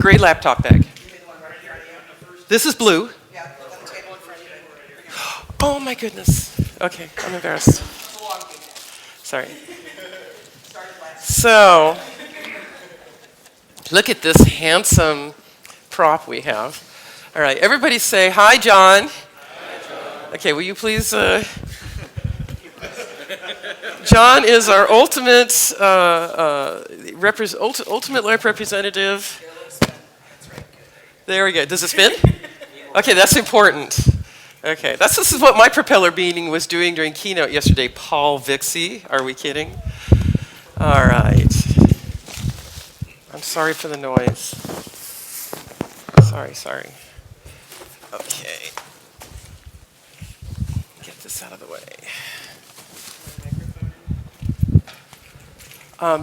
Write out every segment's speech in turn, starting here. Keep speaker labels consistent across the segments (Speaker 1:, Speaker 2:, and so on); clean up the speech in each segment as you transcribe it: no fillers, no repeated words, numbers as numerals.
Speaker 1: Gray laptop bag. This is blue. Oh my goodness. Okay, I'm embarrassed. Sorry. So, look at this handsome prop we have. All right, everybody say, hi, John. Hi, John. Okay, will you please... John is our ultimate life representative. There we go. Does it spin? Okay, that's important. Okay, this is what my propeller beating was doing during keynote yesterday. Paul Vixie, are we kidding? All right. I'm sorry for the noise. Sorry. Okay. Get this out of the way.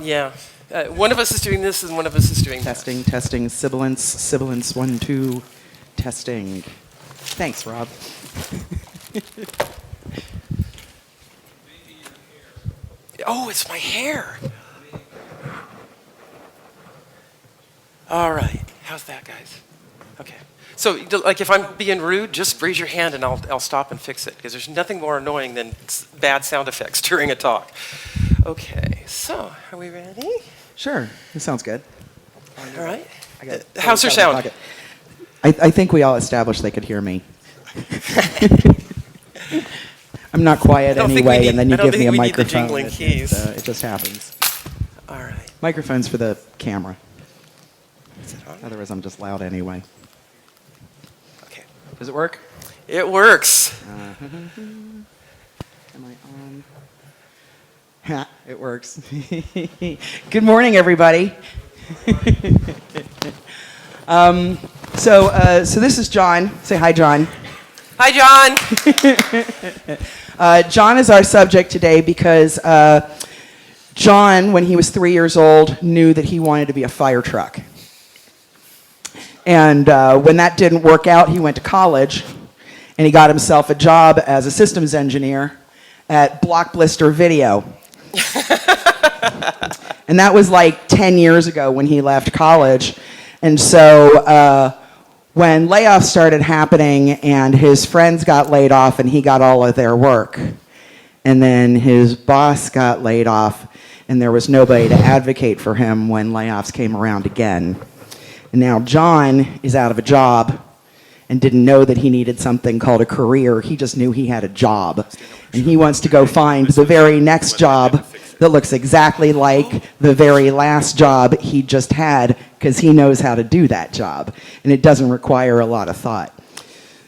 Speaker 1: Yeah. One of us is doing this and one of us is doing
Speaker 2: testing, that. Testing, sibilance, 1, 2, testing. Thanks, Rob.
Speaker 1: Oh, it's my hair. All right. How's that, guys? Okay. So, like, if I'm being rude, just raise your hand and I'll stop and fix it, because there's nothing more annoying than bad sound effects during a talk. Okay. So, are we ready?
Speaker 2: Sure. That sounds good.
Speaker 1: All right. How's your sound?
Speaker 2: I think we all established they could hear me. I'm not quiet anyway, and then you give me a microphone.
Speaker 1: Need the jingling keys.
Speaker 2: It just happens.
Speaker 1: All right.
Speaker 2: Microphone's for the camera.
Speaker 1: Is it on?
Speaker 2: Otherwise, I'm just loud anyway.
Speaker 1: Okay.
Speaker 2: Does it work?
Speaker 1: It works.
Speaker 2: Am I on? Ha, it works. Good morning, everybody. So this is John. Say hi, John.
Speaker 1: Hi, John.
Speaker 2: John is our subject today because John, when he was 3 years old, knew that he wanted to be a fire truck. And when that didn't work out, he went to college, and he got himself a job as a systems engineer at Blockbuster Video. And that was like 10 years ago when he left college. And so when layoffs started happening and his friends got laid off and he got all of their work, and then his boss got laid off and there was nobody to advocate for him when layoffs came around again. And now John is out of a job and didn't know that he needed something called a career. He just knew he had a job. And he wants to go find the very next job that looks exactly like the very last job he just had, because he knows how to do that job. And it doesn't require a lot of thought.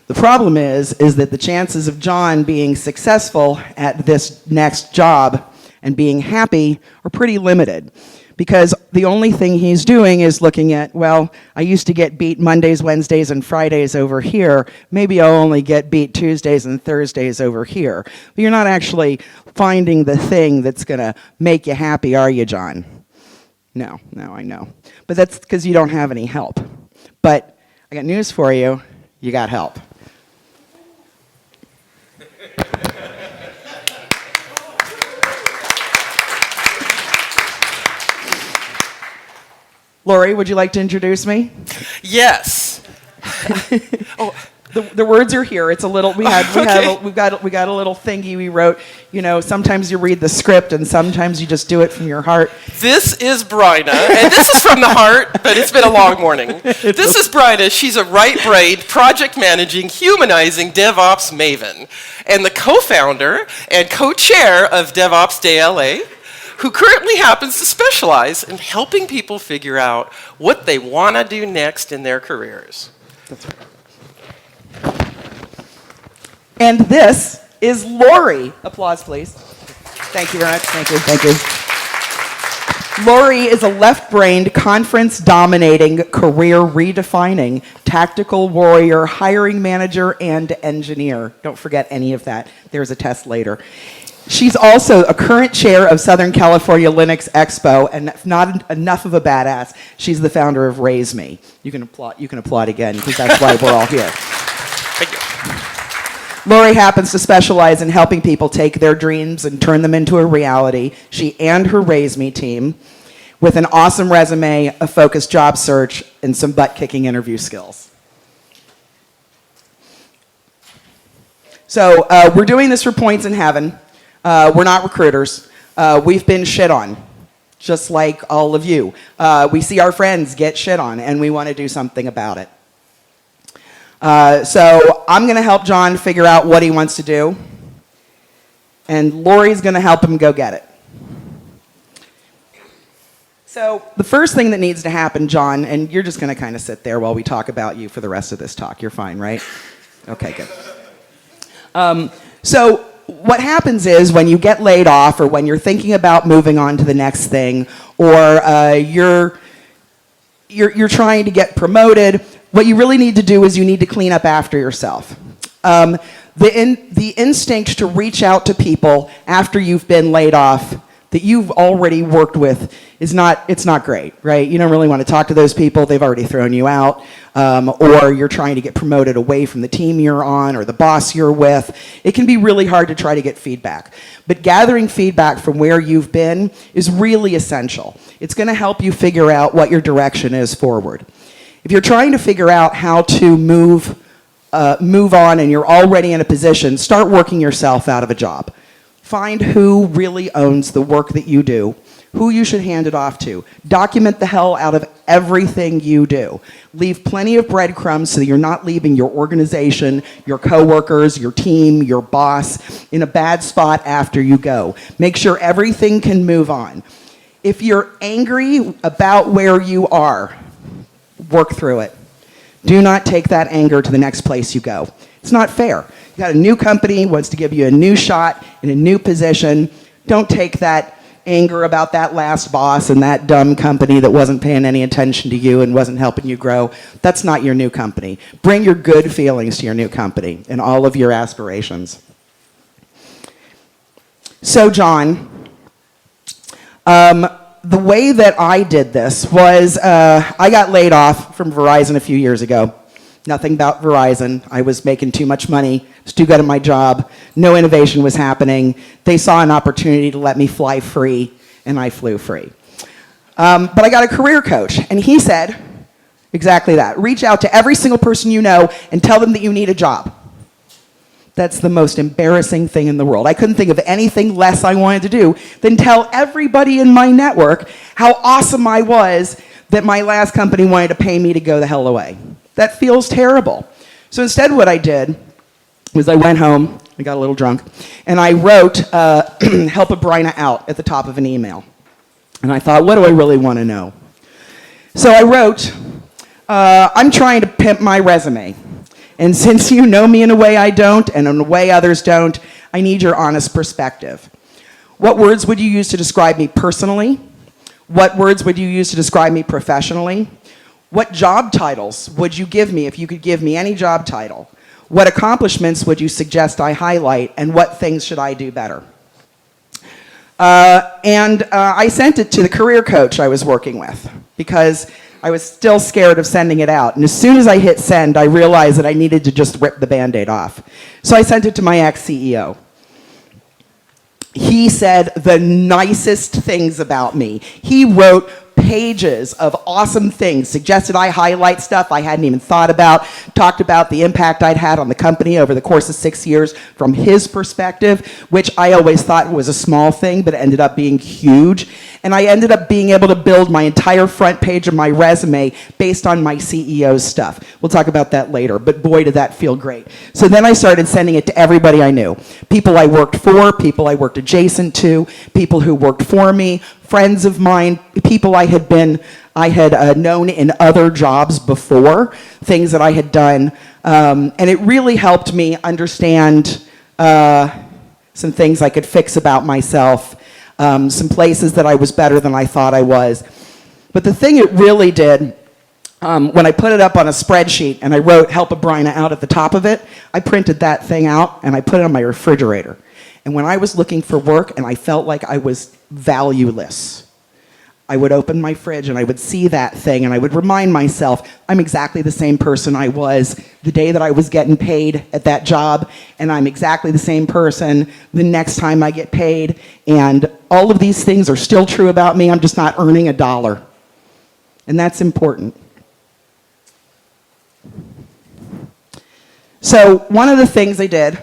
Speaker 2: The problem is that the chances of John being successful at this next job and being happy are pretty limited. Because the only thing he's doing is looking at, well, I used to get beat Mondays, Wednesdays, and Fridays over here. Maybe I'll only get beat Tuesdays and Thursdays over here. But you're not actually finding the thing that's going to make you happy, are you, John? No, I know. But that's because you don't have any help. But I got news for you. You got help. Lori, would you like to introduce me?
Speaker 1: Yes.
Speaker 2: Oh, the words are here. It's a little. We got a little thingy we wrote. You know, sometimes you read the script and sometimes you just do it from your heart.
Speaker 1: This is Bryna, and this is from the heart, but it's been a long morning. This is Bryna. She's a right-brained, project-managing, humanizing DevOps maven, and the co-founder and co-chair of DevOps Day LA, who currently happens to specialize in helping people figure out what they want to do next in their careers.
Speaker 2: That's right. And this is Lori. Applause, please. Thank you very much. Thank you. Lori is a left-brained, conference-dominating, career-redefining, tactical warrior, hiring manager, and engineer. Don't forget any of that. There's a test later. She's also a current chair of Southern California Linux Expo, and not enough of a badass, she's the founder of RaiseMe. You can applaud again, because that's why we're all here.
Speaker 1: Thank you.
Speaker 2: Lori happens to specialize in helping people take their dreams and turn them into a reality. She and her RaiseMe team with an awesome resume, a focused job search, and some butt-kicking interview skills. So we're doing this for points in heaven. We're not recruiters. We've been shit on, just like all of you. We see our friends get shit on, and we want to do something about it. So I'm going to help John figure out what he wants to do, and Lori's going to help him go get it. So the first thing that needs to happen, John, and you're just going to kind of sit there while we talk about you for the rest of this talk. You're fine, right? Okay, good. So what happens is when you get laid off or when you're thinking about moving on to the next thing or you're trying to get promoted, what you really need to do is you need to clean up after yourself. The instinct to reach out to people after you've been laid off that you've already worked with it's not great, right? You don't really want to talk to those people. They've already thrown you out. Or you're trying to get promoted away from the team you're on or the boss you're with. It can be really hard to try to get feedback. But gathering feedback from where you've been is really essential. It's going to help you figure out what your direction is forward. If you're trying to figure out how to move on and you're already in a position, start working yourself out of a job. Find who really owns the work that you do, who you should hand it off to. Document the hell out of everything you do. Leave plenty of breadcrumbs so that you're not leaving your organization, your coworkers, your team, your boss in a bad spot after you go. Make sure everything can move on. If you're angry about where you are, work through it. Do not take that anger to the next place you go. It's not fair. You got a new company, wants to give you a new shot in a new position. Don't take that anger about that last boss and that dumb company that wasn't paying any attention to you and wasn't helping you grow. That's not your new company. Bring your good feelings to your new company and all of your aspirations. So, John, the way that I did this was I got laid off from Verizon a few years ago. Nothing about Verizon. I was making too much money, was too good at my job, no innovation was happening. They saw an opportunity to let me fly free, and I flew free. But I got a career coach, and he said exactly that. Reach out to every single person you know and tell them that you need a job. That's the most embarrassing thing in the world. I couldn't think of anything less I wanted to do than tell everybody in my network how awesome I was that my last company wanted to pay me to go the hell away. That feels terrible. So instead what I did was I went home, I got a little drunk, and I wrote help a Bryna out at the top of an email. And I thought, what do I really want to know? So I wrote, I'm trying to pimp my resume. And since you know me in a way I don't, and in a way others don't, I need your honest perspective. What words would you use to describe me personally? What words would you use to describe me professionally? What job titles would you give me if you could give me any job title? What accomplishments would you suggest I highlight, and what things should I do better? I sent it to the career coach I was working with because I was still scared of sending it out. And as soon as I hit send, I realized that I needed to just rip the Band-Aid off. So I sent it to my ex-CEO. He said the nicest things about me. He wrote pages of awesome things, suggested I highlight stuff I hadn't even thought about, talked about the impact I'd had on the company over the course of 6 years from his perspective, which I always thought was a small thing, but it ended up being huge. And I ended up being able to build my entire front page of my resume based on my CEO's stuff. We'll talk about that later, but boy, did that feel great. So then I started sending it to everybody I knew. People I worked for, people I worked adjacent to, people who worked for me, friends of mine, people I had known in other jobs before, things that I had done. And it really helped me understand some things I could fix about myself, some places that I was better than I thought I was. But the thing it really did, when I put it up on a spreadsheet and I wrote help a Bryna out at the top of it, I printed that thing out and I put it on my refrigerator. And when I was looking for work and I felt like I was valueless, I would open my fridge and I would see that thing and I would remind myself, I'm exactly the same person I was the day that I was getting paid at that job, and I'm exactly the same person the next time I get paid, and all of these things are still true about me, I'm just not earning a dollar. And that's important. So one of the things they did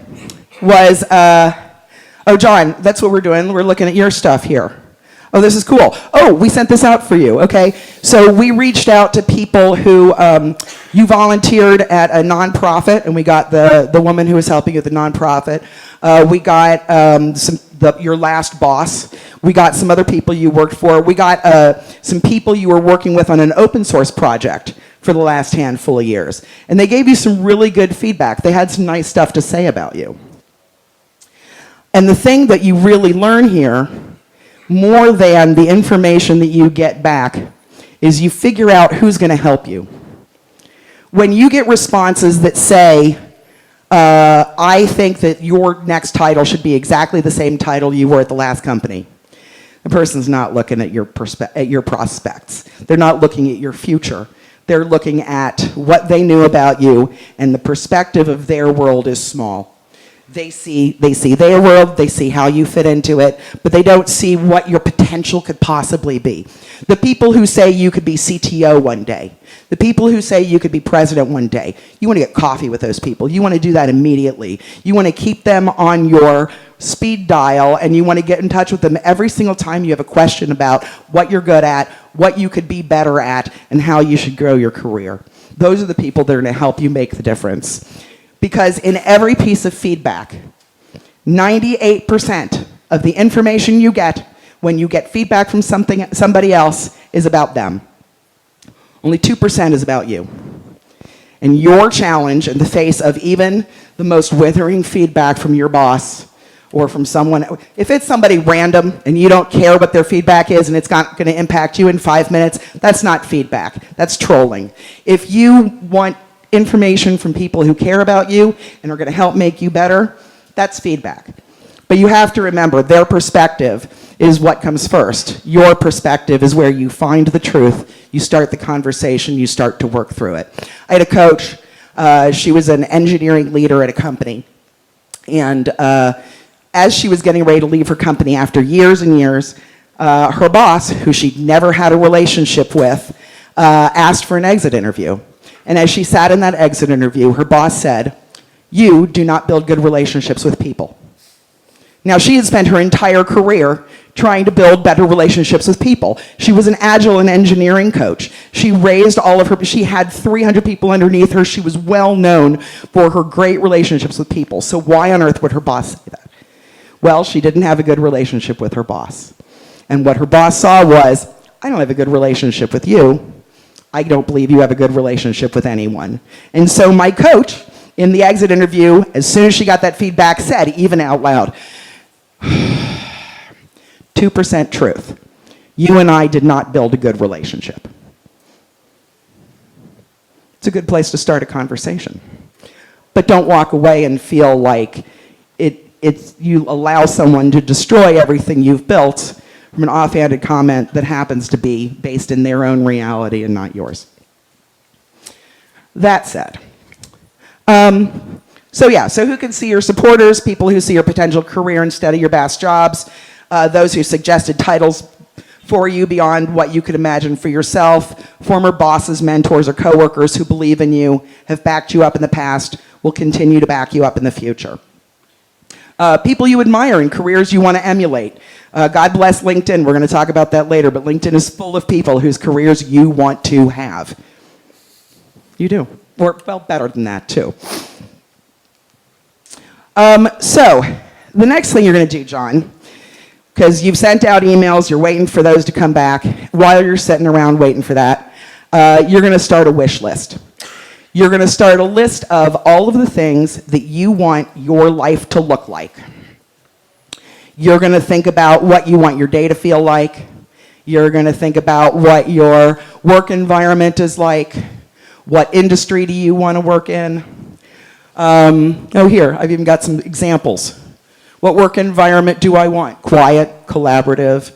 Speaker 2: was, oh, John, that's what we're doing. We're looking at your stuff here. Oh, this is cool. Oh, we sent this out for you. Okay. So we reached out to people who, you volunteered at a nonprofit, and we got the woman who was helping you at the nonprofit. We got your last boss. We got some other people you worked for. We got some people you were working with on an open source project for the last handful of years. And they gave you some really good feedback. They had some nice stuff to say about you. And the thing that you really learn here, more than the information that you get back, is you figure out who's going to help you. When you get responses that say, I think that your next title should be exactly the same title you were at the last company, the person's not looking at your prospects. They're not looking at your future. They're looking at what they knew about you, and the perspective of their world is small. They see their world, they see how you fit into it, but they don't see what your potential could possibly be. The people who say you could be CTO one day, the people who say you could be president one day, you want to get coffee with those people. You want to do that immediately. You want to keep them on your speed dial, and you want to get in touch with them every single time you have a question about what you're good at, what you could be better at, and how you should grow your career. Those are the people that are going to help you make the difference. Because in every piece of feedback, 98% of the information you get when you get feedback from somebody else is about them. Only 2% is about you. And your challenge in the face of even the most withering feedback from your boss or from someone, if it's somebody random and you don't care what their feedback is and it's not going to impact you in 5 minutes, that's not feedback. That's trolling. If you want information from people who care about you and are going to help make you better, that's feedback. But you have to remember, their perspective is what comes first. Your perspective is where you find the truth, you start the conversation, you start to work through it. I had a coach, she was an engineering leader at a company, and as she was getting ready to leave her company after years and years, her boss, who she'd never had a relationship with, asked for an exit interview. And as she sat in that exit interview, her boss said, "You do not build good relationships with people." Now, she had spent her entire career trying to build better relationships with people. She was an agile and engineering coach. She raised she had 300 people underneath her. She was well known for her great relationships with people. So why on earth would her boss say that? Well, she didn't have a good relationship with her boss. And what her boss saw was, I don't have a good relationship with you. I don't believe you have a good relationship with anyone. And so my coach, in the exit interview, as soon as she got that feedback, said, even out loud, 2% truth. You and I did not build a good relationship. It's a good place to start a conversation. But don't walk away and feel like you allow someone to destroy everything you've built from an offhanded comment that happens to be based in their own reality and not yours. That said, so who can see your supporters? People who see your potential career instead of your past jobs. Those who suggested titles for you beyond what you could imagine for yourself. Former bosses, mentors, or coworkers who believe in you, have backed you up in the past, will continue to back you up in the future. People you admire in careers you want to emulate. God bless LinkedIn. We're going to talk about that later, but LinkedIn is full of people whose careers you want to have. You do. Or, well, better than that, too. So, the next thing you're going to do, John, because you've sent out emails, you're waiting for those to come back. While you're sitting around waiting for that, you're going to start a wish list. You're going to start a list of all of the things that you want your life to look like. You're going to think about what you want your day to feel like. You're going to think about what your work environment is like. What industry do you want to work in? Here, I've even got some examples. What work environment do I want? Quiet, collaborative,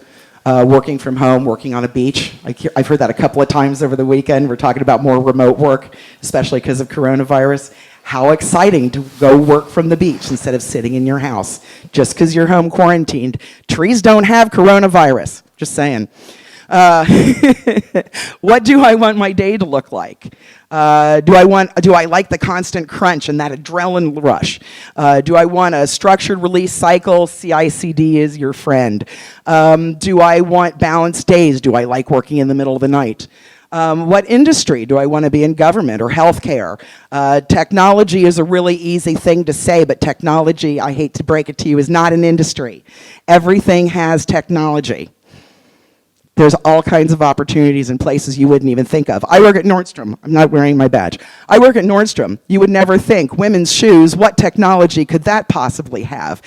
Speaker 2: working from home, working on a beach. I've heard that a couple of times over the weekend. We're talking about more remote work, especially because of coronavirus. How exciting to go work from the beach instead of sitting in your house just because you're home quarantined. Trees don't have coronavirus, just saying. What do I want my day to look like? Do I like the constant crunch and that adrenaline rush? Do I want a structured release cycle? CI/CD is your friend. Do I want balanced days? Do I like working in the middle of the night? What industry do I want to be in? Government or healthcare? Technology is a really easy thing to say, but technology, I hate to break it to you, is not an industry. Everything has technology. There's all kinds of opportunities in places you wouldn't even think of. I work at Nordstrom. I'm not wearing my badge. I work at Nordstrom. You would never think, women's shoes, what technology could that possibly have?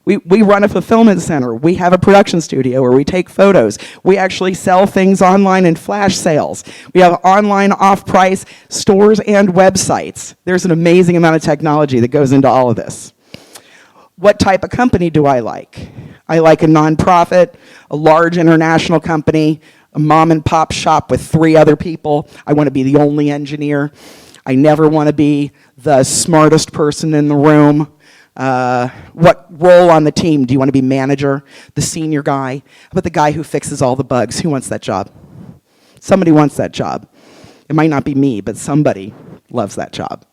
Speaker 2: We run a fulfillment center. We have a production studio where we take photos. We actually sell things online in flash sales. We have online off-price stores and websites. There's an amazing amount of technology that goes into all of this. What type of company do I like? I like a nonprofit, a large international company, a mom and pop shop with 3 other people. I want to be the only engineer. I never want to be the smartest person in the room. What role on the team? Do you want to be manager, the senior guy? How about the guy who fixes all the bugs? Who wants that job? Somebody wants that job. It might not be me, but somebody loves that job.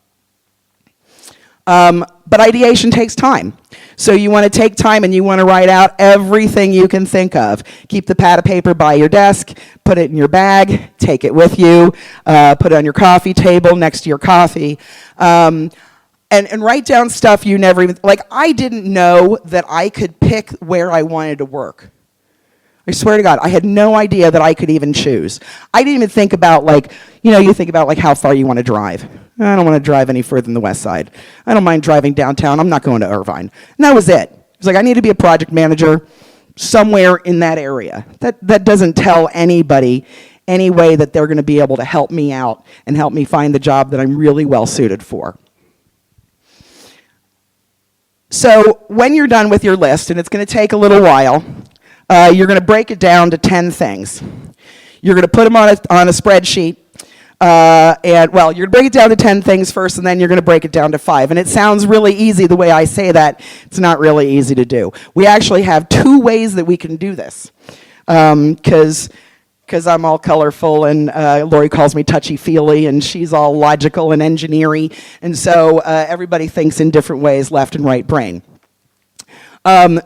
Speaker 2: But ideation takes time. So you want to take time and you want to write out everything you can think of. Keep the pad of paper by your desk, put it in your bag, take it with you, put it on your coffee table next to your coffee. And write down stuff you never even, like I didn't know that I could pick where I wanted to work. I swear to God, I had no idea that I could even choose. I didn't even think about you think about how far you want to drive. I don't want to drive any further than the west side. I don't mind driving downtown. I'm not going to Irvine. And that was it. It was like, I need to be a project manager somewhere in that area. That doesn't tell anybody any way that they're going to be able to help me out and help me find the job that I'm really well suited for. So when you're done with your list, and it's going to take a little while, you're going to break it down to 10 things. You're going to put them on a spreadsheet, you're going to break it down to 10 things first, and then you're going to break it down to 5. And it sounds really easy the way I say that. It's not really easy to do. We actually have 2 ways that we can do this, because I'm all colorful, and Lori calls me touchy-feely, and she's all logical and engineering, and so everybody thinks in different ways, left and right brain.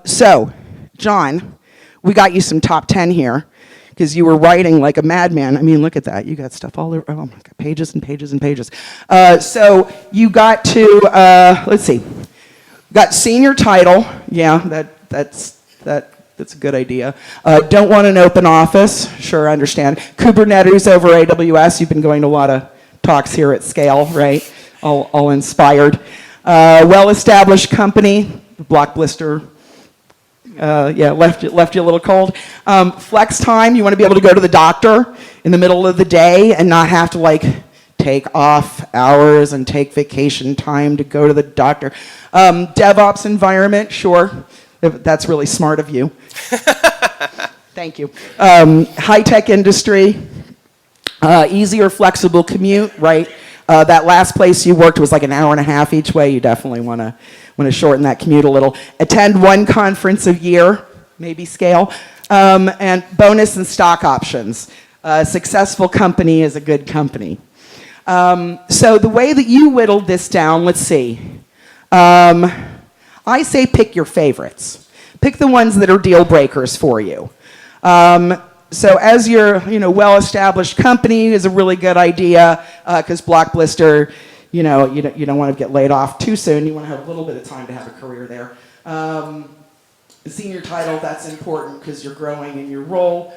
Speaker 2: So, John, we got you some top 10 here, because you were writing like a madman. I mean, look at that. You got stuff all over. Oh, my God, pages and pages and pages. So you got to, let's see, got senior title. Yeah, that's a good idea. Don't want an open office. Sure, I understand. Kubernetes over AWS. You've been going to a lot of talks here at SCaLE, right? All inspired. Well-established company. Block blister. Left you a little cold. Flex time. You want to be able to go to the doctor in the middle of the day and not have to take off hours and take vacation time to go to the doctor. DevOps environment. Sure. That's really smart of you. Thank you. High-tech industry, easy or flexible commute, right? That last place you worked was like an hour and a half each way. You definitely want to shorten that commute a little. Attend 1 conference a year, maybe SCaLE, and bonus and stock options. A successful company is a good company. So the way that you whittled this down, let's see. I say pick your favorites. Pick the ones that are deal breakers for you. So as your well-established company is a really good idea, because block blister, you don't want to get laid off too soon. You want to have a little bit of time to have a career there. Senior title, that's important because you're growing in your role.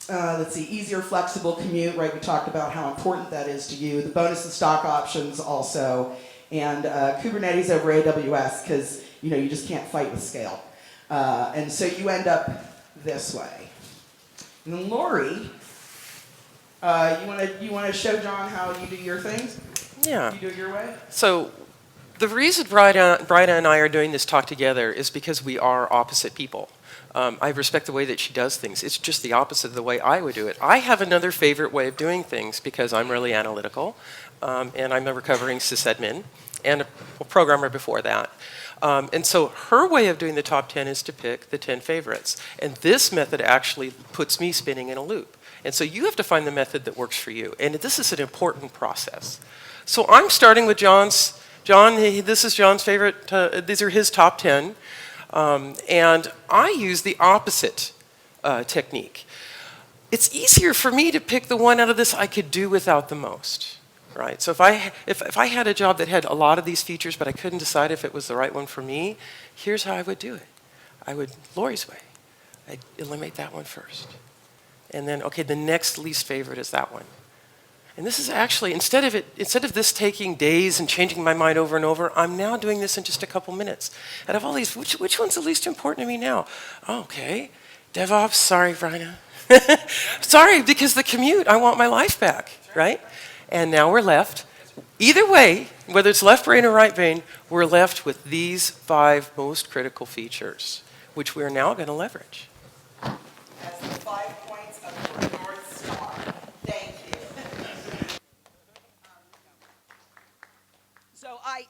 Speaker 2: Let's see, easier flexible commute, right? We talked about how important that is to you. The bonus and stock options also. And Kubernetes over AWS, because you just can't fight with SCaLE. And so you end up this way. And then Lori, you want to show John how you do your things?
Speaker 1: Yeah.
Speaker 2: You do it your way?
Speaker 1: So the reason Bryda and I are doing this talk together is because we are opposite people. I respect the way that she does things. It's just the opposite of the way I would do it. I have another favorite way of doing things because I'm really analytical, and I'm a recovering sysadmin and a programmer before that. And so her way of doing the top 10 is to pick the 10 favorites. And this method actually puts me spinning in a loop. And so you have to find the method that works for you. And this is an important process. So I'm starting with John's. John, this is John's favorite. These are his top 10. And I use the opposite technique. It's easier for me to pick the one out of this I could do without the most. Right. So if I had a job that had a lot of these features, but I couldn't decide if it was the right one for me, here's how I would do it. I would, Lori's way. I'd eliminate that one first. And then, okay, the next least favorite is that one. And this is actually, instead of this taking days and changing my mind over and over, I'm now doing this in just a couple minutes. Out of all these, which one's the least important to me now? Oh, okay, DevOps, sorry, Bryna. Sorry, because the commute, I want my life back, right? And now we're left, either way, whether it's left brain or right brain, we're left with these 5 most critical features, which we're now going to leverage.
Speaker 2: As the 5 points of your North Star. Thank you.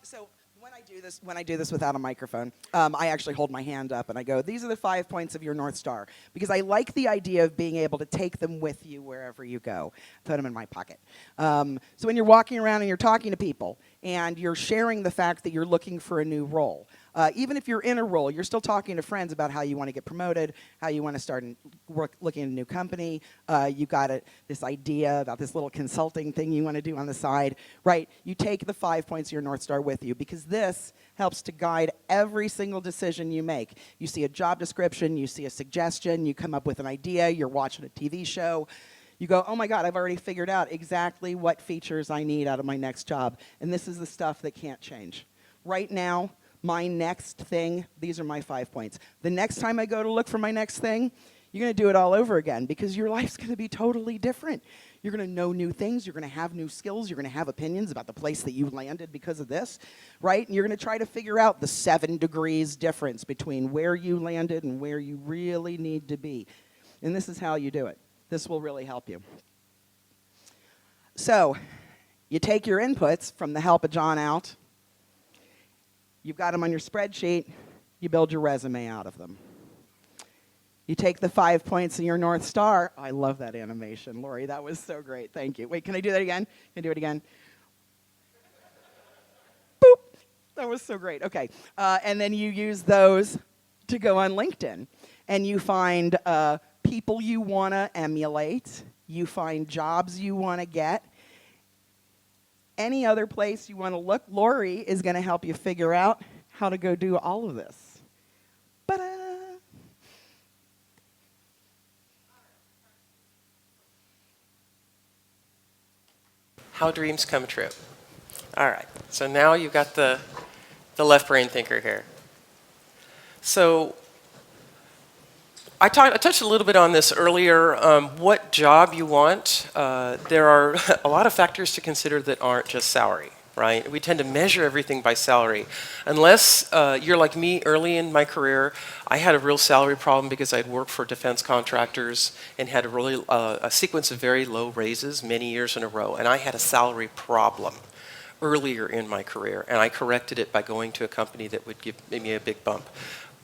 Speaker 2: So when I do this without a microphone, I actually hold my hand up and I go, these are the 5 points of your North Star. Because I like the idea of being able to take them with you wherever you go. Put them in my pocket. So when you're walking around and you're talking to people and you're sharing the fact that you're looking for a new role, even if you're in a role, you're still talking to friends about how you want to get promoted, how you want to start looking at a new company. You got this idea about this little consulting thing you want to do on the side, right? You take the 5 points of your North Star with you because this helps to guide every single decision you make. You see a job description, you see a suggestion, you come up with an idea, you're watching a TV show. You go, oh my God, I've already figured out exactly what features I need out of my next job. And this is the stuff that can't change. Right now, my next thing, these are my 5 points. The next time I go to look for my next thing, you're going to do it all over again because your life's going to be totally different. You're going to know new things. You're going to have new skills. You're going to have opinions about the place that you landed because of this, right? And you're going to try to figure out the 7 degrees difference between where you landed and where you really need to be. And this is how you do it. This will really help you. So you take your inputs from the help of John out. You've got them on your spreadsheet. You build your resume out of them. You take the 5 points in your North Star. I love that animation, Lori. That was so great. Thank you. Wait, can I do that again? Can I do it again? Boop. That was so great. Okay. And then you use those to go on LinkedIn. And you find people you want to emulate. You find jobs you want to get. Any other place you want to look, Lori is going to help you figure out how to go do all of this. Ta-da!
Speaker 1: How dreams come true. All right, so now you've got the left brain thinker here. So I touched a little bit on this earlier. What job you want, there are a lot of factors to consider that aren't just salary, right? We tend to measure everything by salary. Unless you're like me early in my career, I had a real salary problem because I'd worked for defense contractors and had a sequence of very low raises many years in a row. And I had a salary problem earlier in my career. And I corrected it by going to a company that would give me a big bump.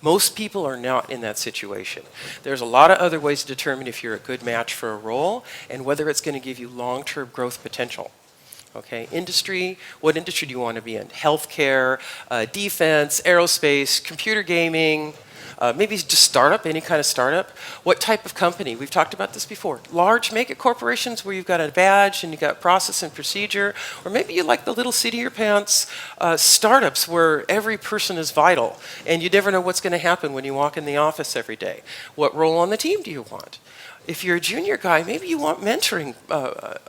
Speaker 1: Most people are not in that situation. There's a lot of other ways to determine if you're a good match for a role and whether it's going to give you long-term growth potential. Okay, industry, what industry do you want to be in? Healthcare, defense, aerospace, computer gaming, maybe just startup, any kind of startup. What type of company? We've talked about this before. Large mega corporations where you've got a badge and you've got process and procedure, or maybe you like the little seat of your pants startups where every person is vital and you never know what's going to happen when you walk in the office every day. What role on the team do you want? If you're a junior guy, maybe you want mentoring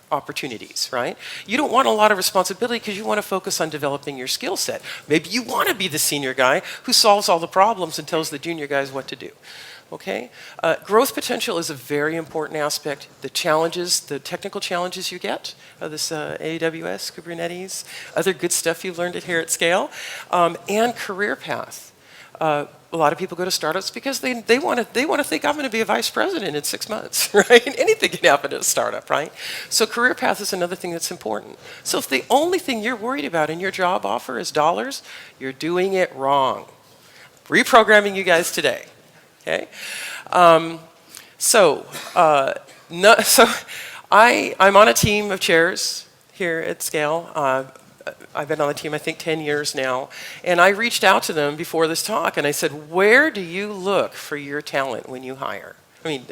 Speaker 1: opportunities, right? You don't want a lot of responsibility because you want to focus on developing your skill set. Maybe you want to be the senior guy who solves all the problems and tells the junior guys what to do. Okay? Growth potential is a very important aspect. The challenges, the technical challenges you get, this AWS, Kubernetes, other good stuff you've learned here at SCaLE, and career path. a lot of people go to startups because they want to think I'm going to be a vice president in 6 months, right? Anything can happen at a startup, right? So career path is another thing that's important. So if the only thing you're worried about in your job offer is dollars, you're doing it wrong. Reprogramming you guys today, okay? So I'm on a team of chairs here at SCaLE. I've been on the team, I think, 10 years now. And I reached out to them before this talk, and I said, where do you look for your talent when you hire? I mean,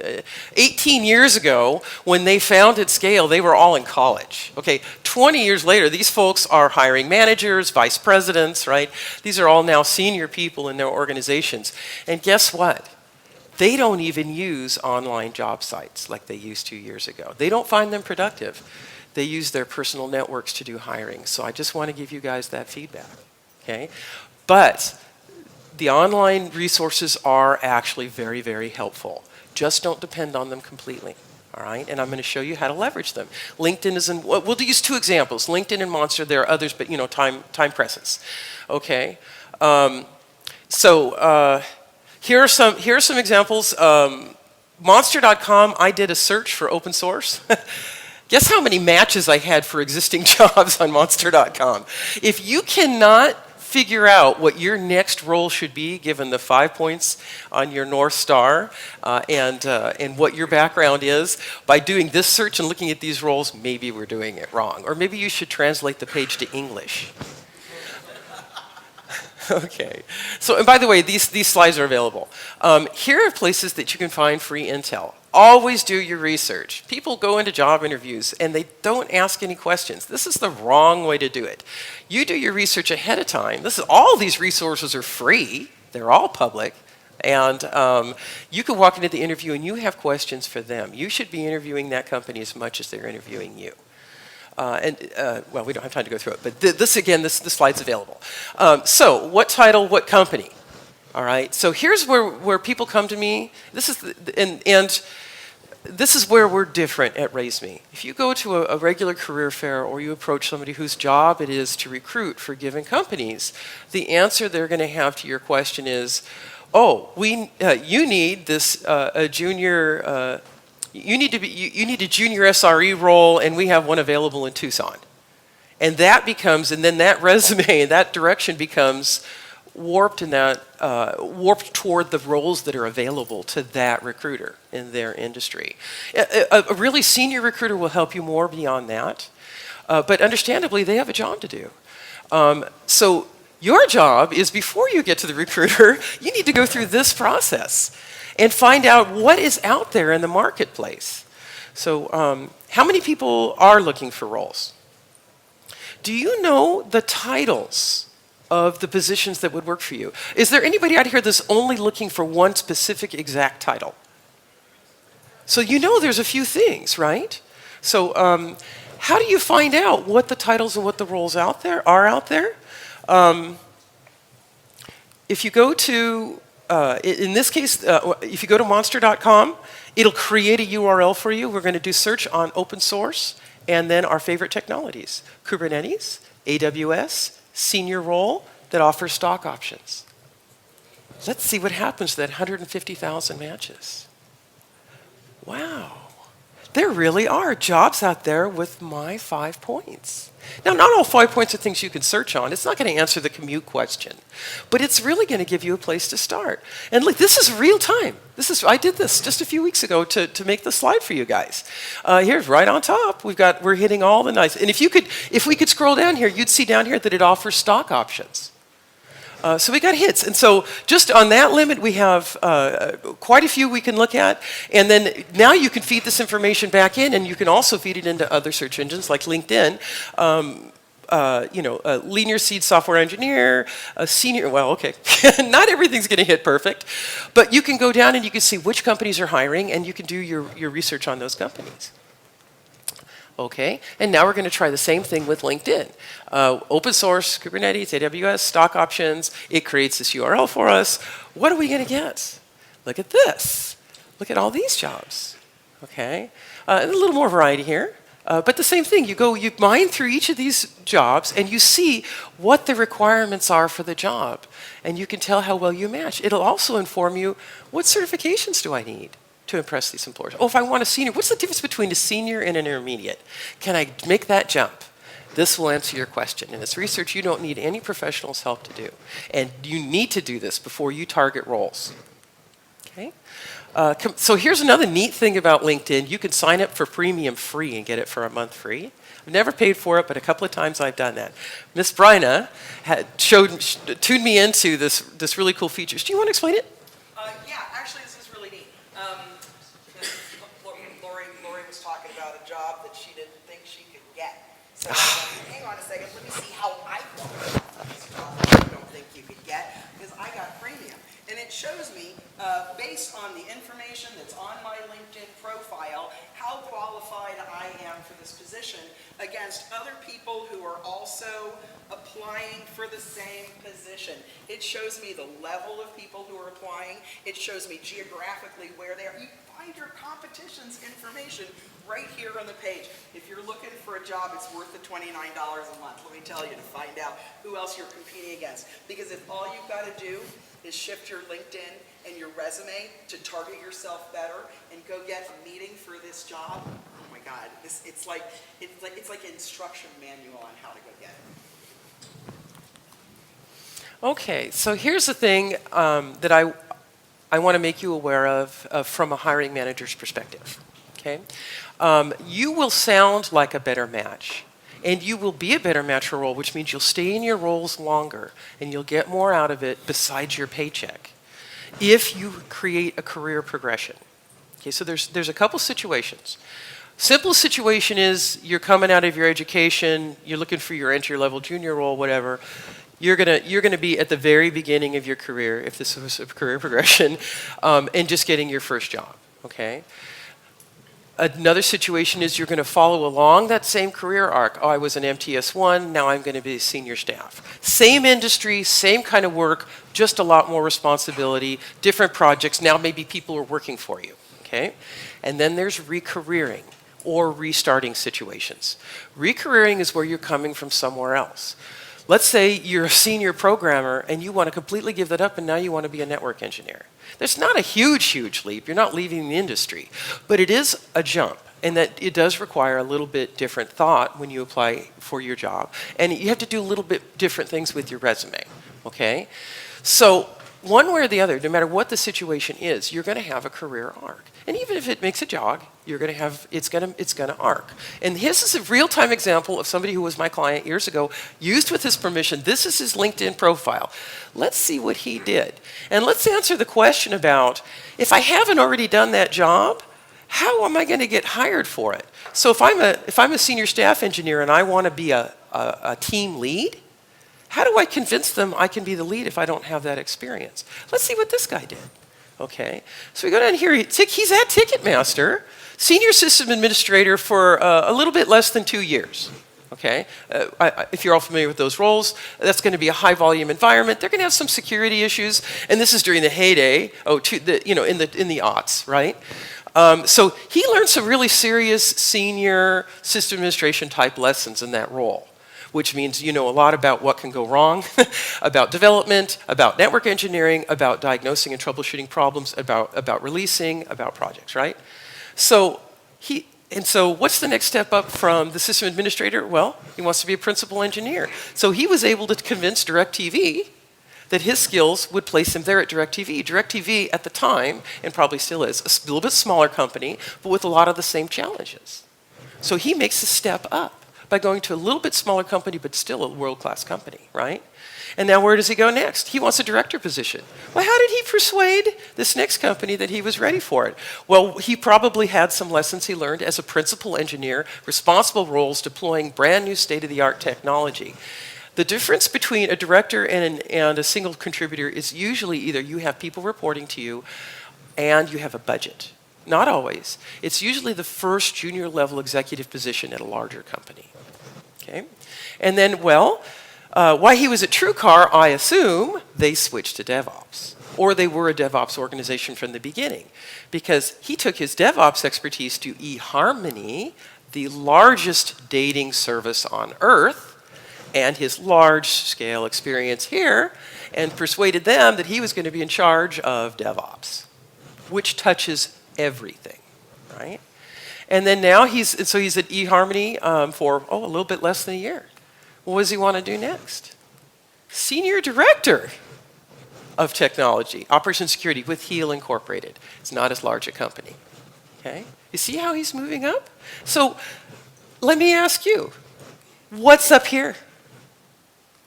Speaker 1: 18 years ago, when they founded SCaLE, they were all in college. Okay, 20 years later, these folks are hiring managers, vice presidents, right? These are all now senior people in their organizations. And guess what? They don't even use online job sites like they used 2 years ago. They don't find them productive. They use their personal networks to do hiring. So I just want to give you guys that feedback, okay? But the online resources are actually very, very helpful. Just don't depend on them completely, all right? And I'm going to show you how to leverage them. LinkedIn is in, we'll use 2 examples, LinkedIn and Monster. There are others, but time presses, okay? Here are some examples. Monster.com, I did a search for open source. Guess how many matches I had for existing jobs on Monster.com? If you cannot figure out what your next role should be, given the 5 points on your North Star and what your background is, by doing this search and looking at these roles, maybe we're doing it wrong. Or maybe you should translate the page to English. Okay. So, and by the way, these slides are available. Here are places that you can find free intel. Always do your research. People go into job interviews and they don't ask any questions. This is the wrong way to do it. You do your research ahead of time. All these resources are free. They're all public. And you can walk into the interview and you have questions for them. You should be interviewing that company as much as they're interviewing you. Well, we don't have time to go through it, but this slide's available. So, what title, what company? All right. So here's where people come to me. This is where we're different at RaiseMe. If you go to a regular career fair or you approach somebody whose job it is to recruit for given companies, the answer they're going to have to your question is, "Oh, you need this a junior." You need a junior SRE role, and we have one available in Tucson. And then that resume, that direction becomes warped toward the roles that are available to that recruiter in their industry. A really senior recruiter will help you more beyond that, but understandably, they have a job to do. So your job is, before you get to the recruiter, you need to go through this process and find out what is out there in the marketplace. So how many people are looking for roles? Do you know the titles of the positions that would work for you? Is there anybody out here that's only looking for one specific exact title? So you know there's a few things, right? So how do you find out what the titles and what the roles are out there? If you go to in this case, if you go to monster.com, it'll create a URL for you. We're going to do search on open source and then our favorite technologies: Kubernetes, AWS, senior role that offers stock options. Let's see what happens to that 150,000 matches. Wow. There really are jobs out there with my 5 points. Now, not all 5 points are things you can search on. It's not going to answer the commute question, but it's really going to give you a place to start. And look, this is real time. I did this just a few weeks ago to make the slide for you guys. Here's right on top. We're hitting all the nice. And if we could scroll down here, you'd see down here that it offers stock options. So we got hits. And so just on that limit, we have quite a few we can look at. And then now you can feed this information back in, and you can also feed it into other search engines like LinkedIn. A linear seed software engineer, a senior, well, okay, not everything's going to hit perfect, but you can go down and you can see which companies are hiring, and you can do your research on those companies. Okay, and now we're going to try the same thing with LinkedIn. Open source, Kubernetes, AWS, stock options. It creates this URL for us. What are we going to get? Look at this. Look at all these jobs. Okay, a little more variety here. But the same thing, you mine through each of these jobs and you see what the requirements are for the job. And you can tell how well you match. It'll also inform you, what certifications do I need to impress these employers? Oh, if I want a senior, what's the difference between a senior and an intermediate? Can I make that jump? This will answer your question. In this research, you don't need any professional's help to do. And you need to do this before you target roles. Okay? So here's another neat thing about LinkedIn. You can sign up for premium free and get it for a month free. I've never paid for it, but a couple of times I've done that. Miss Bryna had tuned me into this really cool feature. Do you want to explain it?
Speaker 2: Yeah, actually this is really neat. Lori was talking about a job that she didn't think she could get. So hang on a second, let me see how I felt about this job that you don't think you could get, because I got premium. And it shows me, based on the information that's on my LinkedIn profile, how qualified I am for this position against other people who are also applying for the same position. It shows me the level of people who are applying. It shows me geographically where they are. You find your competition's information right here on the page. If you're looking for a job, it's worth the $29 a month, let me tell you, to find out who else you're competing against. Because if all you've got to do is shift your LinkedIn and your resume to target yourself better and go get a meeting for this job, oh my God, it's like an instruction manual on how to go get it.
Speaker 1: Okay, so here's the thing that I want to make you aware of from a hiring manager's perspective. Okay, you will sound like a better match. And you will be a better match for a role, which means you'll stay in your roles longer and you'll get more out of it besides your paycheck if you create a career progression. Okay, so there's a couple situations. Simplest situation is you're coming out of your education, you're looking for your entry-level junior role, whatever. You're gonna be at the very beginning of your career, if this was a career progression, and just getting your first job. Okay. Another situation is you're going to follow along that same career arc. Oh, I was an MTS1, now I'm going to be senior staff. Same industry, same kind of work, just a lot more responsibility, different projects. Now maybe people are working for you, okay? And then there's recareering or restarting situations. Recareering is where you're coming from somewhere else. Let's say you're a senior programmer and you want to completely give that up and now you want to be a network engineer. There's not a huge leap. You're not leaving the industry. But it is a jump, and that it does require a little bit different thought when you apply for your job. And you have to do a little bit different things with your resume, okay? So one way or the other, no matter what the situation is, you're going to have a career arc. And even if it makes a jog, you're going to have, it's going to arc. And his is a real-time example of somebody who was my client years ago, used with his permission. This is his LinkedIn profile. Let's see what he did. And let's answer the question about, if I haven't already done that job, how am I going to get hired for it? So if I'm a senior staff engineer and I want to be a team lead, how do I convince them I can be the lead if I don't have that experience? Let's see what this guy did. Okay, so we go down here. He's at Ticketmaster, senior system administrator for a little bit less than 2 years. Okay, if you're all familiar with those roles, that's going to be a high volume environment. They're going to have some security issues, and this is during the heyday. In the aughts, right? So he learned some really serious senior system administration type lessons in that role, which means you know a lot about what can go wrong, about development, about network engineering, about diagnosing and troubleshooting problems, about releasing, about projects, right? So what's the next step up from the system administrator? Well, he wants to be a principal engineer. So he was able to convince DirecTV that his skills would place him there at DirecTV. DirecTV at the time, and probably still is, a little bit smaller company, but with a lot of the same challenges. So he makes a step up by going to a little bit smaller company, but still a world-class company, right? And now where does he go next? He wants a director position. Well, how did he persuade this next company that he was ready for it? Well, he probably had some lessons he learned as a principal engineer, responsible roles deploying brand new state-of-the-art technology. The difference between a director and a single contributor is usually either you have people reporting to you and you have a budget. Not always. It's usually the first junior level executive position at a larger company. Okay? And then, while he was at TrueCar, I assume they switched to DevOps. Or they were a DevOps organization from the beginning. Because he took his DevOps expertise to eHarmony, the largest dating service on earth and his large-scale experience here, and persuaded them that he was going to be in charge of DevOps, which touches everything, right? And then now he's at eHarmony for, a little bit less than a year. What does he want to do next? Senior Director of Technology, Operations Security with HEAL Incorporated. It's not as large a company, okay? You see how he's moving up? So let me ask you, what's up here?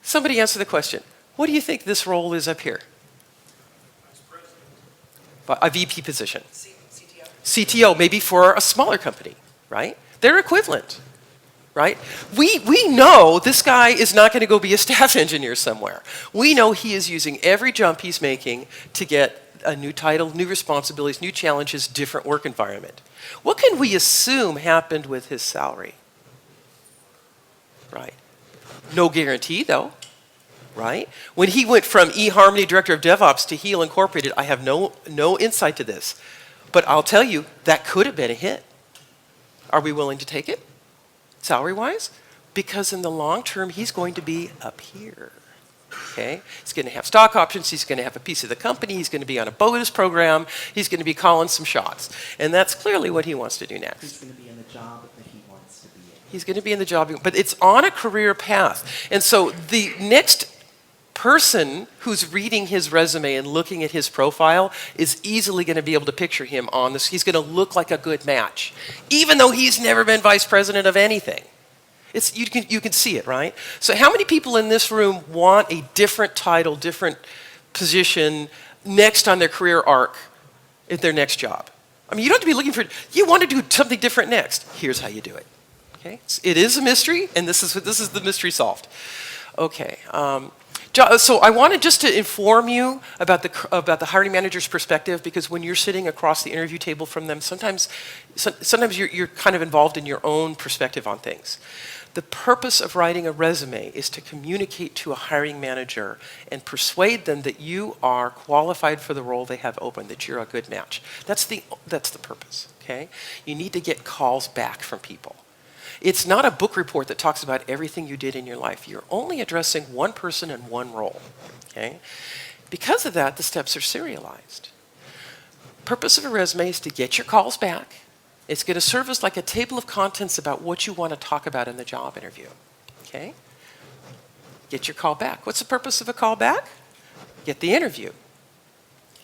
Speaker 1: Somebody answer the question. What do you think this role is up here? Vice President. A VP position. CTO. CTO, maybe for a smaller company, right? They're equivalent, right? We know this guy is not going to go be a staff engineer somewhere. We know he is using every jump he's making to get a new title, new responsibilities, new challenges, different work environment. What can we assume happened with his salary? Right. No guarantee, though, right? When he went from eHarmony Director of DevOps to HEAL Incorporated, I have no insight to this. But I'll tell you, that could have been a hit. Are we willing to take it, salary-wise? Because in the long term, he's going to be up here, okay? He's going to have stock options. He's going to have a piece of the company. He's going to be on a bonus program. He's going to be calling some shots. And that's clearly what he wants to do next.
Speaker 2: He's going to be in the job that he wants to be in.
Speaker 1: He's going to be in the job, but it's on a career path. And so the next person who's reading his resume and looking at his profile is easily going to be able to picture him on this. He's going to look like a good match, even though he's never been vice president of anything. You can see it, right? So how many people in this room want a different title, different position next on their career arc at their next job? I mean, you don't have to be looking for, you want to do something different next. Here's how you do it. Okay? It is a mystery, and this is the mystery solved. Okay. So I wanted just to inform you about the hiring manager's perspective, because when you're sitting across the interview table from them, sometimes you're kind of involved in your own perspective on things. The purpose of writing a resume is to communicate to a hiring manager and persuade them that you are qualified for the role they have open, that you're a good match. That's the purpose, okay? You need to get calls back from people. It's not a book report that talks about everything you did in your life. You're only addressing one person and one role, okay? Because of that, the steps are serialized. Purpose of a resume is to get your calls back. It's going to serve as like a table of contents about what you want to talk about in the job interview, okay? Get your call back. What's the purpose of a call back? Get the interview,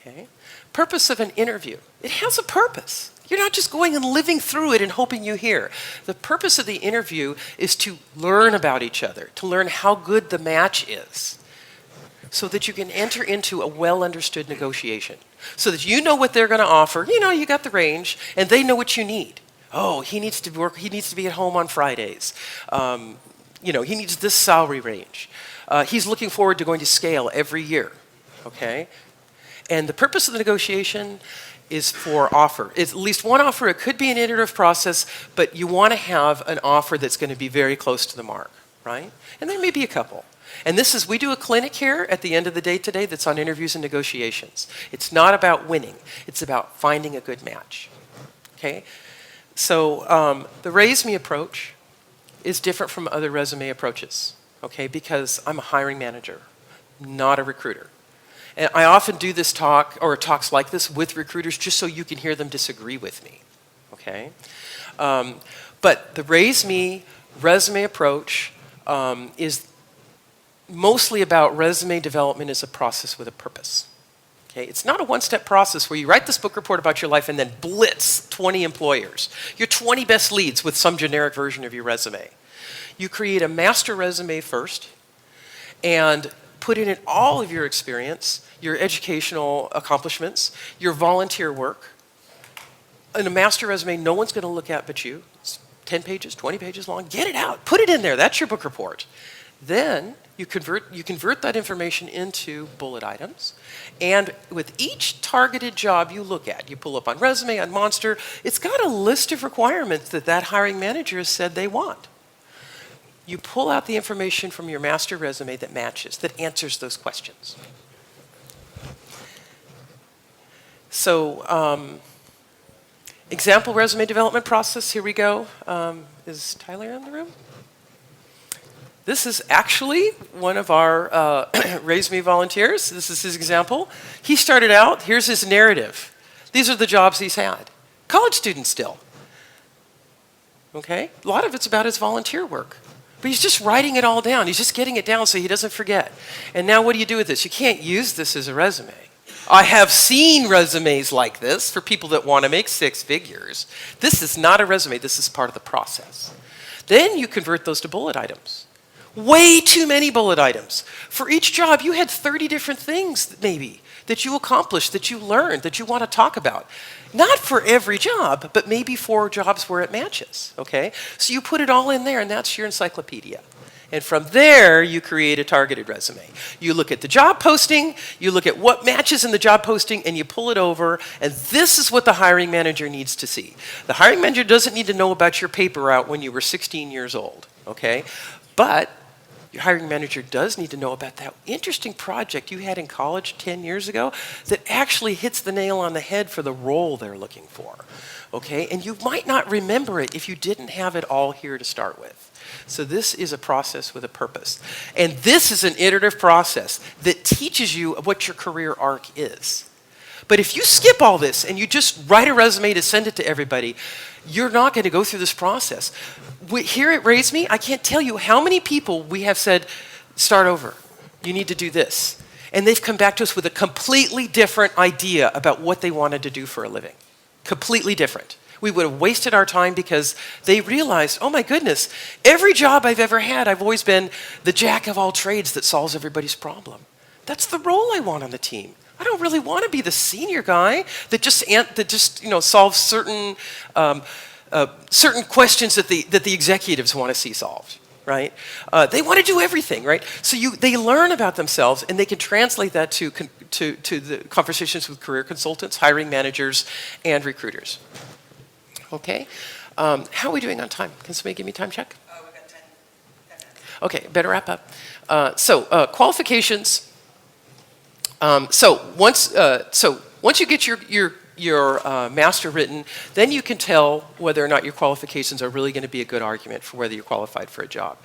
Speaker 1: okay? Purpose of an interview. It has a purpose. You're not just going and living through it and hoping you hear. The purpose of the interview is to learn about each other, to learn how good the match is, so that you can enter into a well-understood negotiation, so that you know what they're going to offer. You know, you got the range, and they know what you need. Oh, he needs to work. He needs to be at home on Fridays. You know, he needs this salary range. He's looking forward to going to SCaLE every year. Okay, and the purpose of the negotiation is for offer. It's at least one offer. It could be an iterative process, but you want to have an offer that's going to be very close to the mark, right? And there may be a couple. And we do a clinic here at the end of the day today that's on interviews and negotiations. It's not about winning. It's about finding a good match, okay? So the RaiseMe approach is different from other resume approaches, okay? Because I'm a hiring manager, not a recruiter. And I often do this talk, or talks like this, with recruiters just so you can hear them disagree with me, okay? But the RaiseMe resume approach is mostly about resume development as a process with a purpose, okay? It's not a one-step process where you write this book report about your life and then blitz 20 employers, your 20 best leads with some generic version of your resume. You create a master resume first and put in all of your experience, your educational accomplishments, your volunteer work. In a master resume, no one's going to look at but you. It's 10 pages, 20 pages long. Get it out. Put it in there. That's your book report. Then you convert that information into bullet items. And with each targeted job you look at, you pull up on Resume, on Monster, it's got a list of requirements that hiring manager has said they want. You pull out the information from your master resume that matches, that answers those questions. So Example resume development process, here we go. Is Tyler in the room? This is actually one of our RaiseMe volunteers. This is his example. He started out, here's his narrative. These are the jobs he's had. College student still. Okay? A lot of it's about his volunteer work. But he's just writing it all down. He's just getting it down so he doesn't forget. And now what do you do with this? You can't use this as a resume. I have seen resumes like this for people that want to make 6 figures. This is not a resume. This is part of the process. Then you convert those to bullet items. Way too many bullet items. For each job, you had 30 different things, maybe, that you accomplished, that you learned, that you want to talk about. Not for every job, but maybe for jobs where it matches, okay? So you put it all in there, and that's your encyclopedia. And from there, you create a targeted resume. You look at the job posting, you look at what matches in the job posting, and you pull it over, and this is what the hiring manager needs to see. The hiring manager doesn't need to know about your paper route when you were 16 years old, okay? But your hiring manager does need to know about that interesting project you had in college 10 years ago that actually hits the nail on the head for the role they're looking for, okay? And you might not remember it if you didn't have it all here to start with. So this is a process with a purpose. And this is an iterative process that teaches you what your career arc is. But if you skip all this and you just write a resume to send it to everybody, you're not going to go through this process. Here at RaiseMe, I can't tell you how many people we have said, start over. You need to do this. And they've come back to us with a completely different idea about what they wanted to do for a living. Completely different. We would have wasted our time because they realized, oh my goodness, every job I've ever had, I've always been the jack of all trades that solves everybody's problem. That's the role I want on the team. I don't really want to be the senior guy that just solves certain questions that the executives want to see solved, right? They want to do everything, right? So they learn about themselves and they can translate that to the conversations with career consultants, hiring managers, and recruiters. Okay, how are we doing on time? Can somebody give me a time check?
Speaker 2: We've got 10 minutes.
Speaker 1: Okay, better wrap up. Qualifications. So once you get your master written, then you can tell whether or not your qualifications are really going to be a good argument for whether you're qualified for a job.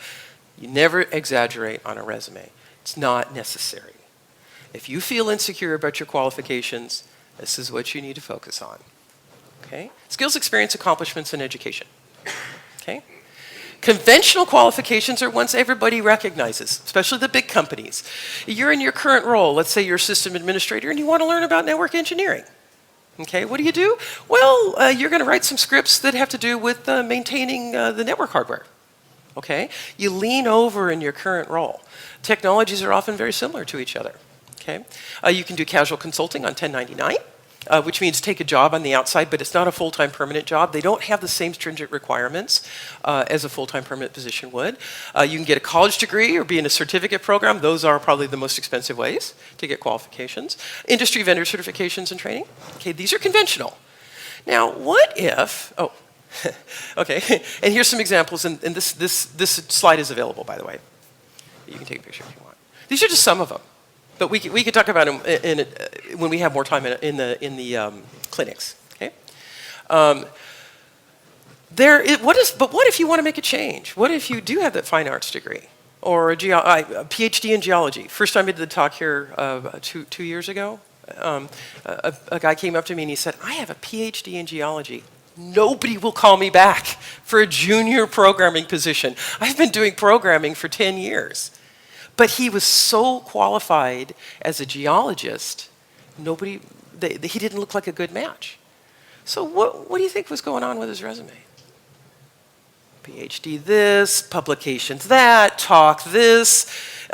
Speaker 1: You never exaggerate on a resume. It's not necessary. If you feel insecure about your qualifications, this is what you need to focus on. Okay? Skills, experience, accomplishments, and education. Okay? Conventional qualifications are ones everybody recognizes, especially the big companies. You're in your current role, let's say you're a system administrator, and you want to learn about network engineering. Okay, what do? Well, you're going to write some scripts that have to do with maintaining the network hardware. Okay? You lean over in your current role. Technologies are often very similar to each other. Okay? You can do casual consulting on 1099. Which means take a job on the outside, but it's not a full-time permanent job. They don't have the same stringent requirements as a full-time permanent position would. You can get a college degree or be in a certificate program. Those are probably the most expensive ways to get qualifications. Industry vendor certifications and training. Okay, these are conventional. Now, what if, okay, and here's some examples, and this slide is available, by the way. You can take a picture if you want. These are just some of them. But we could talk about them when we have more time in the clinics. Okay. But what if you want to make a change? What if you do have that fine arts degree or a PhD in geology? First time I did the talk here 2 years ago, a guy came up to me and he said, "I have a PhD in geology. Nobody will call me back for a junior programming position. I've been doing programming for 10 years." But he was so qualified as a geologist, he didn't look like a good match. So what do you think was going on with his resume? PhD this, publications that, talk this,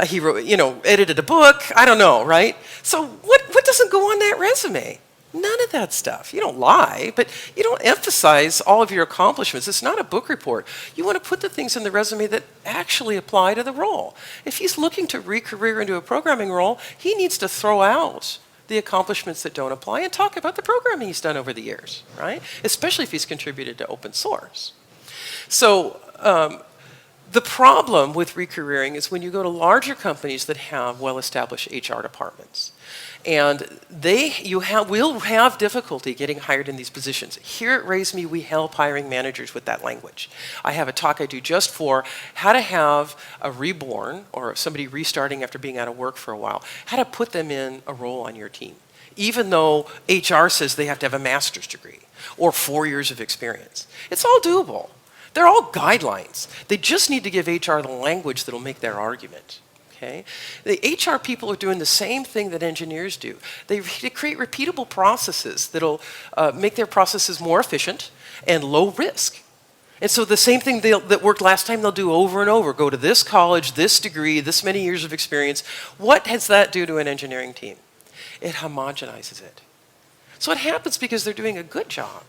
Speaker 1: he wrote, edited a book, I don't know, right? So what doesn't go on that resume? None of that stuff. You don't lie, but you don't emphasize all of your accomplishments. It's not a book report. You want to put the things in the resume that actually apply to the role. If he's looking to re-career into a programming role, he needs to throw out the accomplishments that don't apply and talk about the programming he's done over the years, right? Especially if he's contributed to open source. So The problem with recareering is when you go to larger companies that have well-established HR departments, and will have difficulty getting hired in these positions. Here at RaiseMe, we help hiring managers with that language. I have a talk I do just for how to have a reborn or somebody restarting after being out of work for a while, how to put them in a role on your team, even though HR says they have to have a master's degree or 4 years of experience. It's all doable. They're all guidelines. They just need to give HR the language that'll make their argument. Okay? The HR people are doing the same thing that engineers do. They create repeatable processes that'll make their processes more efficient and low risk. And so the same thing that worked last time, they'll do over and over. Go to this college, this degree, this many years of experience. What does that do to an engineering team? It homogenizes it. So it happens because they're doing a good job.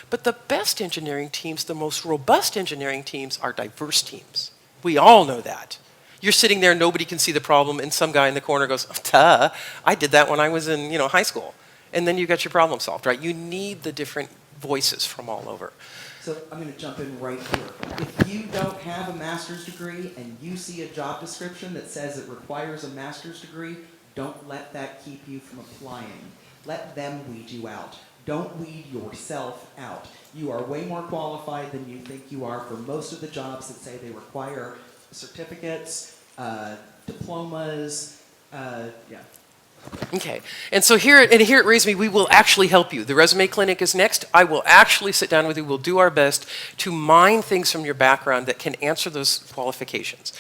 Speaker 1: But the best engineering teams, the most robust engineering teams, are diverse teams. We all know that. You're sitting there, nobody can see the problem, and some guy in the corner goes, oh, duh, I did that when I was in high school. And then you got your problem solved, right? You need the different voices from all over.
Speaker 2: So I'm going to jump in right here. If you don't have a master's degree and you see a job description that says it requires a master's degree, don't let that keep you from applying. Let them weed you out. Don't weed yourself out. You are way more qualified than you think you are for most of the jobs that say they require certificates, diplomas, yeah.
Speaker 1: Okay, and so here at RaiseMe, we will actually help you. The resume clinic is next. I will actually sit down with you. We'll do our best to mine things from your background that can answer those qualifications.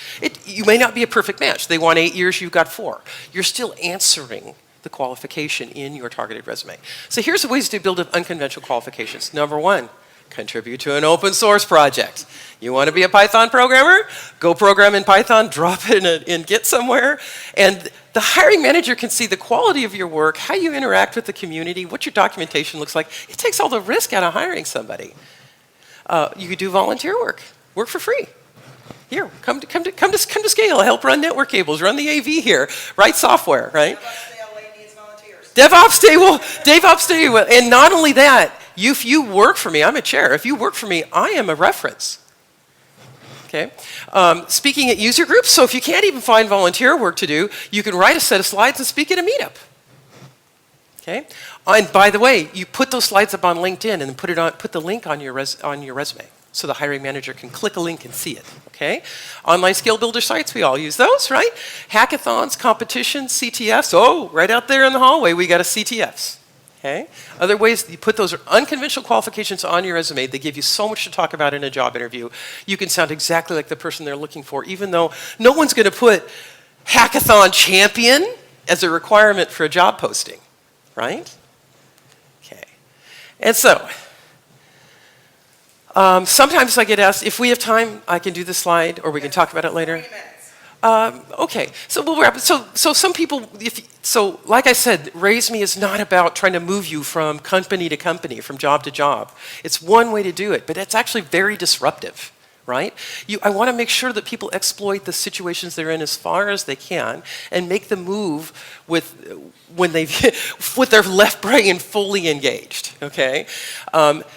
Speaker 1: You may not be a perfect match. They want 8 years, you've got 4. You're still answering the qualification in your targeted resume. So here's the ways to build unconventional qualifications. Number 1, contribute to an open source project. You want to be a Python programmer? Go program in Python, drop it in Git somewhere, and the hiring manager can see the quality of your work, how you interact with the community, what your documentation looks like. It takes all the risk out of hiring somebody. You could do volunteer work for free. Here, come to SCaLE, help run network cables, run the AV here, write software, right? DevOps Day will, and not only that, if you work for me, I'm a chair. If you work for me, I am a reference. Okay. Speaking at user groups, so if you can't even find volunteer work to do, you can write a set of slides and speak at a meetup. Okay. And by the way, you put those slides up on LinkedIn and put the link on your resume, so the hiring manager can click a link and see it. Okay. Online skill builder sites, we all use those, right? Hackathons, competitions, CTFs. Oh, right out there in the hallway, we got a CTFs. Okay. Other ways, you put those unconventional qualifications on your resume. They give you so much to talk about in a job interview. You can sound exactly like the person they're looking for, even though no one's going to put hackathon champion as a requirement for a job posting, right? Okay. And so, sometimes I get asked, if we have time, I can do this slide, or we can talk about it later.
Speaker 3: 30 minutes.
Speaker 1: Okay, so we'll wrap. So some people, like I said, RaiseMe is not about trying to move you from company to company, from job to job. It's one way to do it, but it's actually very disruptive, right? I want to make sure that people exploit the situations they're in as far as they can and make the move with their left brain fully engaged. Okay,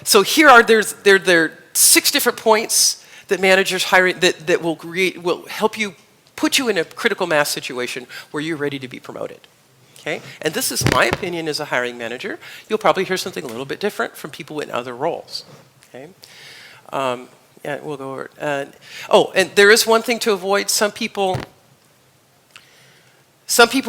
Speaker 1: so here are there are 6 different points that managers hiring that will help you. Put you in a critical mass situation where you're ready to be promoted. Okay? And this is my opinion as a hiring manager. You'll probably hear something a little bit different from people in other roles. Okay? Yeah, we'll go over it. And there is one thing to avoid. Some people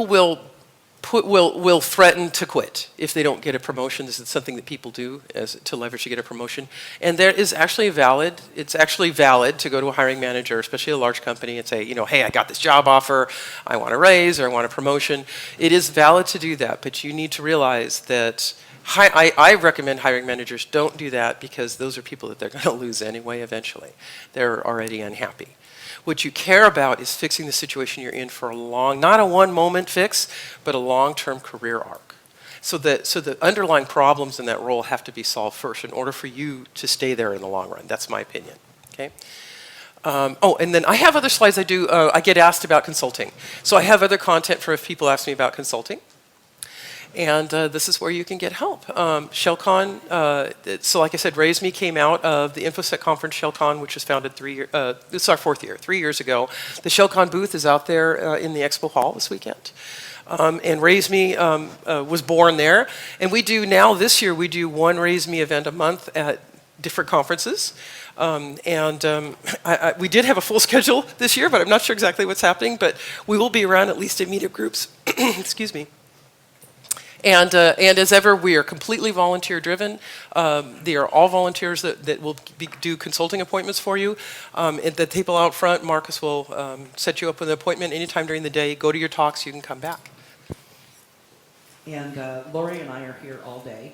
Speaker 1: will threaten to quit if they don't get a promotion. This is something that people do to leverage to get a promotion. And there is actually it's actually valid to go to a hiring manager, especially a large company, and say, hey, I got this job offer, I want a raise, or I want a promotion. It is valid to do that, but you need to realize that I recommend hiring managers don't do that, because those are people that they're going to lose anyway eventually. They're already unhappy. What you care about is fixing the situation you're in for not a one-moment fix, but a long-term career arc. So the underlying problems in that role have to be solved first in order for you to stay there in the long run. That's my opinion. Okay. And then I have other slides I do. I get asked about consulting. So I have other content for if people ask me about consulting. And this is where you can get help. SCaLEcon, so like I said, RaiseMe came out of the InfoSec conference, SCaLEcon, which was founded this is our 4th year, 3 years ago. The SCaLEcon booth is out there in the expo hall this weekend. And RaiseMe was born there. And we do now, this year, we do one RaiseMe event a month at different conferences. We did have a full schedule this year, but I'm not sure exactly what's happening. But we will be around at least in meetup groups. Excuse me. And as ever, we are completely volunteer-driven. They are all volunteers that will do consulting appointments for you. And the people out front, Marcus will set you up with an appointment anytime during the day. Go to your talks, you can come back.
Speaker 2: And Lori and I are here all day.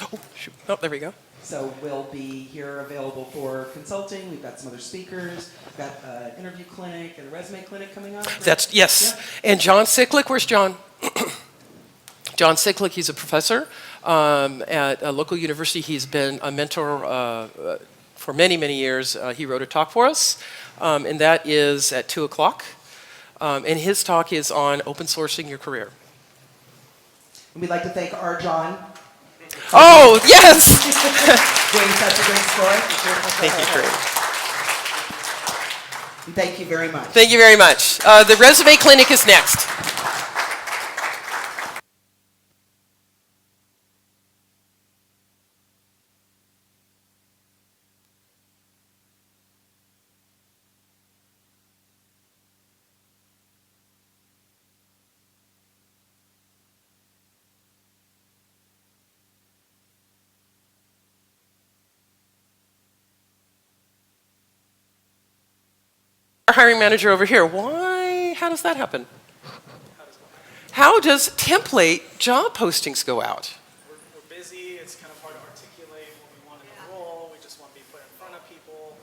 Speaker 1: Oh, shoot. Oh, there we go.
Speaker 2: So we'll be here available for consulting. We've got some other speakers. We've got an interview clinic and a resume clinic coming up. Right?
Speaker 1: That's, yes. Yeah. And John Sicklick, where's John? John Sicklick, he's a professor at a local university. He's been a mentor for many, many years. He wrote a talk for us, and that is at 2 o'clock. And his talk is on open sourcing your career.
Speaker 2: And we'd like to thank our John.
Speaker 1: Oh, yes!
Speaker 2: Doing such a great story.
Speaker 1: Thank you, Corinne.
Speaker 2: Thank you very much.
Speaker 1: Thank you very much. The resume clinic is next. Our hiring manager over here. Why? How does that happen? How does template job postings go out?
Speaker 3: We're busy. It's kind of hard to articulate what we want in the role. We just want to be put in front of people.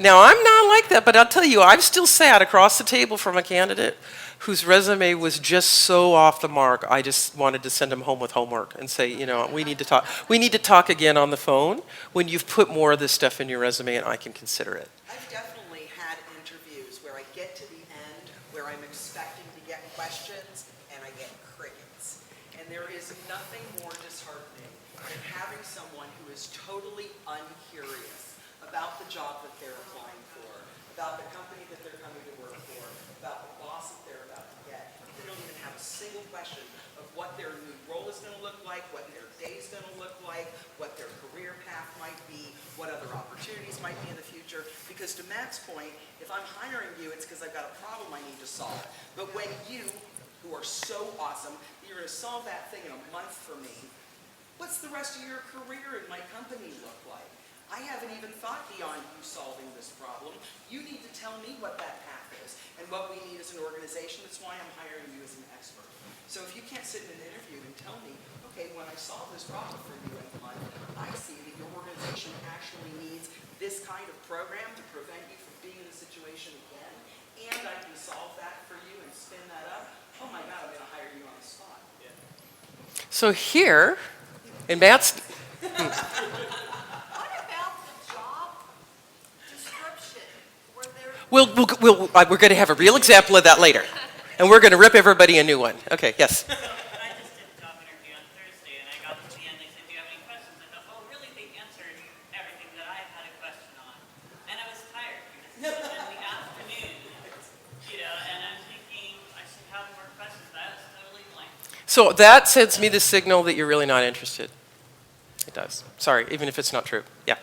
Speaker 1: Now, I'm not like that, but I'll tell you, I've still sat across the table from a candidate whose resume was just so off the mark, I just wanted to send him home with homework and say, you know, we need to talk. We need to talk again on the phone when you've put more of this stuff in your resume and I can consider it.
Speaker 4: I've definitely had interviews where I get to the end where I'm expecting to get questions and I get crickets. And there is nothing more disheartening than having someone who is totally uncurious about the job that they're applying for, about the company that they're coming to work for, about the boss that they're about to get. They don't even have a single question of what their new role is going to look like, what their day is going to look like, what their career path might be, what other opportunities might be in the future. Because to Matt's point, if I'm hiring you, it's because I've got a problem I need to solve. But when you, who are so awesome, you're going to solve that thing in a month for me, what's the rest of your career in my company look like? I haven't even thought beyond you solving this problem. You need to tell me what that path is and what we need as an organization. That's why I'm hiring you as an expert. So if you can't sit in an interview and tell me, okay, when I solve this problem for you in a month, I see that your organization actually needs this kind of program to prevent you from being in a situation again, and I can solve that for you and spin that up, oh my God, I'm going to hire you on the spot. Yeah.
Speaker 1: So here, in Matt's... We're going to have a real example of that later. And we're going to rip everybody a new one. Okay, yes?
Speaker 5: I just did a job interview on Thursday, and I got to the end. They said, do you have any questions? I thought, oh, really? They answered everything that I had a question on. And I was tired because it was in the afternoon, you know, and I'm thinking I should have more questions. I was totally blank.
Speaker 1: So that sends me the signal that you're really not interested. It does. Sorry, even if it's not true. Yeah.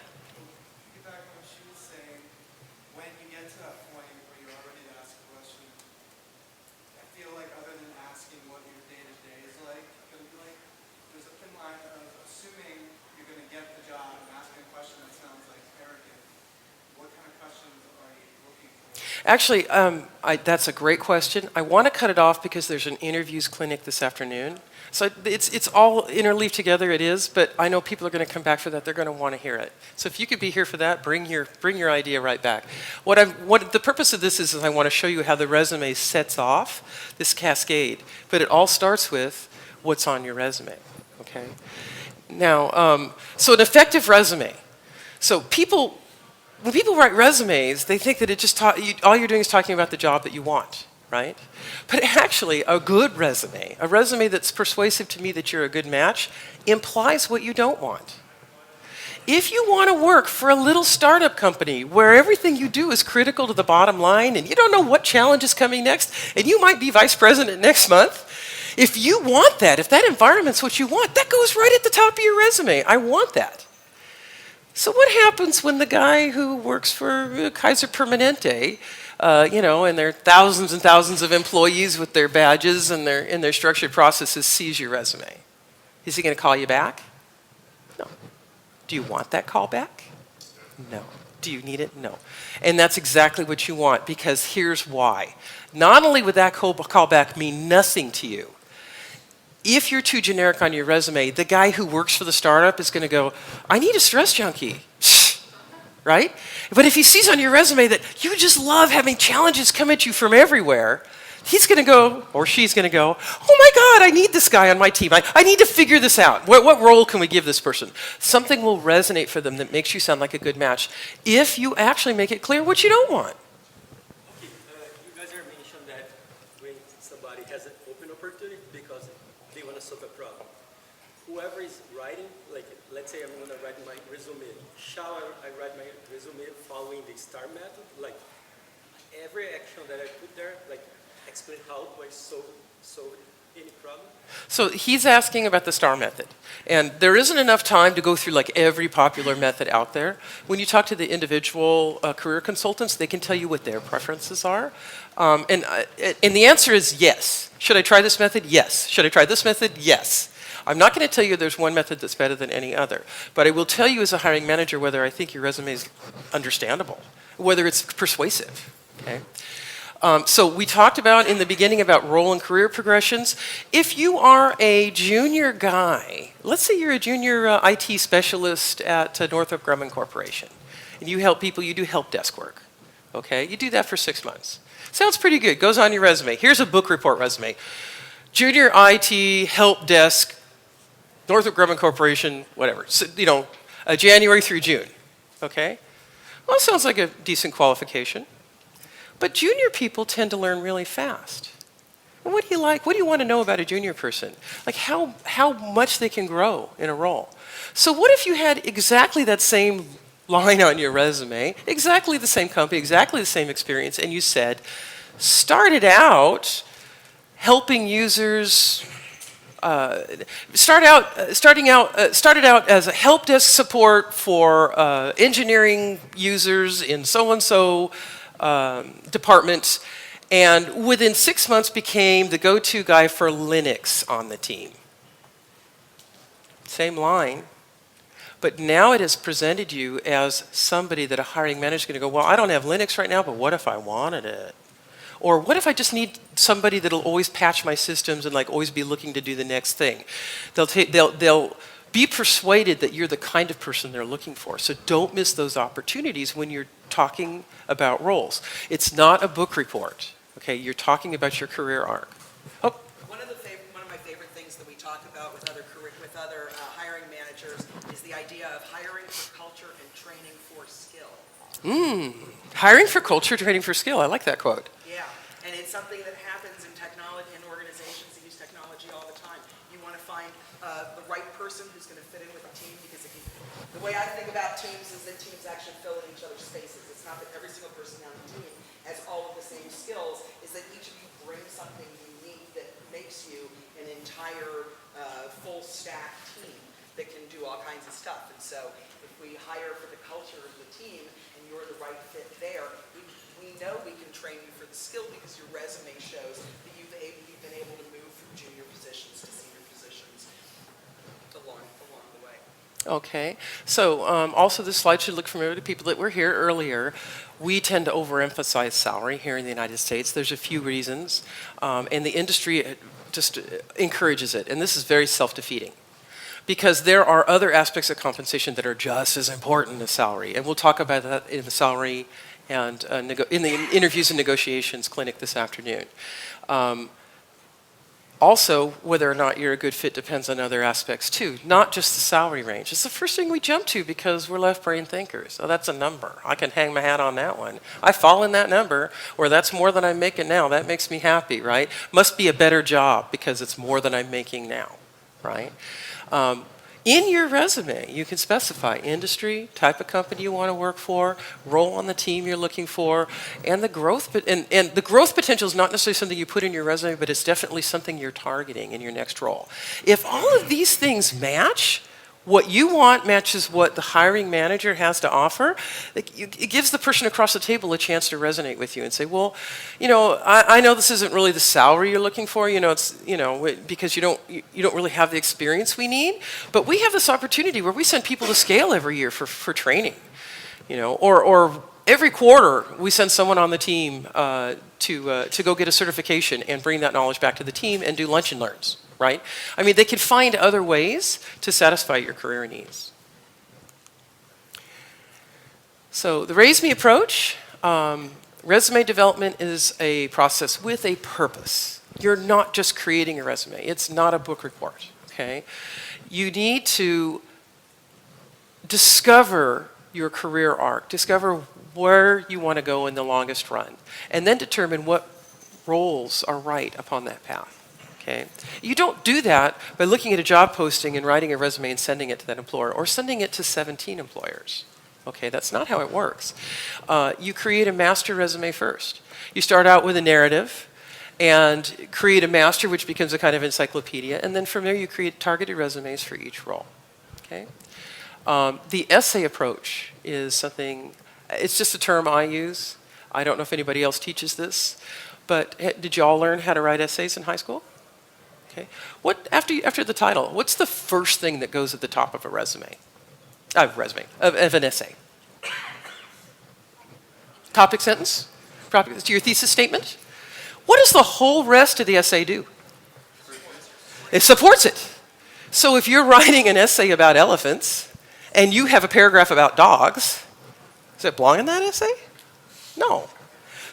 Speaker 1: Actually, that's a great question. I want to cut it off because there's an interviews clinic this afternoon. So it's all interleaved together, it is, but I know people are going to come back for that. They're going to want to hear it. So if you could be here for that, bring your idea right back. What the purpose of this is I want to show you how the resume sets off this cascade. But it all starts with what's on your resume, okay? Now, so an effective resume. So when people write resumes, they think that all you're doing is talking about the job that you want. right? But actually, a good resume, a resume that's persuasive to me that you're a good match, implies what you don't want. If you want to work for a little startup company where everything you do is critical to the bottom line and you don't know what challenge is coming next and you might be vice president next month, if you want that, if that environment's what you want, that goes right at the top of your resume. I want that. So what happens when the guy who works for Kaiser Permanente, and there are thousands and thousands of employees with their badges and their structured processes sees your resume? Is he going to call you back? No. Do you want that call back? No. Do you need it? No. And that's exactly what you want, because here's why. Not only would that call back mean nothing to you, if you're too generic on your resume, the guy who works for the startup is going to go, I need a stress junkie, right? But if he sees on your resume that you just love having challenges come at you from everywhere, he's going to go, or she's going to go, oh my God, I need this guy on my team. I need to figure this out. What role can we give this person? Something will resonate for them that makes you sound like a good match if you actually make it clear what you don't want.
Speaker 6: Okay, you guys are mentioned that when somebody has an open opportunity because they want to solve a problem. Whoever is writing, like let's say I'm going to write my resume. Shall I write my resume following the STAR method? Like every action that I put there, like explain how do I solve any problem?
Speaker 1: So he's asking about the STAR method. And there isn't enough time to go through like every popular method out there. When you talk to the individual career consultants, they can tell you what their preferences are. And the answer is yes. Should I try this method? Yes. Should I try this method? Yes. I'm not going to tell you there's one method that's better than any other. But I will tell you as a hiring manager whether I think your resume is understandable, whether it's persuasive. Okay? So we talked about in the beginning about role and career progressions. If you are a junior guy, let's say you're a junior IT specialist at Northrop Grumman Corporation, and you help people, you do help desk work. Okay, you do that for 6 months. Sounds pretty good, goes on your resume. Here's a book report resume. Junior IT, help desk, Northrop Grumman Corporation, whatever. So, January through June. Okay, well, that sounds like a decent qualification. But junior people tend to learn really fast. Well, what do you like? What do you want to know about a junior person? Like how much they can grow in a role. So what if you had exactly that same line on your resume, exactly the same company, exactly the same experience, and you said, started out helping users, started out as a help desk support for engineering users in so-and-so department, and within 6 months became the go-to guy for Linux on the team. Same line, but now it has presented you as somebody that a hiring manager is going to go, well, I don't have Linux right now, but what if I wanted it? Or what if I just need somebody that'll always patch my systems and like always be looking to do the next thing? They'll be persuaded that you're the kind of person they're looking for. So don't miss those opportunities when you're talking about roles. It's not a book report. Okay, you're talking about your career arc. Oh.
Speaker 4: One of my favorite things that we talk about with other hiring managers is the idea of hiring for culture and training for skill.
Speaker 1: Hiring for culture, training for skill. I like that quote.
Speaker 4: Yeah, and it's something that happens in technology, in organizations that use technology all the time. You want to find the right person who's going to fit in with the team, because the way I think about teams is that teams actually fill in each other's spaces. It's not that every single person on the team has all of the same skills, is that each of you brings something unique that makes you an entire full stack team that can do all kinds of stuff. And so if we hire for the culture of the team and you're the right fit there, we know we can train you for the skill, because your resume shows that you've been able to move from junior positions to senior positions along the way.
Speaker 1: Okay, so also this slide should look familiar to people that were here earlier. We tend to overemphasize salary here in the United States. There's a few reasons, and the industry just encourages it, and this is very self-defeating, because there are other aspects of compensation that are just as important as salary, and we'll talk about that in the salary and in the interviews and negotiations clinic this afternoon. Also, whether or not you're a good fit depends on other aspects too, not just the salary range. It's the first thing we jump to because we're left-brain thinkers. So that's a number. I can hang my hat on that one. I fall in that number, or that's more than I'm making now. That makes me happy, right? Must be a better job because it's more than I'm making now, right? In your resume, you can specify industry, type of company you want to work for, role on the team you're looking for, and the growth. And the growth potential is not necessarily something you put in your resume, but it's definitely something you're targeting in your next role. If all of these things match, what you want matches what the hiring manager has to offer, it gives the person across the table a chance to resonate with you and say, well, I know this isn't really the salary you're looking for, it's, because you don't really have the experience we need, but we have this opportunity where we send people to SCaLE every year for training, or every quarter we send someone on the team to go get a certification and bring that knowledge back to the team and do lunch and learns. Right? I mean, they could find other ways to satisfy your career needs. So the RaiseMe approach, resume development is a process with a purpose. You're not just creating a resume. It's not a book report, okay? You need to discover your career arc, discover where you want to go in the longest run, and then determine what roles are right upon that path. Okay. You don't do that by looking at a job posting and writing a resume and sending it to that employer or sending it to 17 employers. Okay, that's not how it works. You create a master resume first. You start out with a narrative and create a master, which becomes a kind of encyclopedia, and then from there you create targeted resumes for each role. Okay. The essay approach is something, it's just a term I use. I don't know if anybody else teaches this, but did you all learn how to write essays in high school? Okay. What after the title? What's the first thing that goes at the top of a resume? Of an essay. Topic sentence. Your thesis statement. What does the whole rest of the essay do? It supports it. So if you're writing an essay about elephants and you have a paragraph about dogs, does it belong in that essay? No.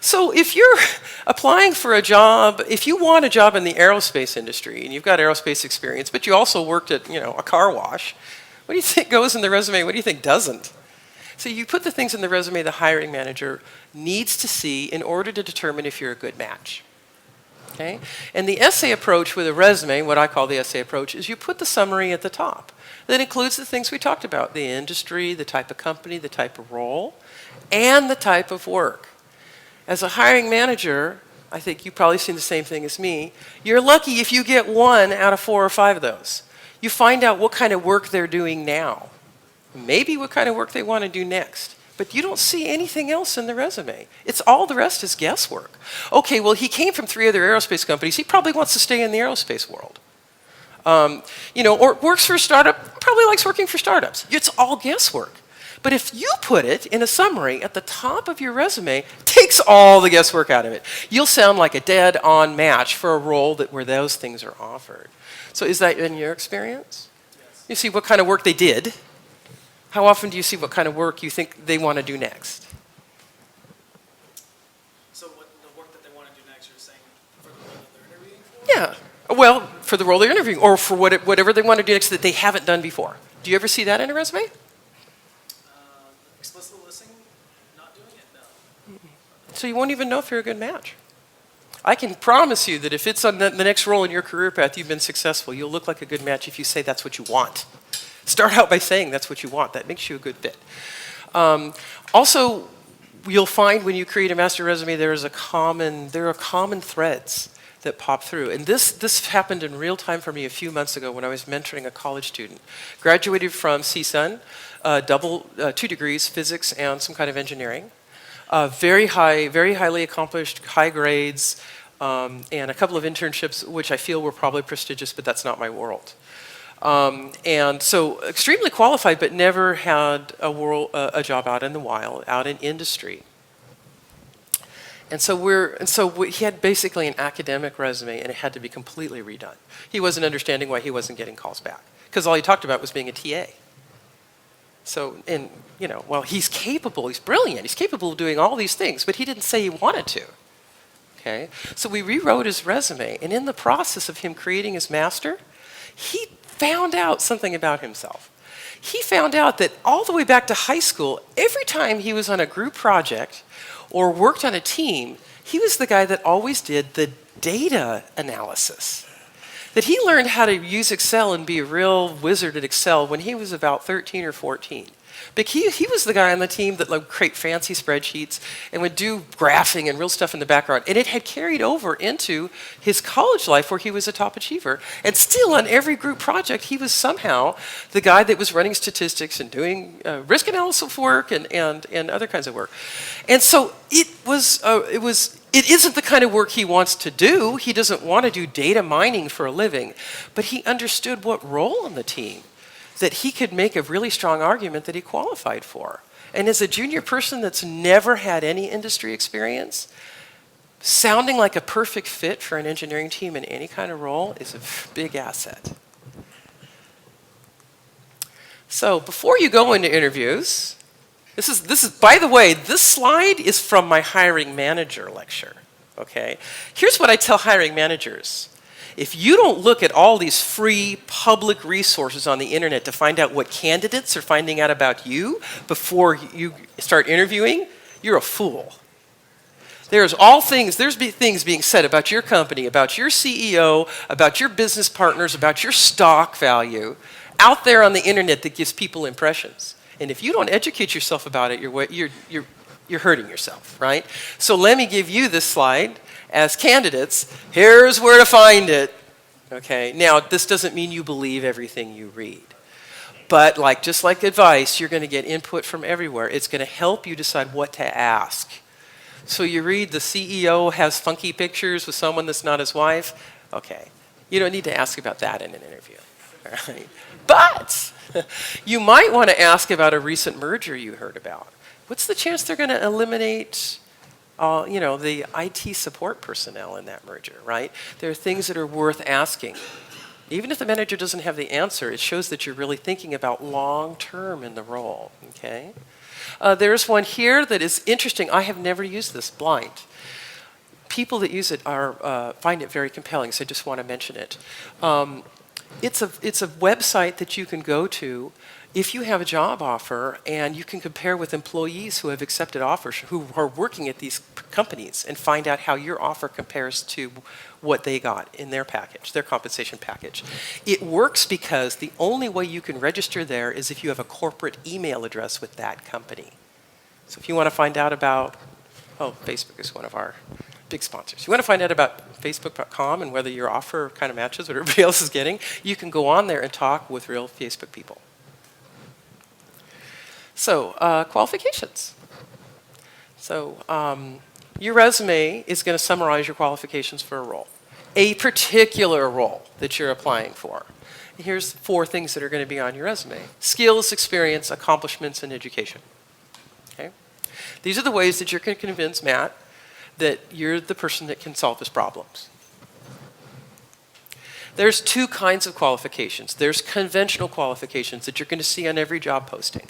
Speaker 1: So if you're applying for a job, if you want a job in the aerospace industry and you've got aerospace experience, but you also worked at, a car wash, what do you think goes in the resume? What do you think doesn't? So you put the things in the resume the hiring manager needs to see in order to determine if you're a good match. Okay? And the essay approach with a resume, what I call the essay approach, is you put the summary at the top. That includes the things we talked about, the industry, the type of company, the type of role, and the type of work. As a hiring manager, I think you've probably seen the same thing as me, you're lucky if you get 1 out of 4 or 5 of those. You find out what kind of work they're doing now, maybe what kind of work they want to do next, but you don't see anything else in the resume. It's all the rest is guesswork. Okay, well, he came from 3 other aerospace companies. He probably wants to stay in the aerospace world. Or works for a startup, probably likes working for startups. It's all guesswork. But if you put it in a summary at the top of your resume, it takes all the guesswork out of it. You'll sound like a dead-on match for a role where those things are offered. So is that in your experience?
Speaker 3: Yes.
Speaker 1: You see what kind of work they did. How often do you see what kind of work you think they want to do next?
Speaker 3: So what the work that they want to do next, you're saying for the role that they're interviewing for?
Speaker 1: Yeah. Well, for the role they're interviewing, or for whatever they want to do next that they haven't done before. Do you ever see that in a resume?
Speaker 3: Explicitly listing not doing it? No.
Speaker 1: So you won't even know if you're a good match. I can promise you that if it's on the next role in your career path, you've been successful, you'll look like a good match if you say that's what you want. Start out by saying that's what you want. That makes you a good fit. Also, you'll find when you create a master resume, there are common threads that pop through. And this happened in real time for me a few months ago when I was mentoring a college student. Graduated from CSUN, 2 degrees, physics and some kind of engineering. Very highly accomplished, high grades, and a couple of internships, which I feel were probably prestigious, but that's not my world. And so extremely qualified, but never had a job out in the wild, out in industry. And so he had basically an academic resume, and it had to be completely redone. He wasn't understanding why he wasn't getting calls back, because all he talked about was being a TA. So, well, he's capable, he's brilliant, he's capable of doing all these things, but he didn't say he wanted to. Okay? So we rewrote his resume, and in the process of him creating his master, he found out something about himself. He found out that all the way back to high school, every time he was on a group project or worked on a team, he was the guy that always did the data analysis. That he learned how to use Excel and be a real wizard at Excel when he was about 13 or 14. But he was the guy on the team that would create fancy spreadsheets and would do graphing and real stuff in the background. And it had carried over into his college life where he was a top achiever. And still on every group project, he was somehow the guy that was running statistics and doing risk analysis work and other kinds of work. And so it isn't the kind of work he wants to do. He doesn't want to do data mining for a living. But he understood what role on the team that he could make a really strong argument that he qualified for. And as a junior person that's never had any industry experience, sounding like a perfect fit for an engineering team in any kind of role is a big asset. So before you go into interviews, this is by the way, this slide is from my hiring manager lecture, okay? Here's what I tell hiring managers. If you don't look at all these free public resources on the internet to find out what candidates are finding out about you before you start interviewing, you're a fool. There's things being said about your company, about your CEO, about your business partners, about your stock value out there on the internet that gives people impressions. And if you don't educate yourself about it, you're hurting yourself, right? So let me give you this slide. As candidates, here's where to find it. Okay, now this doesn't mean you believe everything you read. But just like advice, you're going to get input from everywhere. It's going to help you decide what to ask. So you read the CEO has funky pictures with someone that's not his wife. Okay, you don't need to ask about that in an interview. All right? But you might want to ask about a recent merger you heard about. What's the chance they're going to eliminate the IT support personnel in that merger, right? There are things that are worth asking. Even if the manager doesn't have the answer, it shows that you're really thinking about long-term in the role, okay? There's one here that is interesting. I have never used this, blind. People that use it find it very compelling, so I just want to mention it. It's a website that you can go to if you have a job offer, and you can compare with employees who have accepted offers who are working at these companies and find out how your offer compares to what they got in their package, their compensation package. It works because the only way you can register there is if you have a corporate email address with that company. So if you want to find out about, Facebook is one of our big sponsors. You want to find out about Facebook.com and whether your offer kind of matches what everybody else is getting, you can go on there and talk with real Facebook people. So, qualifications. So, your resume is going to summarize your qualifications for a role, a particular role that you're applying for. Here's 4 things that are going to be on your resume: skills, experience, accomplishments, and education. Okay? These are the ways that you're going to convince Matt that you're the person that can solve his problems. There's 2 kinds of qualifications. There's conventional qualifications that you're going to see on every job posting.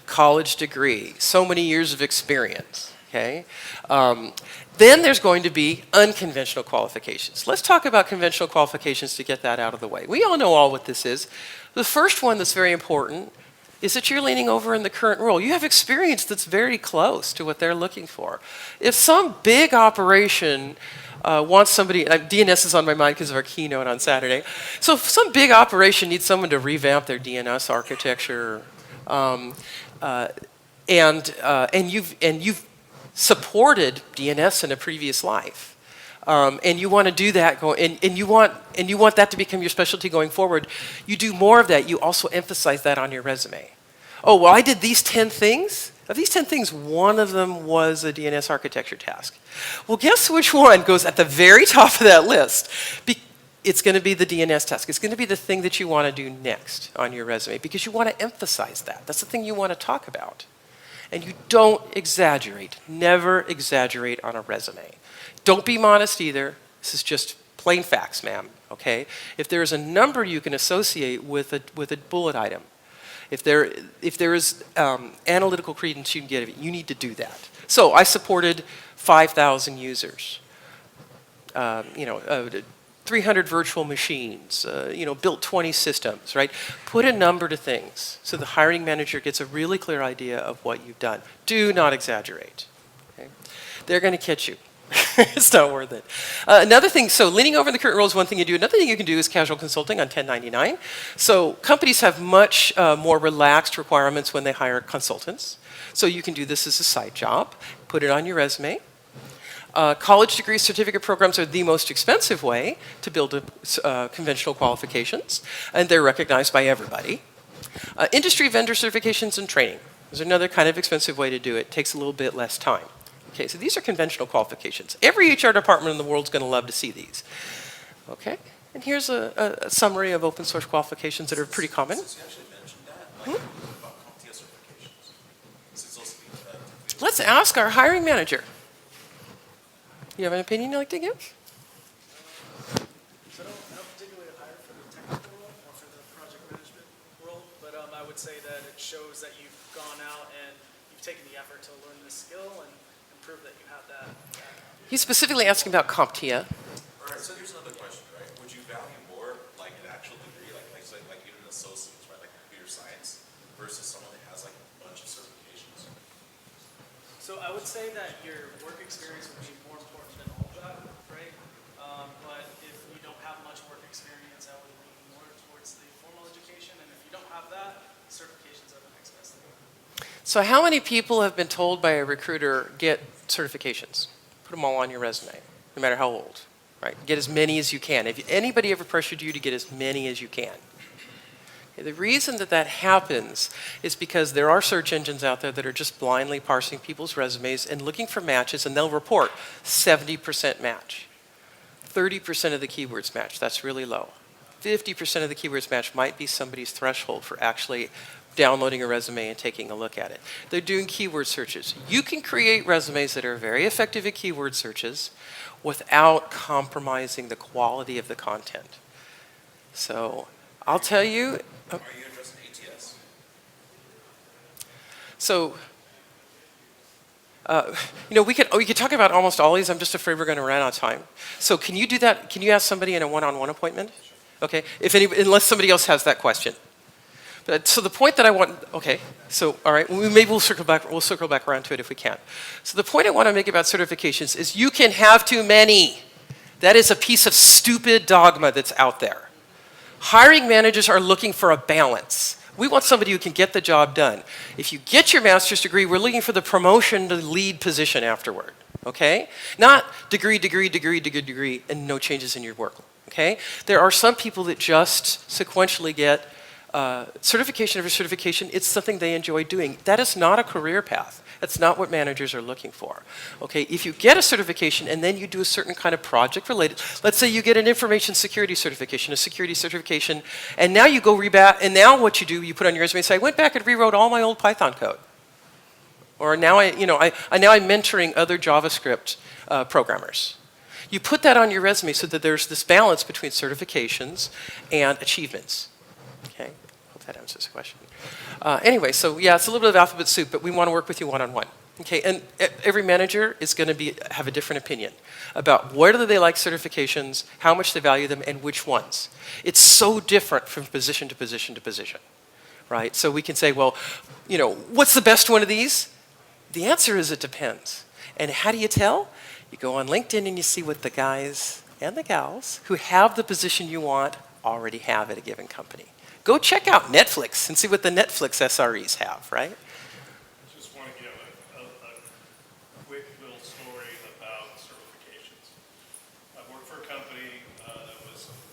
Speaker 1: College degree, so many years of experience, okay? Then there's going to be unconventional qualifications. Let's talk about conventional qualifications to get that out of the way. We all know what this is. The first one that's very important is that you're leaning over in the current role. You have experience that's very close to what they're looking for. If some big operation wants somebody, DNS is on my mind because of our keynote on Saturday. So if some big operation needs someone to revamp their DNS architecture, and you've supported DNS in a previous life, and you want to do that, and you want that to become your specialty going forward, you do more of that. You also emphasize that on your resume. Oh, well, I did these 10 things. Of these 10 things, one of them was a DNS architecture task. Well, guess which one goes at the very top of that list? It's going to be the DNS task. It's going to be the thing that you want to do next on your resume because you want to emphasize that. That's the thing you want to talk about. And you don't exaggerate. Never exaggerate on a resume. Don't be modest either. This is just plain facts, ma'am, okay? If there is a number you can associate with a bullet item, if there is analytical credence you can get, you need to do that. So I supported 5,000 users. 300 virtual machines, built 20 systems, right? Put a number to things so the hiring manager gets a really clear idea of what you've done. Do not exaggerate. Okay? They're going to catch you. It's not worth it. Another thing, so leaning over the current role is one thing you do. Another thing you can do is casual consulting on 1099. So companies have much more relaxed requirements when they hire consultants. So you can do this as a side job, put it on your resume. College degree certificate programs are the most expensive way to build conventional qualifications, and they're recognized by everybody. Industry vendor certifications and training is another kind of expensive way to do it. Takes a little bit less time. Okay, so these are conventional qualifications. Every HR department in the world is going to love to see these. Okay, and here's a summary of open source qualifications that are pretty common.
Speaker 7: Since you actually mentioned that, like about CompTIA certifications, since those
Speaker 1: Let's ask our hiring manager. You have an opinion you'd like to give?
Speaker 3: So I don't particularly hire for the technical role or for the project management role, but I would say that it shows that you've gone out and you've taken the effort to learn this skill and prove that you have that.
Speaker 1: He's specifically asking about CompTIA.
Speaker 7: All right, so here's another question, right? Would you value more like an actual degree, like even an associate's, right, like computer science, versus someone that has like a bunch of certifications?
Speaker 3: So I would say that your work experience would be more important than all of that, right? But if you don't have much work experience, I would lean more towards the formal education, and if you don't have that, certifications are the next best thing.
Speaker 1: So how many people have been told by a recruiter, get certifications? Put them all on your resume, no matter how old, right? Get as many as you can. If anybody ever pressured you to get as many as you can. Okay, the reason that that happens is because there are search engines out there that are just blindly parsing people's resumes and looking for matches, and they'll report 70% match. 30% of the keywords match, that's really low. 50% of the keywords match might be somebody's threshold for actually downloading a resume and taking a look at it. They're doing keyword searches. You can create resumes that are very effective at keyword searches without compromising the quality of the content. So I'll tell you.
Speaker 7: Are you interested in ATS?
Speaker 1: So, we could talk about almost all these. I'm just afraid we're going to run out of time. So can you do that? Can you ask somebody in a one-on-one appointment? Okay, unless somebody else has that question. But, so the point that I want, okay, so all right, maybe we'll circle back around to it if we can. So the point I want to make about certifications is you can have too many. That is a piece of stupid dogma that's out there. Hiring managers are looking for a balance. We want somebody who can get the job done. If you get your master's degree, we're looking for the promotion to lead position afterward, okay? Not degree, and no changes in your work, okay? There are some people that just sequentially get certification over certification. It's something they enjoy doing. That is not a career path. That's not what managers are looking for. Okay, if you get a certification and then you do a certain kind of project related, let's say you get an information security certification, a security certification, and now you go and now what you do, you put on your resume and say, I went back and rewrote all my old Python code. Or now I'm mentoring other JavaScript programmers. You put that on your resume so that there's this balance between certifications and achievements. Okay, hope that answers the question. Anyway, so yeah, it's a little bit of alphabet soup, but we want to work with you one-on-one. Okay, and every manager is going to have a different opinion about whether they like certifications, how much they value them, and which ones. It's so different from position to position to position, right? So we can say, well, what's the best one of these? The answer is it depends. And how do you tell? You go on LinkedIn and you see what the guys and the gals who have the position you want already have at a given company. Go check out Netflix and see what the Netflix SREs have, right?
Speaker 8: I just want to give a quick little story about certifications. I worked for a company that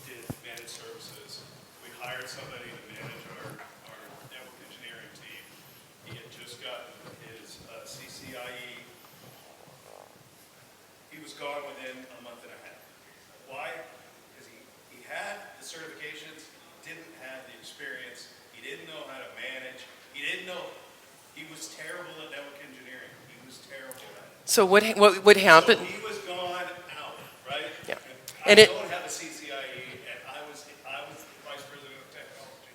Speaker 8: did managed services. We hired somebody to manage our network engineering team. He had just gotten his CCIE. He was gone within a month and a half. Why? Because he had the certifications, didn't have the experience, he didn't know how to manage, he was terrible at network engineering. He was terrible at it.
Speaker 1: So what happened?
Speaker 8: So he was gone out, right?
Speaker 1: Yeah.
Speaker 8: I
Speaker 1: And
Speaker 8: don't have a CCIE, and I was the vice president of technology.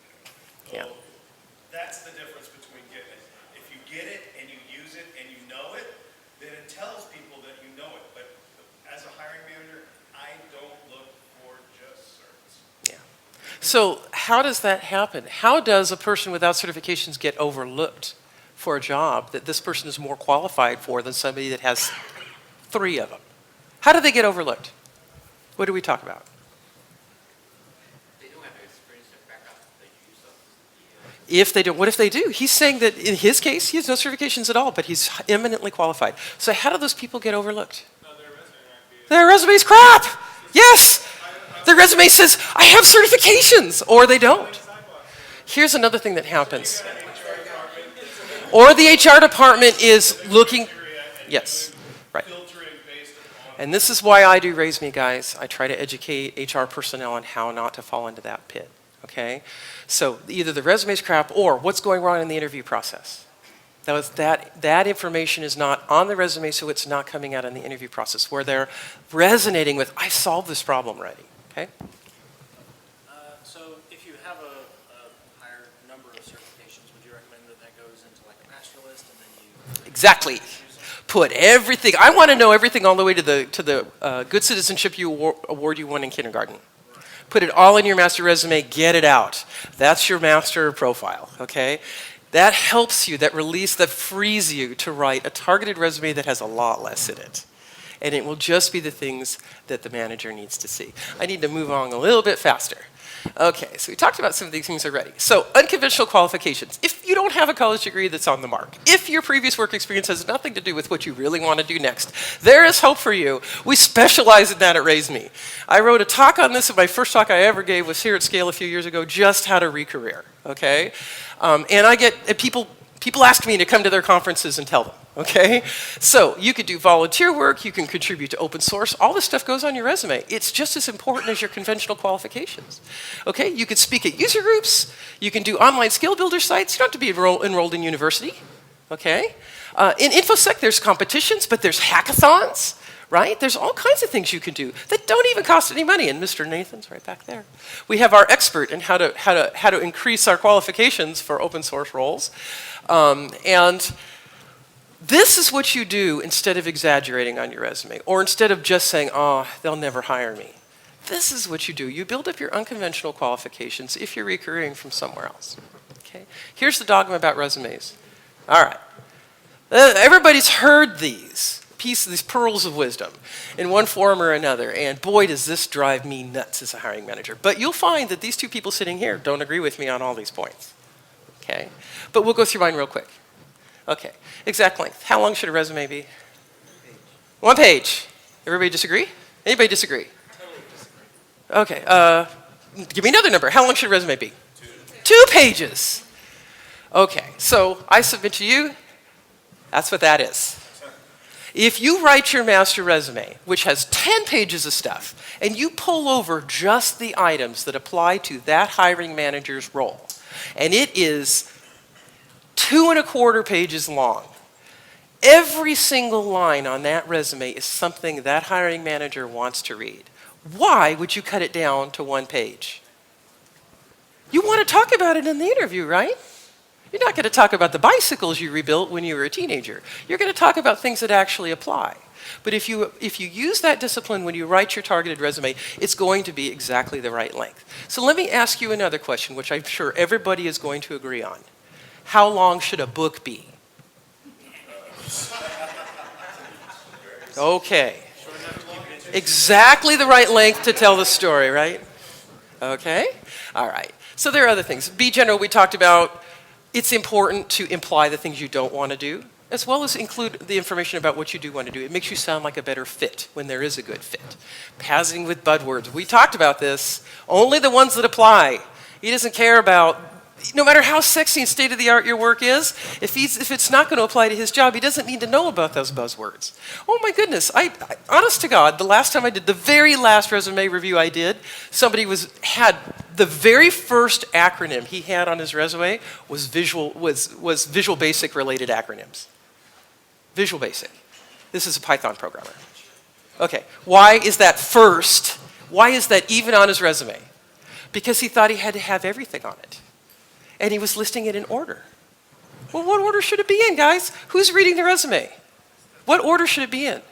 Speaker 8: So
Speaker 1: Yeah.
Speaker 8: that's the difference between getting it. If you get it and you use it and you know it, then it tells people that you know it. But as a hiring manager, I
Speaker 1: So how does that happen? How does a person without certifications get overlooked for a job that this person is more qualified for than somebody that has 3 of them? How do they get overlooked? What do we talk about?
Speaker 9: They don't have experience to back up the use of
Speaker 1: If they don't, what if they do? He's saying that in his case, he has no certifications at all, but he's eminently qualified. So how do those people get overlooked? Their resume's crap. Yes. Their resume says, I have certifications, or they don't. Here's another thing that happens. Or the HR department is looking, yes, right. And this is why I do RaiseMe, guys. I try to educate HR personnel on how not to fall into that pit, okay? So either the resume's crap or what's going wrong in the interview process. That information is not on the resume, so it's not coming out in the interview process where they're resonating with, I solved this problem already, okay?
Speaker 3: So if you have a higher number of certifications, would you recommend that that goes into like a master list and then you...
Speaker 1: Exactly. Put everything, I want to know everything all the way to the Good Citizenship Award you won in kindergarten. Put it all in your master resume, get it out. That's your master profile, okay? That helps you, that frees you to write a targeted resume that has a lot less in it. And it will just be the things that the manager needs to see. I need to move on a little bit faster. Okay, so we talked about some of these things already. So unconventional qualifications. If you don't have a college degree that's on the mark, if your previous work experience has nothing to do with what you really want to do next, there is hope for you. We specialize in that at RaiseMe. I wrote a talk on this, and my first talk I ever gave was here at SCaLE a few years ago, just how to re-career, okay? And I get people ask me to come to their conferences and tell them, okay? So you could do volunteer work, you can contribute to open source, all this stuff goes on your resume. It's just as important as your conventional qualifications, okay? You could speak at user groups, you can do online skill builder sites, you don't have to be enrolled in university, okay? In InfoSec there's competitions, but there's hackathons, right? There's all kinds of things you can do that don't even cost any money, and Mr. Nathan's right back there. We have our expert in how to increase our qualifications for open source roles. And this is what you do instead of exaggerating on your resume, or instead of just saying, oh, they'll never hire me. This is what you do. You build up your unconventional qualifications if you're recurring from somewhere else. Okay? Here's the dogma about resumes. All right. Everybody's heard these pearls of wisdom in one form or another, and boy, does this drive me nuts as a hiring manager. But you'll find that these 2 people sitting here don't agree with me on all these points. Okay? But we'll go through mine real quick. Okay. Exact length. How long should a resume be? 1 page. Everybody disagree? Anybody disagree? Okay. Give me another number. How long should a resume be? 2 pages. Okay. So I submit to you, that's what that is. If you write your master resume, which has 10 pages of stuff, and you pull over just the items that apply to that hiring manager's role, and it is 2¼ pages long, every single line on that resume is something that hiring manager wants to read. Why would you cut it down to 1 page? You want to talk about it in the interview, right? You're not going to talk about the bicycles you rebuilt when you were a teenager. You're going to talk about things that actually apply. But if you use that discipline when you write your targeted resume, it's going to be exactly the right length. So let me ask you another question, which I'm sure everybody is going to agree on. How long should a book be? Okay. Exactly the right length to tell the story, right? Okay. All right. So there are other things. Be general, we talked about. It's important to imply the things you don't want to do, as well as include the information about what you do want to do. It makes you sound like a better fit when there is a good fit. Passing with buzzwords. We talked about this. Only the ones that apply. He doesn't care about, no matter how sexy and state-of-the-art your work is, if it's not going to apply to his job, he doesn't need to know about those buzzwords. Oh my goodness, honest to God, the last time I did, the very last resume review I did, somebody had the very first acronym he had on his resume was Visual Basic related acronyms. Visual Basic. This is a Python programmer. Okay, why is that first? Why is that even on his resume? Because he thought he had to have everything on it. And he was listing it in order. Well, what order should it be in, guys? Who's reading the resume? What order should it be in?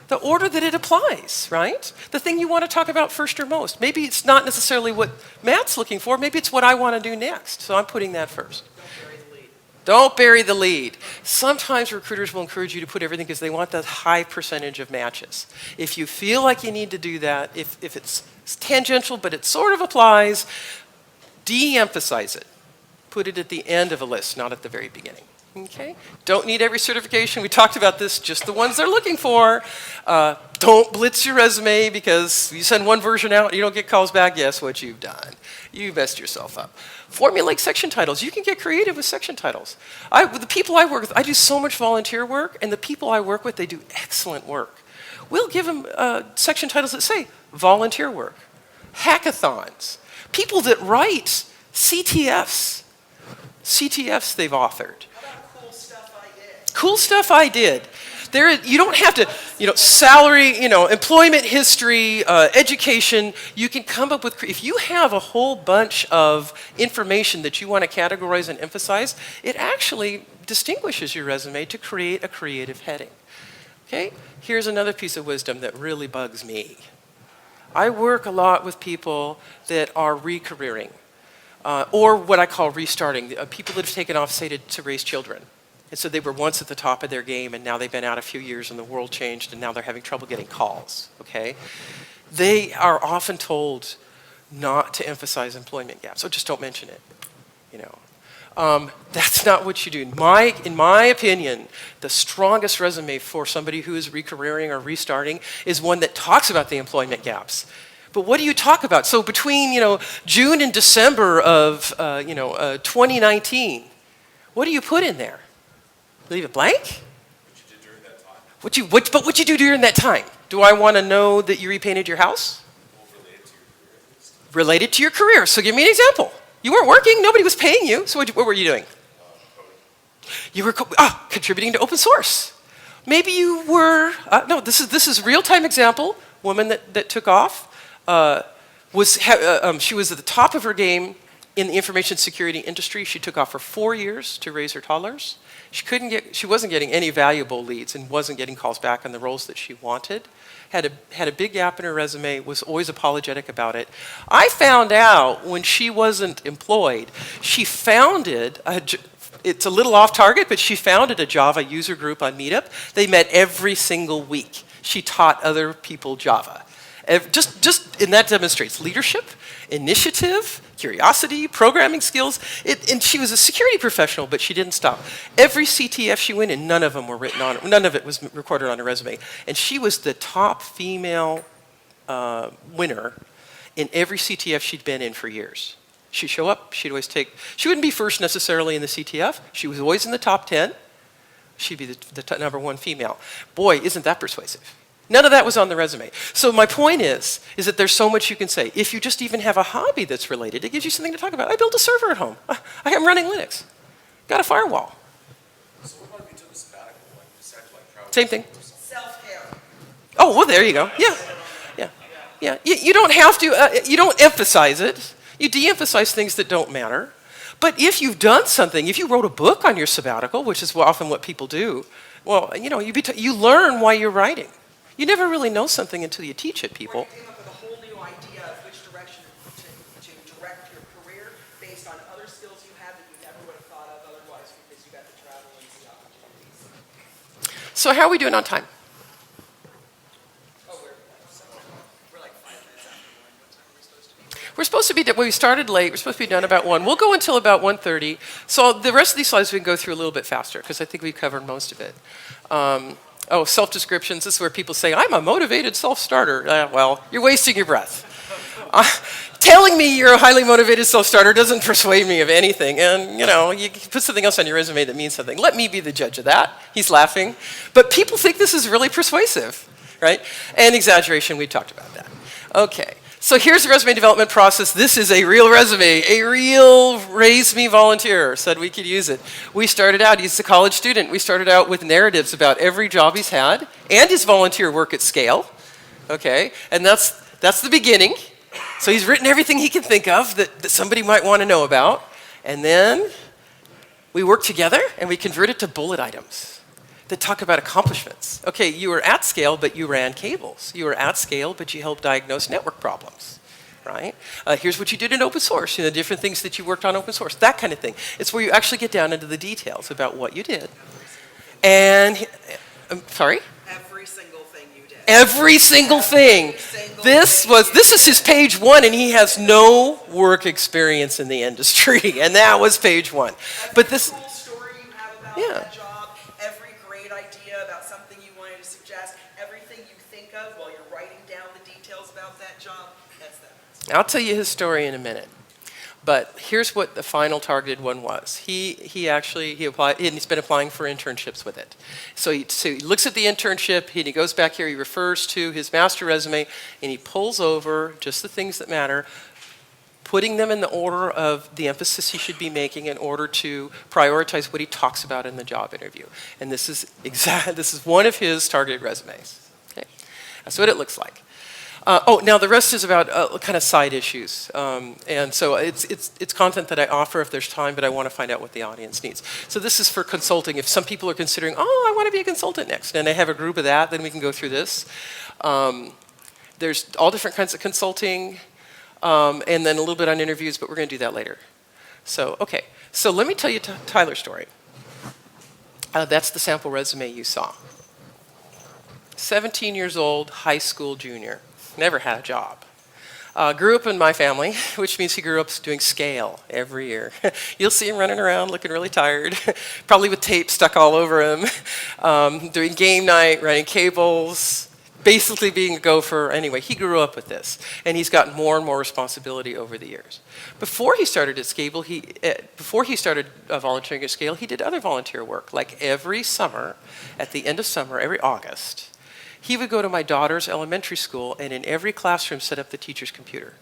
Speaker 1: The order that it applies, right? The thing you want to talk about first or most. Maybe it's not necessarily what Matt's looking for. Maybe it's what I want to do next. So I'm putting that first. Don't bury the lead. Sometimes recruiters will encourage you to put everything because they want that high percentage of matches. If you feel like you need to do that, if it's tangential but it sort of applies, de-emphasize it. Put it at the end of a list, not at the very beginning. Okay? Don't need every certification. We talked about this, just the ones they're looking for. Don't blitz your resume because you send one version out and you don't get calls back. Guess what you've done? You messed yourself up. Formulate section titles. You can get creative with section titles. With the people I work with, I do so much volunteer work, and the people I work with, they do excellent work. We'll give them section titles that say volunteer work, hackathons, people that write CTFs they've authored. Cool stuff I did. You don't have to, salary, employment history, education. You can come up with, if you have a whole bunch of information that you want to categorize and emphasize, it actually distinguishes your resume to create a creative heading. Okay? Here's another piece of wisdom that really bugs me. I work a lot with people that are re-careering, or what I call restarting, people that have taken off, say, to raise children. And so they were once at the top of their game, and now they've been out a few years, and the world changed, and now they're having trouble getting calls, okay? They are often told not to emphasize employment gaps, so just don't mention it, That's not what you do. In my opinion, the strongest resume for somebody who is re-careering or restarting is one that talks about the employment gaps. But what do you talk about? So between, June and December of, 2019, what do you put in there? Leave it blank?
Speaker 7: What you did during that time?
Speaker 1: What you do during that time? Do I want to know that you repainted your house?
Speaker 7: Well, related to your career at least.
Speaker 1: Related to your career. So give me an example. You weren't working. Nobody was paying you. So what were you doing? You were contributing to open source. Maybe you were. No, this is real-time example. Woman that took off she was at the top of her game in the information security industry. She took off for 4 years to raise her toddlers. She wasn't getting any valuable leads and wasn't getting calls back on the roles that she wanted. Had a big gap in her resume, was always apologetic about it. I found out when she wasn't employed, she founded, it's a little off target, but she founded a Java user group on Meetup. They met every single week. She taught other people Java. Just and that demonstrates leadership, initiative, curiosity, programming skills. And she was a security professional, but she didn't stop. Every CTF she went in, none of them were written on. None of it was recorded on her resume. And she was the top female winner in every CTF she'd been in for years. She'd show up. She'd always she wouldn't be first necessarily in the CTF. She was always in the top 10. She'd be the #1 female. Boy, isn't that persuasive. None of that was on the resume. So my point is that there's so much you can say. If you just even have a hobby that's related, it gives you something to talk about. I built a server at home. I'm running Linux. Got a firewall.
Speaker 7: So what about if you took a sabbatical, like decided to travel?
Speaker 1: Same thing.
Speaker 4: Self-care.
Speaker 1: Oh, well, there you go. Yeah. You don't have to, you don't emphasize it. You de-emphasize things that don't matter. But if you've done something, if you wrote a book on your sabbatical, which is often what people do, well, you learn why you're writing. You never really know something until you teach it people.
Speaker 4: Or you came up with a whole new idea of which direction to direct your career based on other skills you have that you never would have thought of otherwise because you got to travel and see opportunities.
Speaker 1: So how are we doing on time?
Speaker 4: Oh, we're like 5 minutes after 1. What time are we supposed to be?
Speaker 1: We're supposed to be, we started late. We're supposed to be done about 1. We'll go until about 1:30. So the rest of these slides we can go through a little bit faster because I think we've covered most of it. Self-descriptions. This is where people say, I'm a motivated self-starter. Well, you're wasting your breath. Telling me you're a highly motivated self-starter doesn't persuade me of anything. And, you can put something else on your resume that means something. Let me be the judge of that. He's laughing. But people think this is really persuasive, right? And exaggeration, we talked about that. Okay. So here's the resume development process. This is a real resume. A real RaiseMe volunteer said we could use it. We started out, he's a college student, we started out with narratives about every job he's had and his volunteer work at SCaLE. Okay, and that's the beginning. So he's written everything he can think of that somebody might want to know about. And then we worked together and we converted to bullet items. that talk about accomplishments. Okay, you were at SCaLE, but you ran cables. You were at SCaLE, but you helped diagnose network problems, right? Here's what you did in open source, you know, different things that you worked on open source, that kind of thing. It's where you actually get down into the details about what you did. And, sorry?
Speaker 4: Every single thing you did.
Speaker 1: Every single thing. This is his page 1, and he has no work experience in the industry, and that was page 1. But this,
Speaker 4: Every cool story you have about
Speaker 1: Yeah.
Speaker 4: that job, every great idea about something you wanted to suggest, everything you think of while you're writing down the details about that job, that's that.
Speaker 1: I'll tell you his story in a minute. But here's what the final targeted one was. He applied, and he's been applying for internships with it. So he looks at the internship, and he goes back here, he refers to his master resume, and he pulls over just the things that matter, putting them in the order of the emphasis he should be making in order to prioritize what he talks about in the job interview. And this is one of his targeted resumes. Okay? That's what it looks like. Now the rest is about kind of side issues, and so it's content that I offer if there's time, but I want to find out what the audience needs. So this is for consulting. If some people are considering, I want to be a consultant next, and I have a group of that, then we can go through this. There's all different kinds of consulting, and then a little bit on interviews, but we're going to do that later. So okay, so let me tell you Tyler's story. That's the sample resume you saw. 17 years old, high school junior. Never had a job. Grew up in my family, which means he grew up doing SCaLE every year. You'll see him running around looking really tired, probably with tape stuck all over him, doing game night, running cables, basically being a gopher. Anyway, he grew up with this, and he's gotten more and more responsibility over the years. Before he started at SCaLE, volunteering at SCaLE, he did other volunteer work, like every summer, at the end of summer, every August, he would go to my daughter's elementary school and in every classroom set up the teacher's computer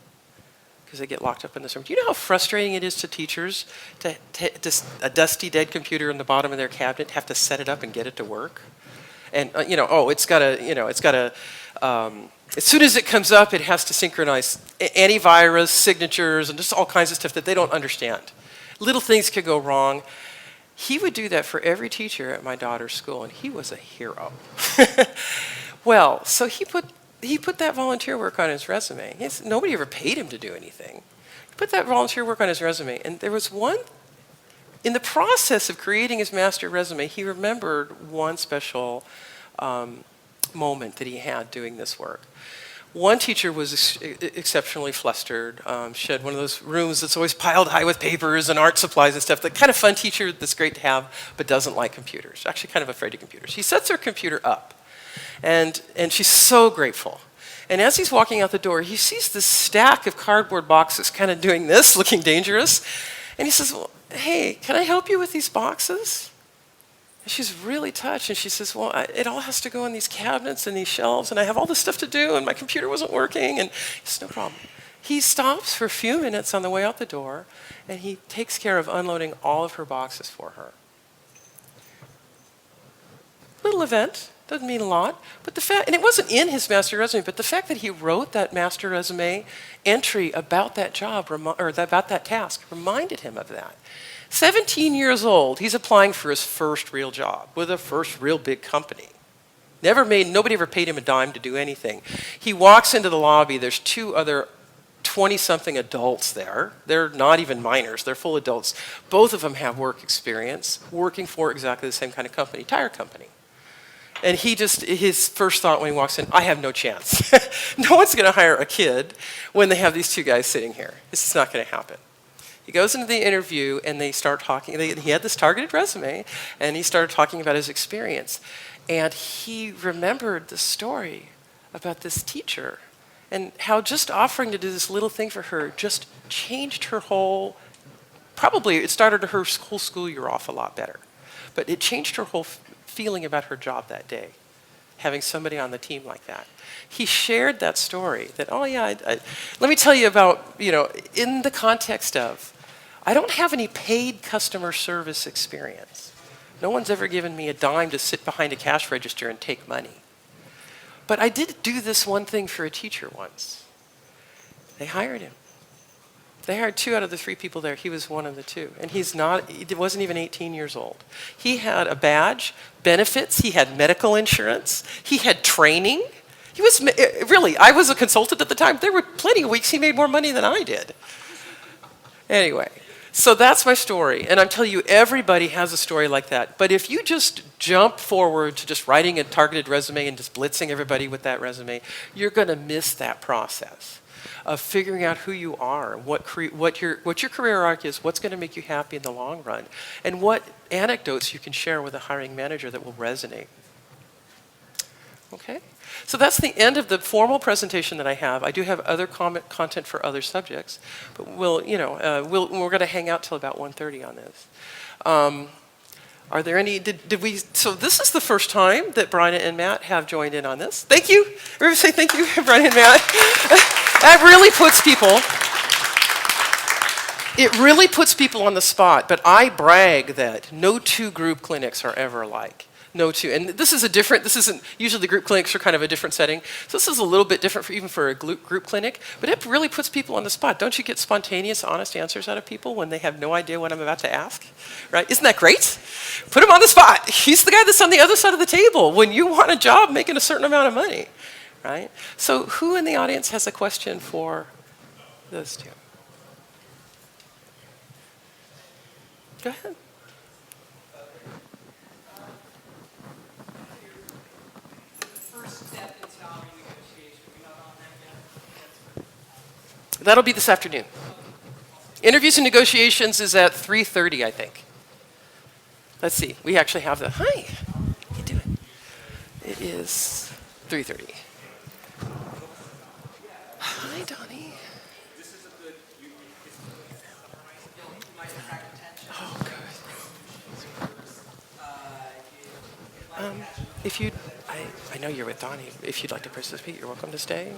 Speaker 1: because they get locked up in this room. Do you know how frustrating it is to teachers to just a dusty, dead computer in the bottom of their cabinet, have to set it up and get it to work? And it's got to, as soon as it comes up, it has to synchronize antivirus, signatures, and just all kinds of stuff that they don't understand. Little things could go wrong. He would do that for every teacher at my daughter's school, and he was a hero. Well, so he put that volunteer work on his resume. Nobody ever paid him to do anything. He put that volunteer work on his resume, and there was one, in the process of creating his master resume, he remembered one special moment that he had doing this work. One teacher was exceptionally flustered. She had one of those rooms that's always piled high with papers and art supplies and stuff. The kind of fun teacher that's great to have, but doesn't like computers. Actually kind of afraid of computers. She sets her computer up, and she's so grateful. And as he's walking out the door, he sees this stack of cardboard boxes kind of doing this, looking dangerous. And he says, well, hey, can I help you with these boxes? And she's really touched, and she says, well, it all has to go in these cabinets and these shelves, and I have all this stuff to do, and my computer wasn't working, and it's no problem. He stops for a few minutes on the way out the door, and he takes care of unloading all of her boxes for her. Little event, doesn't mean a lot, but and it wasn't in his master resume, but the fact that he wrote that master resume entry about that job, or about that task, reminded him of that. 17 years old, he's applying for his first real job with a first real big company. Nobody ever paid him a dime to do anything. He walks into the lobby, there's two other 20-something adults there. They're not even minors, they're full adults. Both of them have work experience, working for exactly the same kind of company, tire company. And his first thought when he walks in, I have no chance. No one's gonna hire a kid when they have these two guys sitting here. This is not gonna happen. He goes into the interview and they start talking. He had this targeted resume and he started talking about his experience. And he remembered the story about this teacher and how just offering to do this little thing for her just changed her probably it started her whole school year off a lot better. But it changed her whole feeling about her job that day, having somebody on the team like that. He shared that story that, let me tell you about, in the context of, I don't have any paid customer service experience. No one's ever given me a dime to sit behind a cash register and take money. But I did do this one thing for a teacher once. They hired him. They hired 2 out of the 3 people there. He was one of the 2. And he wasn't even 18 years old. He had a badge, benefits, he had medical insurance, he had training. He was, really, I was a consultant at the time. There were plenty of weeks he made more money than I did. Anyway, so that's my story. And I'm telling you, everybody has a story like that. But if you just jump forward to just writing a targeted resume and just blitzing everybody with that resume, you're going to miss that process of figuring out who you are, what your career arc is, what's going to make you happy in the long run, and what anecdotes you can share with a hiring manager that will resonate. Okay? So that's the end of the formal presentation that I have. I do have other content for other subjects, but we're going to hang out till about 1:30 on this. Are there any, so this is the first time that Brian and Matt have joined in on this. Thank you. Everybody say thank you, Brian and Matt. That really puts people on the spot, but I brag that no 2 group clinics are ever alike. No 2. And this isn't, usually the group clinics are kind of a different setting. So this is a little bit different even for a group clinic, but it really puts people on the spot. Don't you get spontaneous, honest answers out of people when they have no idea what I'm about to ask? Right? Isn't that great? Put him on the spot. He's the guy that's on the other side of the table when you want a job making a certain amount of money. Right? So who in the audience has a question for those 2? Go ahead. That'll be this afternoon. Interviews and negotiations is at 3:30, I think. Let's see. We actually have the, hi, how you doing? It is 3:30. Hi, Donnie. Oh, good. If you, I know you're with Donnie. If you'd like to participate, you're welcome to stay.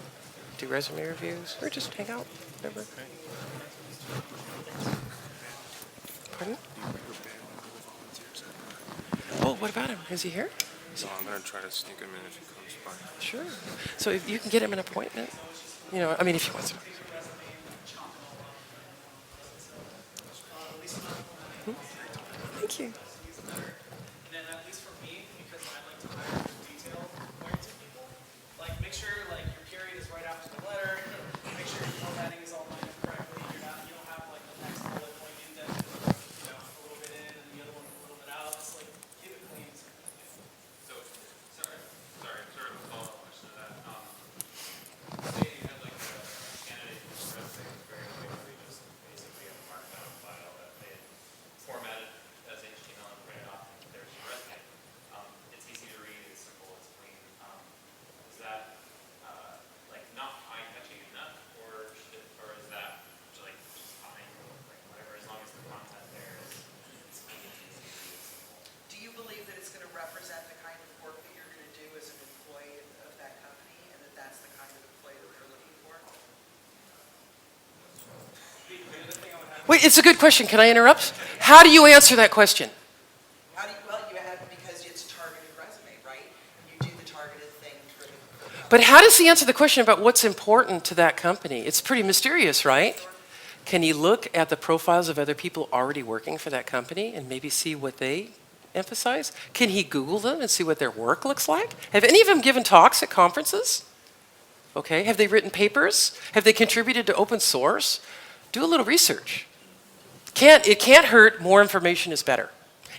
Speaker 1: Do resume reviews, or just hang out, whatever. Pardon? Oh, what about him? Is he here?
Speaker 10: So I'm going to try to sneak him in if he comes by.
Speaker 1: Sure. So if you can get him an appointment, if he wants to. Thank you.
Speaker 3: And then at least for me, because I like to hire detail-oriented people, make sure your period is right after the letter. Make sure your formatting is all lined up correctly. You don't have the next bullet point indent, a little bit in and the other one a little bit out. Just keep it clean.
Speaker 10: So, sorry, sort of a follow-up question to that. Say you had a candidate whose resume was very quickly just basically a markdown file that they had formatted as HTML and printed off. There's your resume. It's easy to read, it's simple, it's clean. Is that not eye-catching enough, or is that just fine, whatever, as long as the content there is clean, easy to read, simple?
Speaker 4: Do you believe that it's going to represent the kind of work that you're going to do as an employee of that company, and that that's the kind of employee that they're looking for?
Speaker 1: Wait, it's a good question. Can I interrupt? How do you answer that question?
Speaker 4: Because it's a targeted resume, right? You do the targeted thing for the
Speaker 1: But how does he answer the question about what's important to that company? It's pretty mysterious, right? Can he look at the profiles of other people already working for that company and maybe see what they emphasize? Can he Google them and see what their work looks like? Have any of them given talks at conferences? Okay, have they written papers? Have they contributed to open source? Do a little research. It can't hurt, more information is better.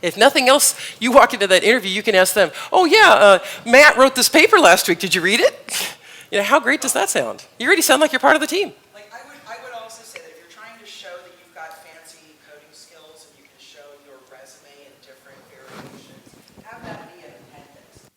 Speaker 1: If nothing else, you walk into that interview, you can ask them, oh yeah, Matt wrote this paper last week, did you read it? How great does that sound? You already sound like you're part of the team.
Speaker 4: I would also say that if you're trying to show that you've got fancy coding skills and you can show your resume in different variations, have that be an appendix.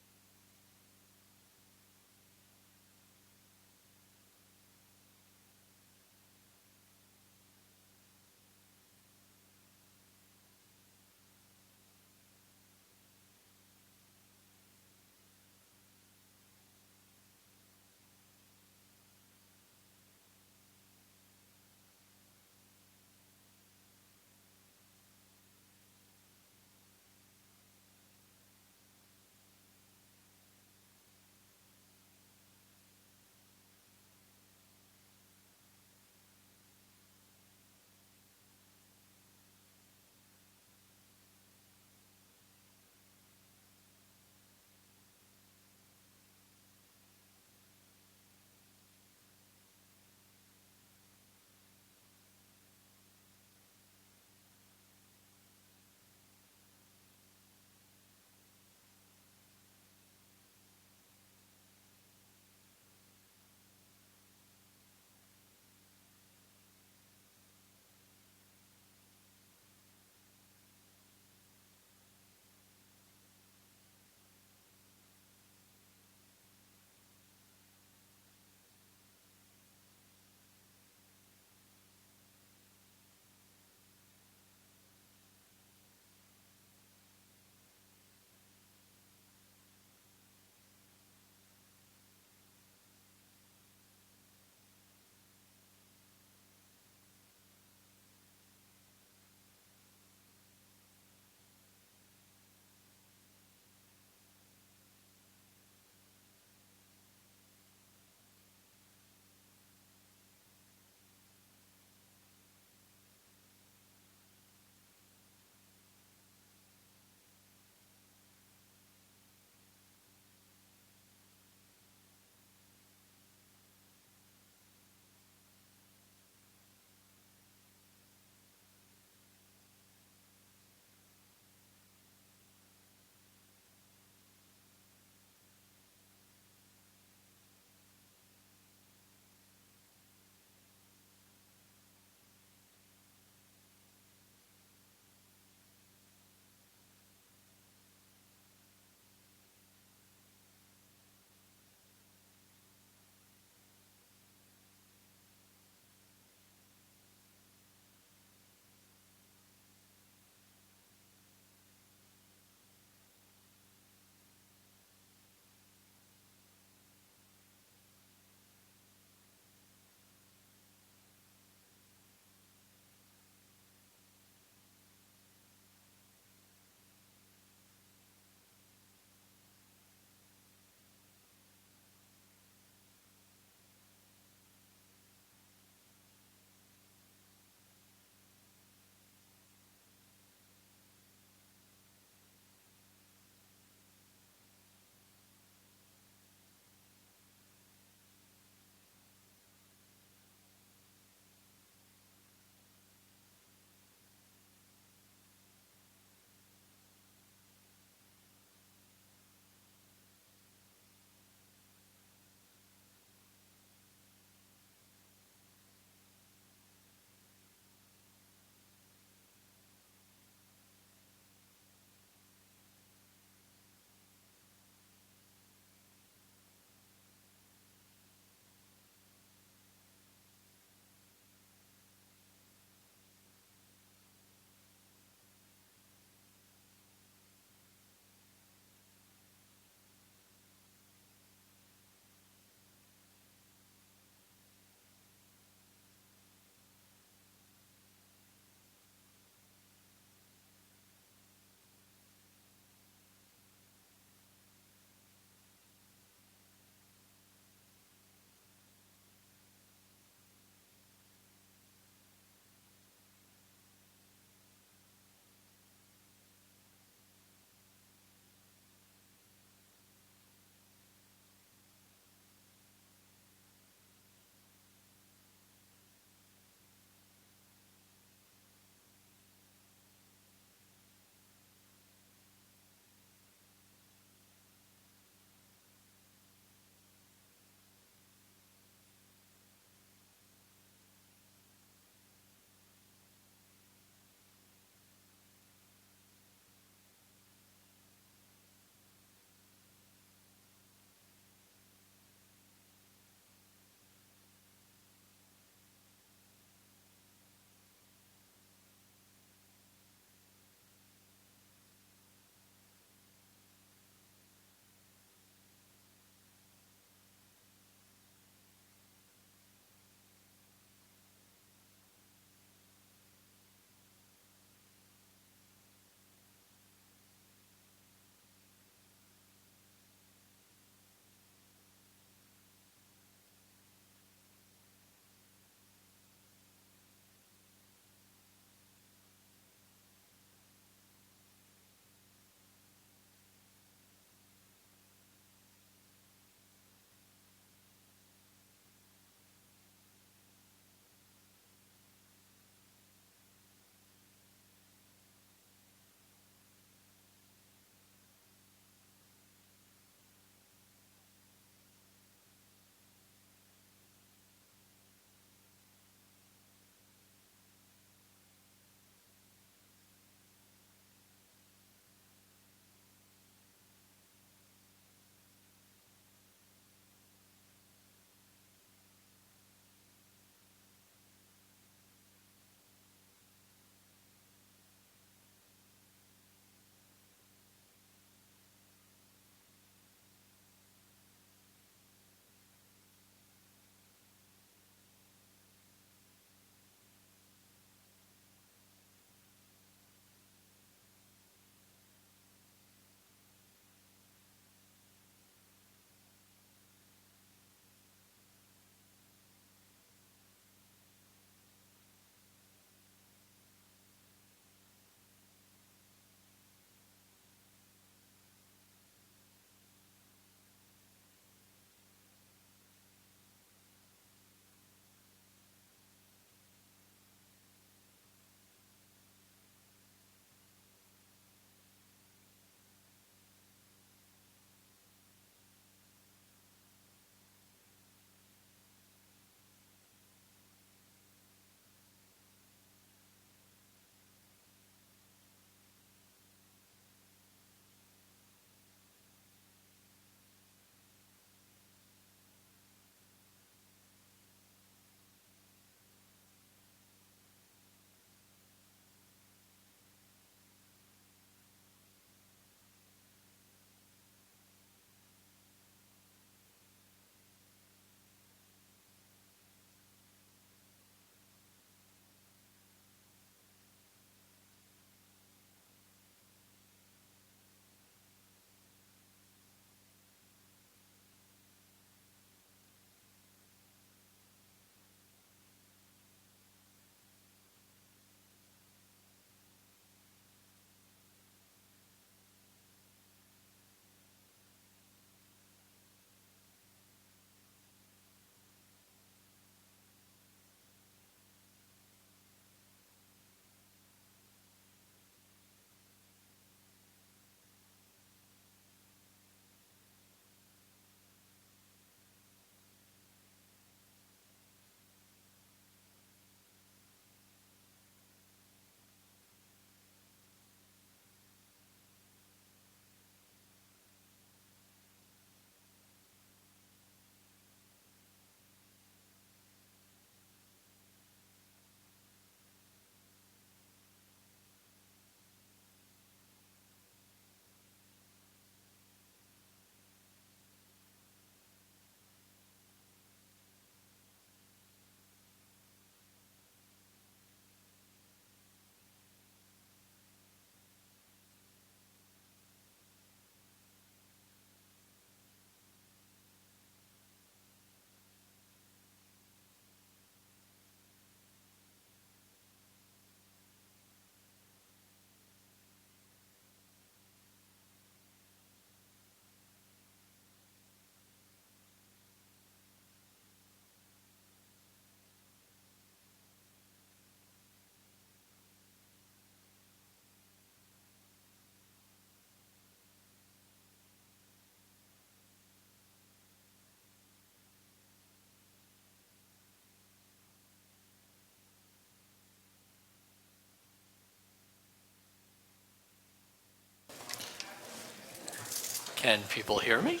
Speaker 11: Can people hear me?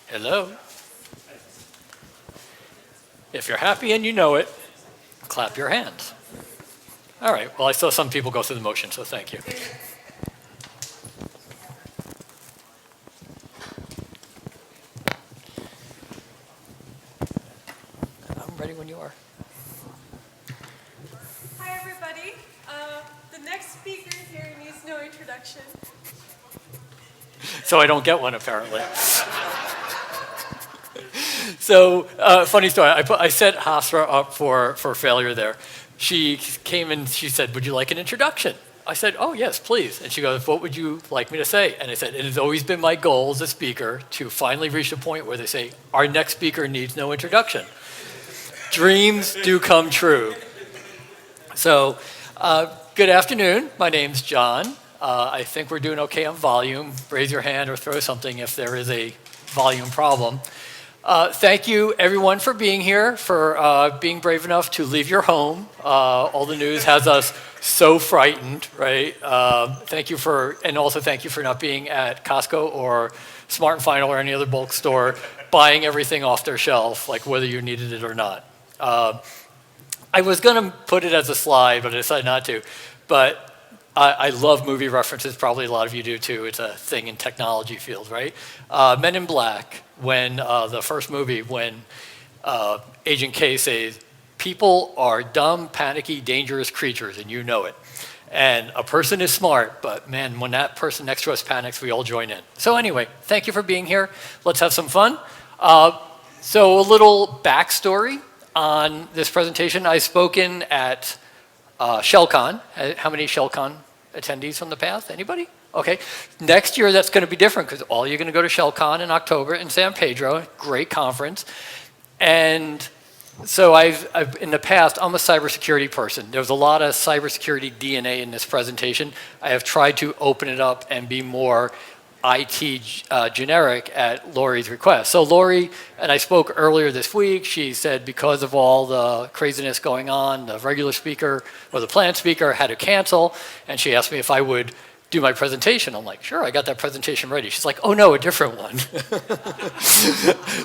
Speaker 11: Hello? If you're happy and you know it, clap your hands. All right, well, I saw some people go through the motion, so thank you. I'm ready when you are.
Speaker 12: Hi, everybody. The next speaker here needs no introduction.
Speaker 11: So I don't get one, apparently. So, funny story. I set Hasra up for failure there. She came and she said, "Would you like an introduction?" I said, "Oh, yes, please." And she goes, "What would you like me to say?" And I said, "It has always been my goal as a speaker to finally reach a point where they say, our next speaker needs no introduction." Dreams do come true. So, good afternoon. My name's John. I think we're doing okay on volume. Raise your hand or throw something if there is a volume problem. Thank you, everyone, for being here, for being brave enough to leave your home. All the news has us so frightened, right? And also thank you for not being at Costco or Smart & Final or any other bulk store, buying everything off their shelf, like whether you needed it or not. I was going to put it as a slide, but I decided not to. But I love movie references. Probably a lot of you do too. It's a thing in technology field, right? Men in Black, when the first movie, when Agent K says, "People are dumb, panicky, dangerous creatures, and you know it. And a person is smart, but man, when that person next to us panics, we all join in." So anyway, thank you for being here. Let's have some fun. So a little backstory on this presentation. I've spoken at SCaLE. How many SCaLE attendees from the past? Anybody? Okay. Next year, that's going to be different because all you're going to go to SCaLE in October in San Pedro. Great conference. And so I've in the past, I'm a cybersecurity person. There's a lot of cybersecurity DNA in this presentation. I have tried to open it up and be more IT generic at Lori's request. So Lori, and I spoke earlier this week, she said because of all the craziness going on, the regular speaker or the planned speaker had to cancel, and she asked me if I would do my presentation. I'm like, sure, I got that presentation ready. She's like, oh no, a different one.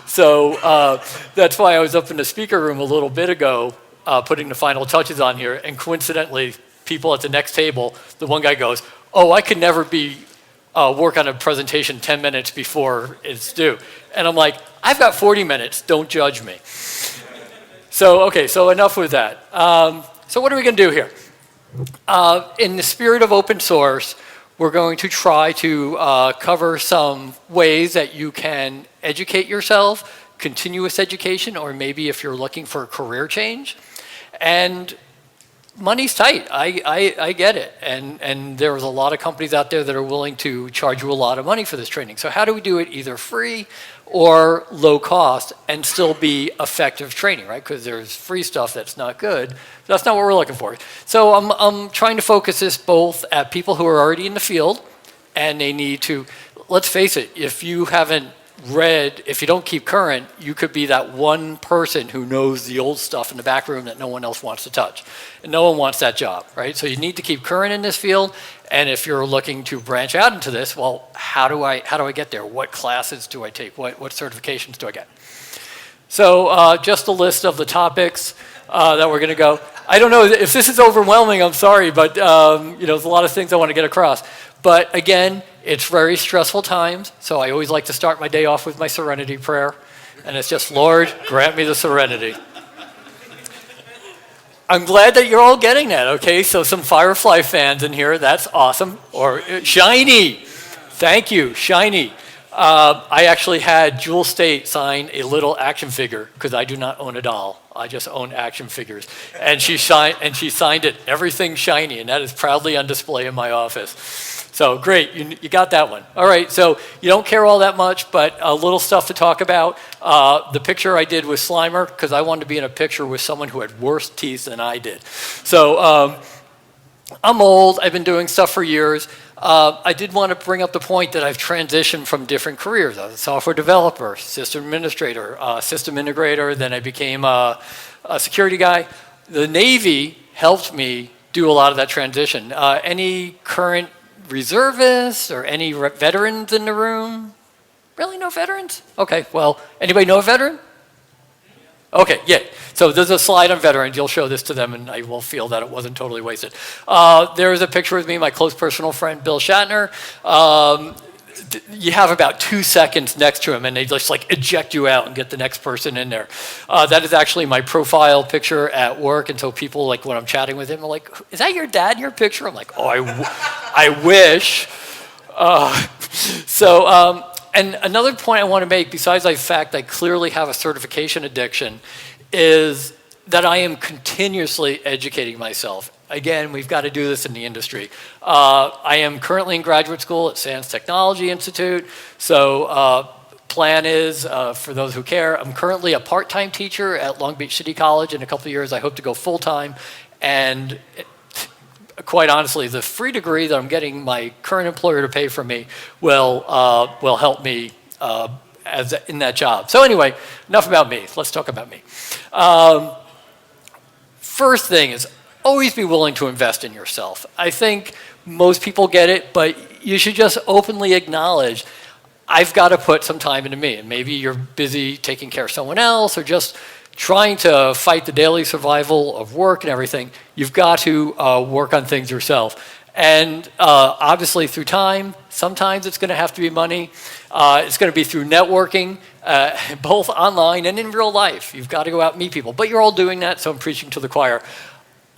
Speaker 11: So that's why I was up in the speaker room a little bit ago, putting the final touches on here, and coincidentally, people at the next table, the one guy goes, oh, I could never work on a presentation 10 minutes before it's due. And I'm like, I've got 40 minutes, don't judge me. So, okay, so enough with that. So what are we gonna do here? In the spirit of open source, we're going to try to cover some ways that you can educate yourself, continuous education, or maybe if you're looking for a career change. And money's tight, I get it. And there's a lot of companies out there that are willing to charge you a lot of money for this training. So how do we do it either free or low cost and still be effective training, right? Because there's free stuff that's not good. That's not what we're looking for. So I'm trying to focus this both at people who are already in the field and they need to, let's face it, if you haven't read, if you don't keep current, you could be that one person who knows the old stuff in the back room that no one else wants to touch. And no one wants that job, right? So you need to keep current in this field. And if you're looking to branch out into this, well, how do I get there? What classes do I take? What certifications do I get? So just a list of the topics that we're going to go. I don't know if this is overwhelming, I'm sorry, but there's a lot of things I want to get across. But again, it's very stressful times, so I always like to start my day off with my serenity prayer. And it's just, Lord, grant me the serenity. I'm glad that you're all getting that, okay? So some Firefly fans in here, that's awesome. Or Shiny, thank you, Shiny. I actually had Jewel State sign a little action figure because I do not own a doll. I just own action figures. And she signed it, everything shiny, and that is proudly on display in my office. So great, you got that one. All right, so you don't care all that much, but a little stuff to talk about. The picture I did with Slimer, because I wanted to be in a picture with someone who had worse teeth than I did. So I'm old, I've been doing stuff for years. I did want to bring up the point that I've transitioned from different careers. I was a software developer, system administrator, system integrator, then I became a security guy. The Navy helped me do a lot of that transition. Any current reservists or any veterans in the room? Really, no veterans? Okay, well, anybody know a veteran? Okay, yeah. So there's a slide on veterans. You'll show this to them, and I will feel that it wasn't totally wasted. There's a picture with me, my close personal friend, Bill Shatner. You have about 2 seconds next to him, and they just like eject you out and get the next person in there. That is actually my profile picture at work, and so people, like when I'm chatting with him, are like, "Is that your dad in your picture?" I'm like, "Oh, I wish." And another point I want to make, besides the fact I clearly have a certification addiction, is that I am continuously educating myself. Again, we've got to do this in the industry. I am currently in graduate school at Sands Technology Institute. So plan is, for those who care, I'm currently a part-time teacher at Long Beach City College. In a couple of years, I hope to go full-time. And quite honestly, the free degree that I'm getting my current employer to pay for me will help me in that job. So anyway, enough about me. Let's talk about me. First thing is always be willing to invest in yourself. I think most people get it, but you should just openly acknowledge, I've got to put some time into me. And maybe you're busy taking care of someone else or just trying to fight the daily survival of work and everything. You've got to work on things yourself. And obviously through time, sometimes it's going to have to be money. It's going to be through networking, both online and in real life. You've got to go out and meet people. But you're all doing that, so I'm preaching to the choir.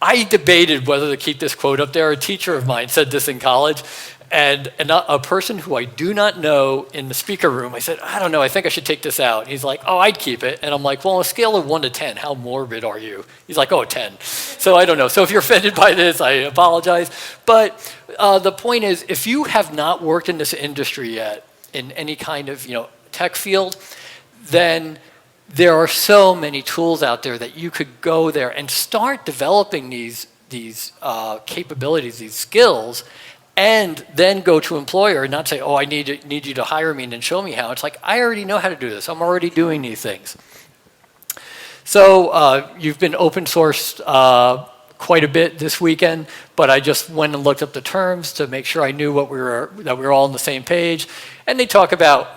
Speaker 11: I debated whether to keep this quote up there. A teacher of mine said this in college. And a person who I do not know in the speaker room, I said, I don't know, I think I should take this out. He's like, oh, I'd keep it. And I'm like, well, on a scale of 1 to 10, how morbid are you? He's like, oh, 10. So I don't know. So if you're offended by this, I apologize. But the point is, if you have not worked in this industry yet, in any kind of tech field, then there are so many tools out there that you could go there and start developing these capabilities, these skills, and then go to employer and not say, oh, I need you to hire me and then show me how. It's like, I already know how to do this. I'm already doing these things. So you've been open sourced quite a bit this weekend, but I just went and looked up the terms to make sure I knew that we were all on the same page. And they talk about,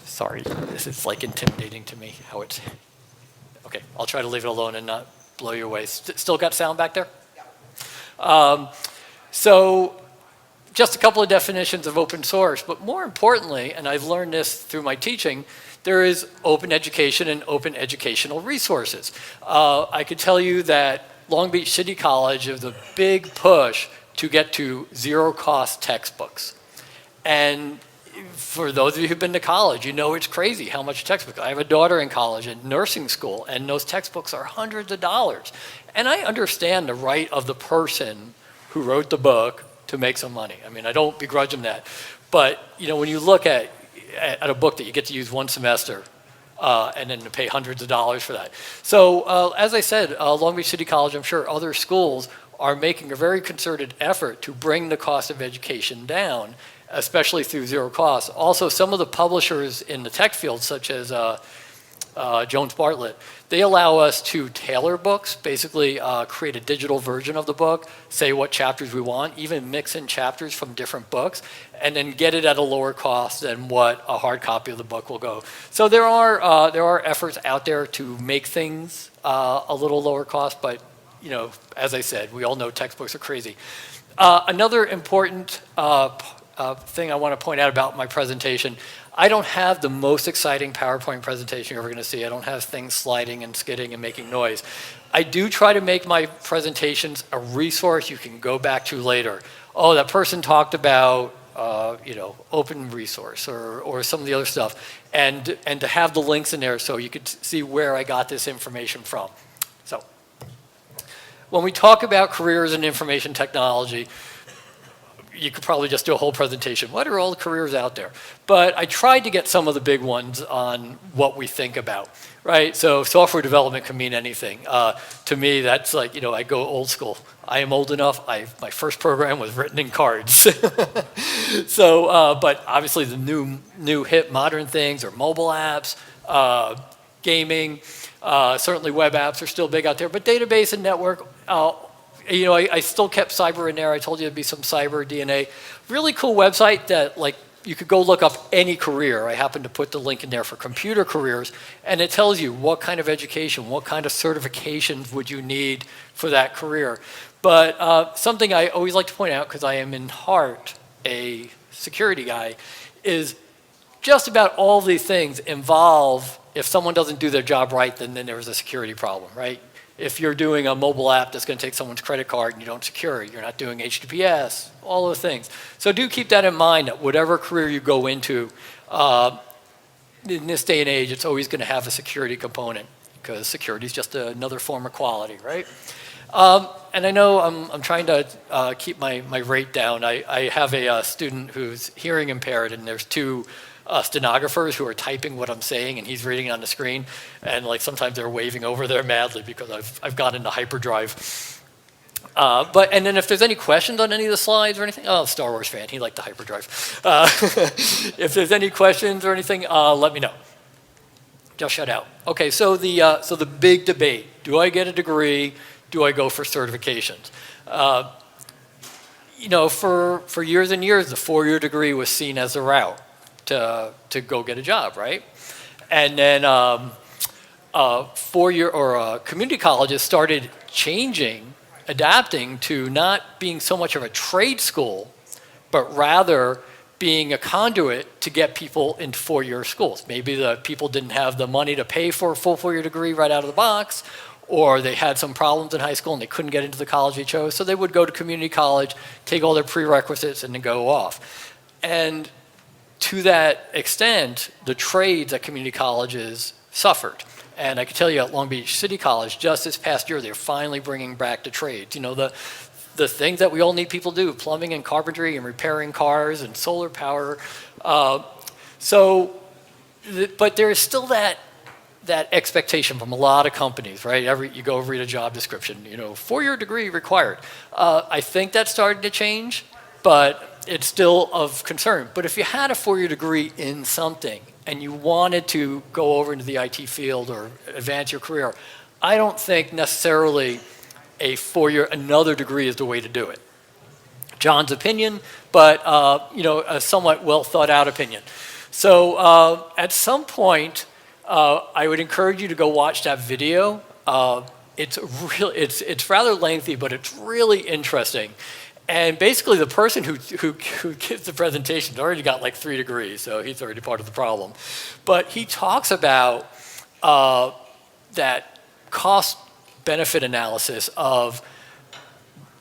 Speaker 11: sorry, this is like intimidating to me how it's, okay, I'll try to leave it alone and not blow you away. Still got sound back there? So just a couple of definitions of open source, but more importantly, and I've learned this through my teaching, there is open education and open educational resources. I could tell you that Long Beach City College is a big push to get to zero-cost textbooks. And for those of you who've been to college, you know it's crazy how much textbooks. I have a daughter in college in nursing school, and those textbooks are hundreds of dollars. And I understand the right of the person who wrote the book to make some money. I mean, I don't begrudge them that. But when you look at a book that you get to use one semester and then to pay hundreds of dollars for that. So as I said, Long Beach City College, I'm sure other schools are making a very concerted effort to bring the cost of education down, especially through zero cost. Also, some of the publishers in the tech field, such as Jones Bartlett, they allow us to tailor books, basically create a digital version of the book, say what chapters we want, even mix in chapters from different books, and then get it at a lower cost than what a hard copy of the book will go. So there are efforts out there to make things a little lower cost, but as I said, we all know textbooks are crazy. Another important thing I want to point out about my presentation, I don't have the most exciting PowerPoint presentation you're ever going to see. I don't have things sliding and skidding and making noise. I do try to make my presentations a resource you can go back to later. Oh, that person talked about open resource or some of the other stuff, and to have the links in there so you could see where I got this information from. So when we talk about careers in information technology, you could probably just do a whole presentation. What are all the careers out there? But I tried to get some of the big ones on what we think about, right? So software development can mean anything. To me, that's like, I go old school. I am old enough. My first program was written in cards. So, but obviously the new hip modern things are mobile apps, gaming, certainly web apps are still big out there, but database and network, I still kept cyber in there. I told you there'd be some cyber DNA. Really cool website that like you could go look up any career. I happen to put the link in there for computer careers, and it tells you what kind of education, what kind of certifications would you need for that career. But something I always like to point out, because I am in heart a security guy, is just about all these things involve, if someone doesn't do their job right, then there's a security problem, right? If you're doing a mobile app that's going to take someone's credit card and you don't secure it, you're not doing HTTPS, all those things. So do keep that in mind that whatever career you go into, in this day and age, it's always going to have a security component, because security is just another form of quality, right? And I know I'm trying to keep my rate down. I have a student who's hearing impaired, and there's two stenographers who are typing what I'm saying, and he's reading it on the screen, and like sometimes they're waving over there madly because I've got into hyperdrive. And then if there's any questions on any of the slides or anything, Star Wars fan, he liked the hyperdrive. If there's any questions or anything, let me know. Just shut out. Okay, so the big debate: do I get a degree? Do I go for certifications? For years and years, the 4-year degree was seen as a route to go get a job, right? And then 4-year or community colleges started changing, adapting to not being so much of a trade school, but rather being a conduit to get people into 4-year schools. Maybe the people didn't have the money to pay for a full 4-year degree right out of the box, or they had some problems in high school and they couldn't get into the college they chose, so they would go to community college, take all their prerequisites, and then go off. And to that extent, the trades at community colleges suffered. And I can tell you at Long Beach City College, just this past year, they're finally bringing back the trades. The things that we all need people to do, plumbing and carpentry and repairing cars and solar power. But there is still that expectation from a lot of companies, right? You go read a job description, 4-year degree required. I think that's starting to change, but it's still of concern. But if you had a 4-year degree in something and you wanted to go over into the IT field or advance your career, I don't think necessarily another degree is the way to do it. John's opinion, but a somewhat well thought out opinion. So at some point, I would encourage you to go watch that video. It's rather lengthy, but it's really interesting. And basically, the person who gives the presentation has already got like 3 degrees, so he's already part of the problem. But he talks about that cost-benefit analysis of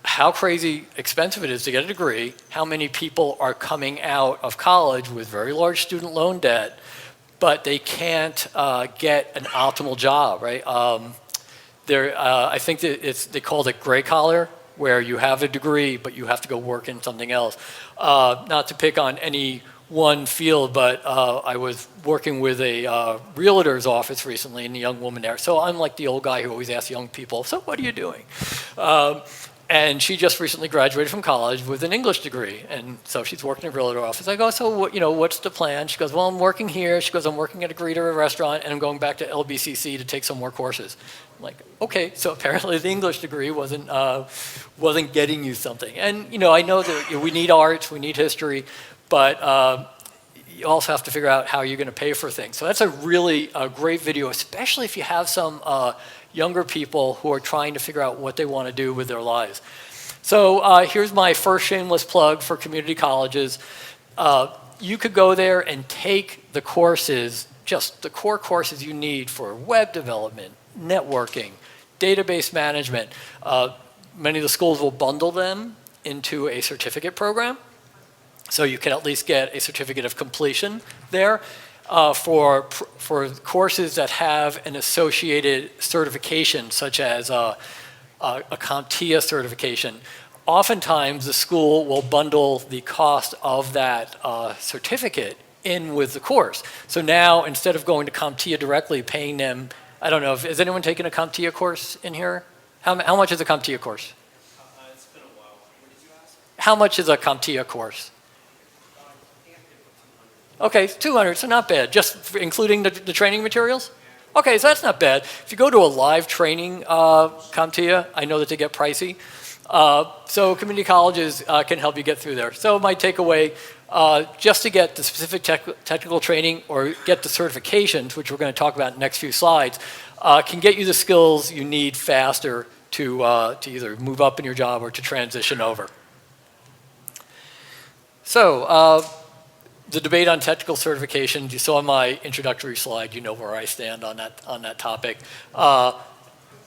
Speaker 11: how crazy expensive it is to get a degree, how many people are coming out of college with very large student loan debt, but they can't get an optimal job, right? I think that they called it gray collar, where you have a degree, but you have to go work in something else. Not to pick on any one field, but I was working with a realtor's office recently, and a young woman there. So I'm like the old guy who always asks young people, so what are you doing? And she just recently graduated from college with an English degree. And so she's working in a realtor office. I go, so what's the plan? She goes, well, I'm working here. She goes, I'm working at a greeter restaurant, and I'm going back to LBCC to take some more courses. I'm like, okay, so apparently the English degree wasn't getting you something. And I know that we need arts, we need history, but you also have to figure out how you're going to pay for things. So that's a really great video, especially if you have some younger people who are trying to figure out what they want to do with their lives. So here's my first shameless plug for community colleges. You could go there and take the courses, just the core courses you need for web development, networking, database management. Many of the schools will bundle them into a certificate program, so you can at least get a certificate of completion there. For courses that have an associated certification, such as a CompTIA certification, oftentimes the school will bundle the cost of that certificate in with the course. So now, instead of going to CompTIA directly, paying them, I don't know, has anyone taken a CompTIA course in here? How much is a CompTIA course?
Speaker 3: It's been a while. What did you ask?
Speaker 11: How much is a CompTIA course? Okay, 200, so not bad. Just including the training materials? Okay, so that's not bad. If you go to a live training CompTIA, I know that they get pricey. So community colleges can help you get through there. So my takeaway, just to get the specific technical training or get the certifications, which we're going to talk about in the next few slides, can get you the skills you need faster to either move up in your job or to transition over. So the debate on technical certifications, you saw my introductory slide, you know where I stand on that topic.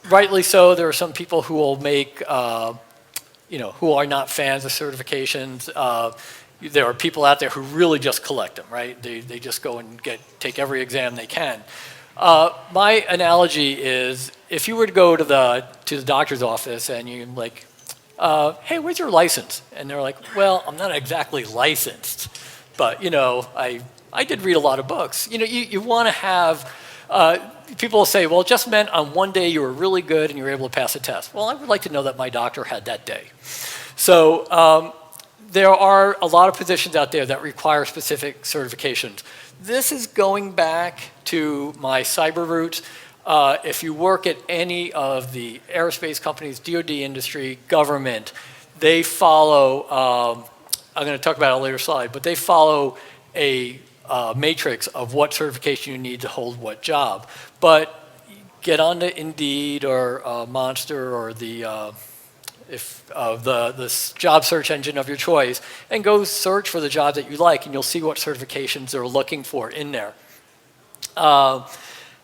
Speaker 11: Rightly so, there are some people who will make, who are not fans of certifications. There are people out there who really just collect them, right? They just go and take every exam they can. My analogy is, if you were to go to the doctor's office and you like, hey, where's your license? And they're like, well, I'm not exactly licensed, but I did read a lot of books. You want to have, people will say, well, it just meant on one day you were really good and you were able to pass a test. Well, I would like to know that my doctor had that day. So there are a lot of positions out there that require specific certifications. This is going back to my cyber roots. If you work at any of the aerospace companies, DoD industry, government, they follow, I'm going to talk about it on a later slide, but they follow a matrix of what certification you need to hold what job. But get onto Indeed or Monster or the job search engine of your choice and go search for the job that you like, and you'll see what certifications they're looking for in there.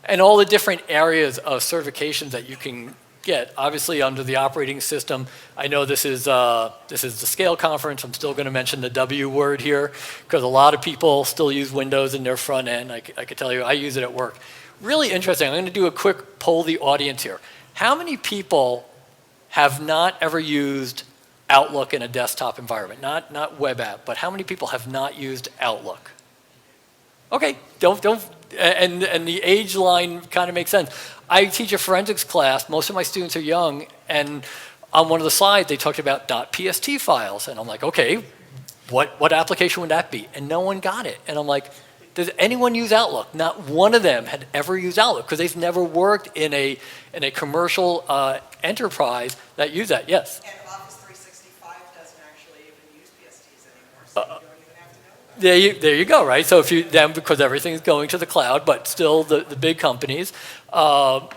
Speaker 11: And all the different areas of certifications that you can get. Obviously, under the operating system, I know this is the SCaLE conference. I'm still going to mention the W word here because a lot of people still use Windows in their front end. I can tell you, I use it at work. Really interesting. I'm going to do a quick poll the audience here. How many people have not ever used Outlook in a desktop environment? Not web app, but how many people have not used Outlook? Okay, and the age line kind of makes sense. I teach a forensics class. Most of my students are young, and on one of the slides they talked about .pst files, and I'm like, okay, what application would that be? And no one got it, and I'm like, does anyone use Outlook? Not one of them had ever used Outlook because they've never worked in a commercial enterprise that use that. Yes.
Speaker 4: And Office 365 doesn't actually even use PSTs anymore, so you don't even have to know.
Speaker 11: There you go, right? So if you because everything's going to the cloud, but still the big companies are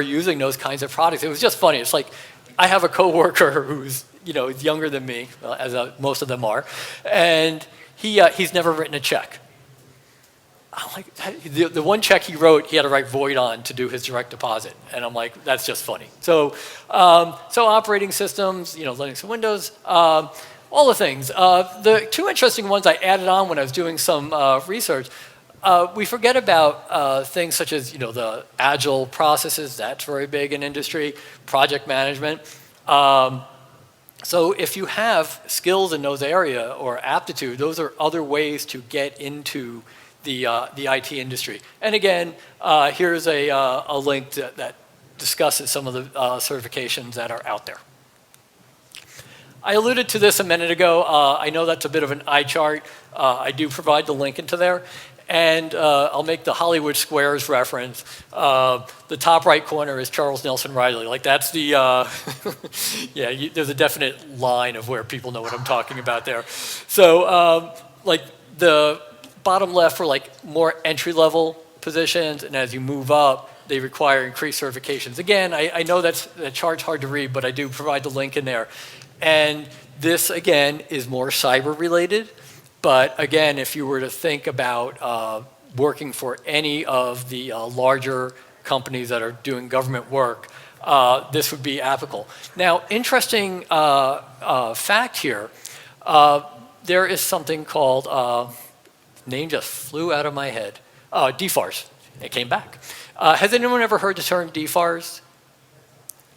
Speaker 11: using those kinds of products. It was just funny. It's like I have a coworker who's younger than me, as most of them are, and he's never written a check. I'm like, the one check he wrote, he had to write void on to do his direct deposit, and I'm like, that's just funny. So operating systems, Linux and Windows. All the things. The two interesting ones I added on when I was doing some research, we forget about things such as the agile processes. That's very big in industry. Project management. So if you have skills in those areas or aptitude, those are other ways to get into the IT industry. And again, here's a link that discusses some of the certifications that are out there. I alluded to this a minute ago. I know that's a bit of an eye chart. I do provide the link into there. And I'll make the Hollywood Squares reference. The top right corner is Charles Nelson Riley. Like that's the, there's a definite line of where people know what I'm talking about there. So like the bottom left for like more entry-level positions, and as you move up, they require increased certifications. Again, I know that chart's hard to read, but I do provide the link in there. And this, again, is more cyber-related. But again, if you were to think about working for any of the larger companies that are doing government work, this would be applicable. Now, interesting fact here, there is something called, name just flew out of my head, DFARS. It came back. Has anyone ever heard the term DFARS?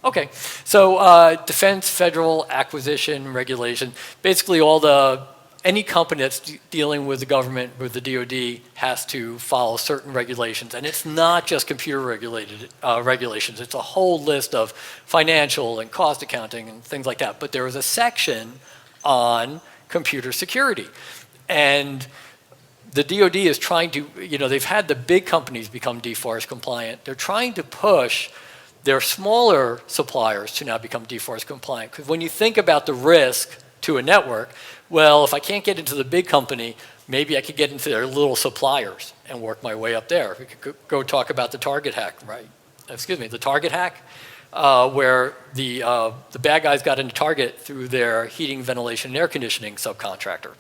Speaker 11: Okay, so Defense Federal Acquisition Regulation, basically any company that's dealing with the government, with the DoD, has to follow certain regulations. And it's not just computer regulations, it's a whole list of financial and cost accounting and things like that. But there is a section on computer security. And the DoD is trying to, they've had the big companies become DFARS compliant. They're trying to push their smaller suppliers to now become DFORS compliant. Because when you think about the risk to a network, well, if I can't get into the big company, maybe I could get into their little suppliers and work my way up there. We could go talk about the target hack, right? Excuse me, the target hack, where the bad guys got into Target through their heating, ventilation, and air conditioning subcontractor.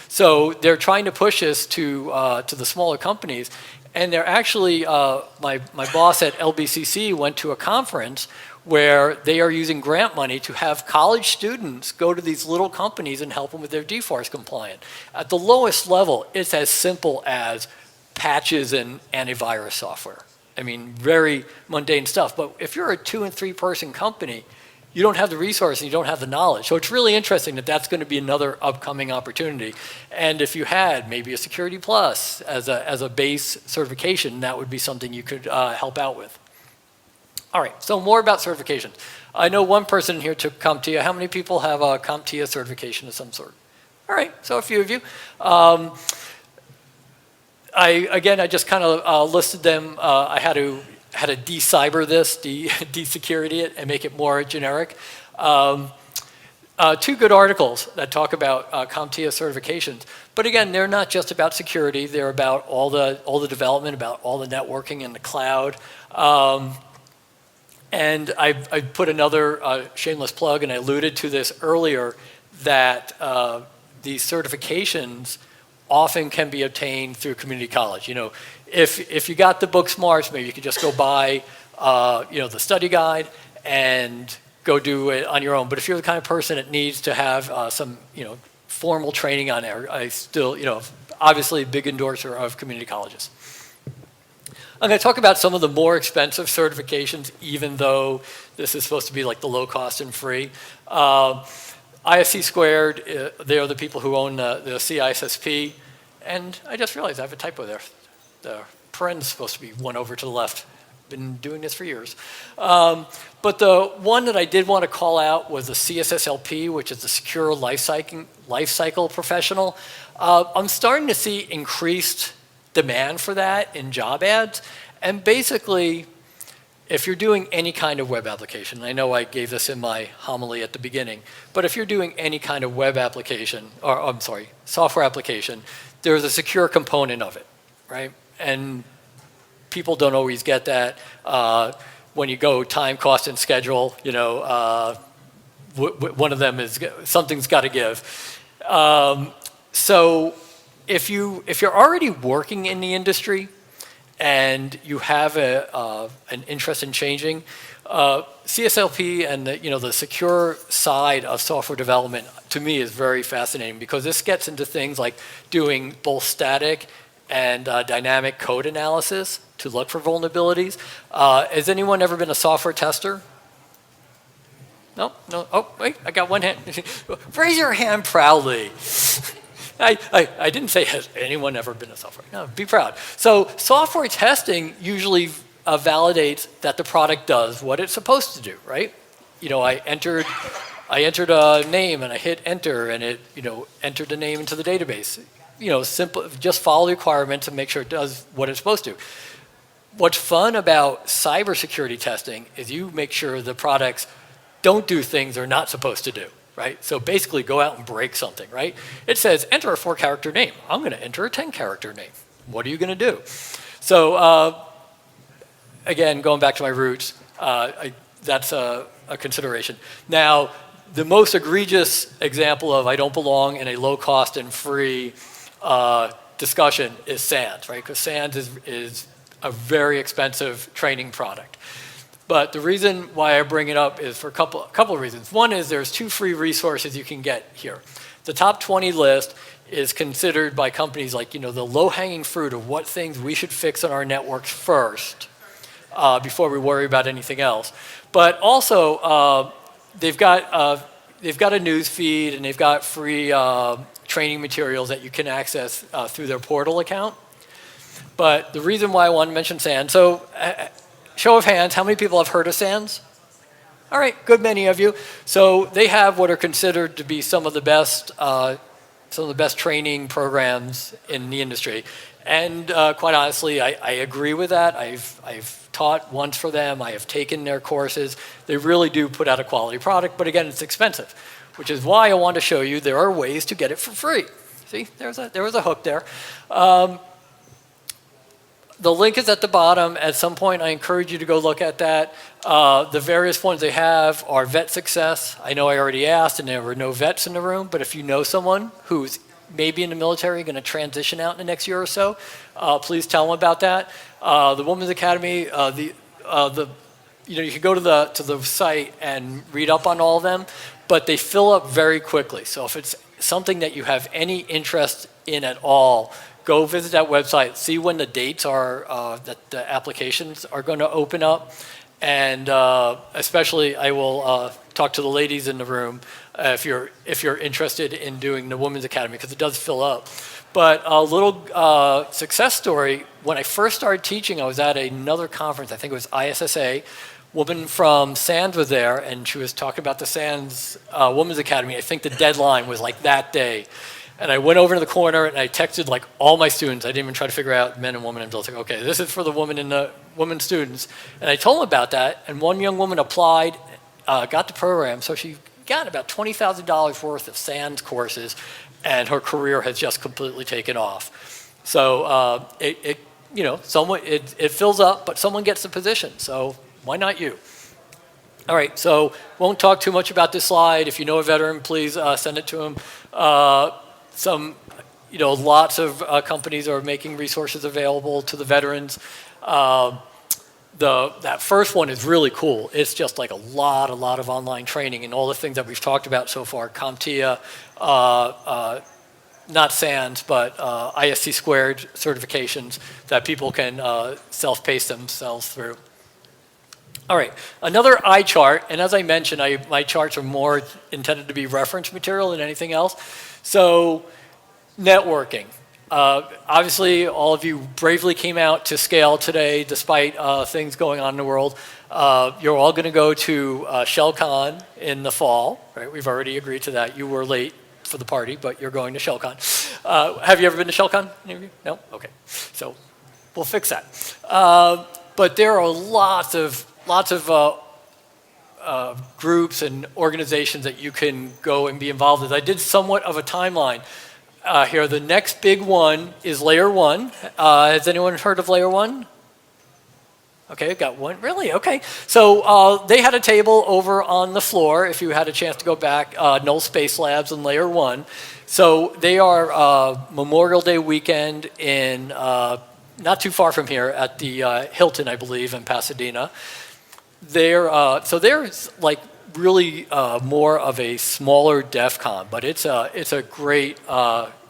Speaker 11: So they're trying to push this to the smaller companies, and they're actually, my boss at LBCC went to a conference where they are using grant money to have college students go to these little companies and help them with their DFORS compliant. At the lowest level, it's as simple as patches and antivirus software. I mean, very mundane stuff. But if you're a 2 and 3 person company, you don't have the resource and you don't have the knowledge. So it's really interesting that that's going to be another upcoming opportunity. And if you had maybe a Security Plus as a base certification, that would be something you could help out with. All right, so more about certifications. I know one person here took CompTIA. How many people have a CompTIA certification of some sort? All right, so a few of you. I just kind of listed them. I had to de-cyber this, de-security it, and make it more generic. 2 good articles that talk about CompTIA certifications. But again, they're not just about security. They're about all the development, about all the networking in the cloud. And I put another shameless plug, and I alluded to this earlier, that these certifications often can be obtained through community college. You know, if you got the book Smarts, maybe you could just go buy, the study guide and go do it on your own. But if you're the kind of person that needs to have some, formal training on there, I still, obviously a big endorser of community colleges. I'm going to talk about some of the more expensive certifications, even though this is supposed to be like the low cost and free. ISC Squared, they are the people who own the CISSP. And I just realized I have a typo there. The paren's supposed to be one over to the left. Been doing this for years. But the one that I did want to call out was the CSSLP, which is the Secure Lifecycle Professional. I'm starting to see increased demand for that in job ads. And basically, if you're doing any kind of web application, I know I gave this in my homily at the beginning, but if you're doing any kind of web application, or I'm sorry, software application, there's a secure component of it, right? And people don't always get that. When you go time, cost, and schedule, one of them is something's got to give. So if you're already working in the industry and you have an interest in changing, CSLP and the secure side of software development to me is very fascinating, because this gets into things like doing both static and dynamic code analysis to look for vulnerabilities. Has anyone ever been a software tester? No? Oh, wait, I got one hand. Raise your hand proudly. I didn't say, has anyone ever been a software? No, be proud. So software testing usually validates that the product does what it's supposed to do, right? I entered a name and I hit enter, and it, entered the name into the database. Simple, just follow the requirements and make sure it does what it's supposed to. What's fun about cybersecurity testing is you make sure the products don't do things they're not supposed to do, right? So basically go out and break something, right? It says enter a 4-character name. I'm going to enter a 10-character name. What are you going to do? So again, going back to my roots, that's a consideration. Now, the most egregious example of I don't belong in a low cost and free discussion is SANS, right? Because SANS is a very expensive training product. But the reason why I bring it up is for a couple of reasons. One is there's 2 free resources you can get here. The top 20 list is considered by companies like, the low-hanging fruit of what things we should fix on our networks first before we worry about anything else. But also, they've got a news feed, and they've got free training materials that you can access through their portal account. But the reason why I want to mention SANS, so show of hands, how many people have heard of SANS? All right, good many of you. So they have what are considered to be some of the best training programs in the industry. And quite honestly, I agree with that. I've taught once for them. I have taken their courses. They really do put out a quality product, but again, it's expensive, which is why I want to show you there are ways to get it for free. See, there was a hook there. The link is at the bottom. At some point, I encourage you to go look at that. The various ones they have are vet success. I know I already asked, and there were no vets in the room, but if you know someone who's maybe in the military, going to transition out in the next year or so, please tell them about that. The Women's Academy, you can go to the site and read up on all of them, but they fill up very quickly. So if it's something that you have any interest in at all, go visit that website, see when the dates are that the applications are going to open up, and especially I will talk to the ladies in the room if you're interested in doing the Women's Academy, because it does fill up. But a little success story, when I first started teaching, I was at another conference, I think it was ISSA. Woman from SANS was there, and she was talking about the SANS Women's Academy. I think the deadline was like that day. And I went over to the corner and I texted like all my students. I didn't even try to figure out men and women. I was like, okay, this is for the women and the women students. And I told them about that. And one young woman applied, got the program. So she got about $20,000 worth of SANS courses, and her career has just completely taken off. So it fills up, but someone gets the position. So why not you? All right, so won't talk too much about this slide. If you know a veteran, please send it to him. Lots of companies are making resources available to the veterans. That first one is really cool. It's just like a lot of online training and all the things that we've talked about so far. CompTIA, not SANS, but ISC squared certifications that people can self-pace themselves through. All right, another eye chart, and as I mentioned, my charts are more intended to be reference material than anything else. So, networking. Obviously, all of you bravely came out to SCaLE today, despite things going on in the world. You're all going to go to ShellCon in the fall, right? We've already agreed to that. You were late for the party, but you're going to ShellCon. Have you ever been to ShellCon? Any of you? No? Okay. So, we'll fix that. But there are lots of groups and organizations that you can go and be involved with. I did somewhat of a timeline here. The next big one is Layer 1. Has anyone heard of Layer 1? Okay, got one. Really? Okay. So they had a table over on the floor, if you had a chance to go back, Null Space Labs and Layer 1. So they are Memorial Day weekend in not too far from here at the Hilton, I believe, in Pasadena. So there's like really more of a smaller DEF CON, but it's a great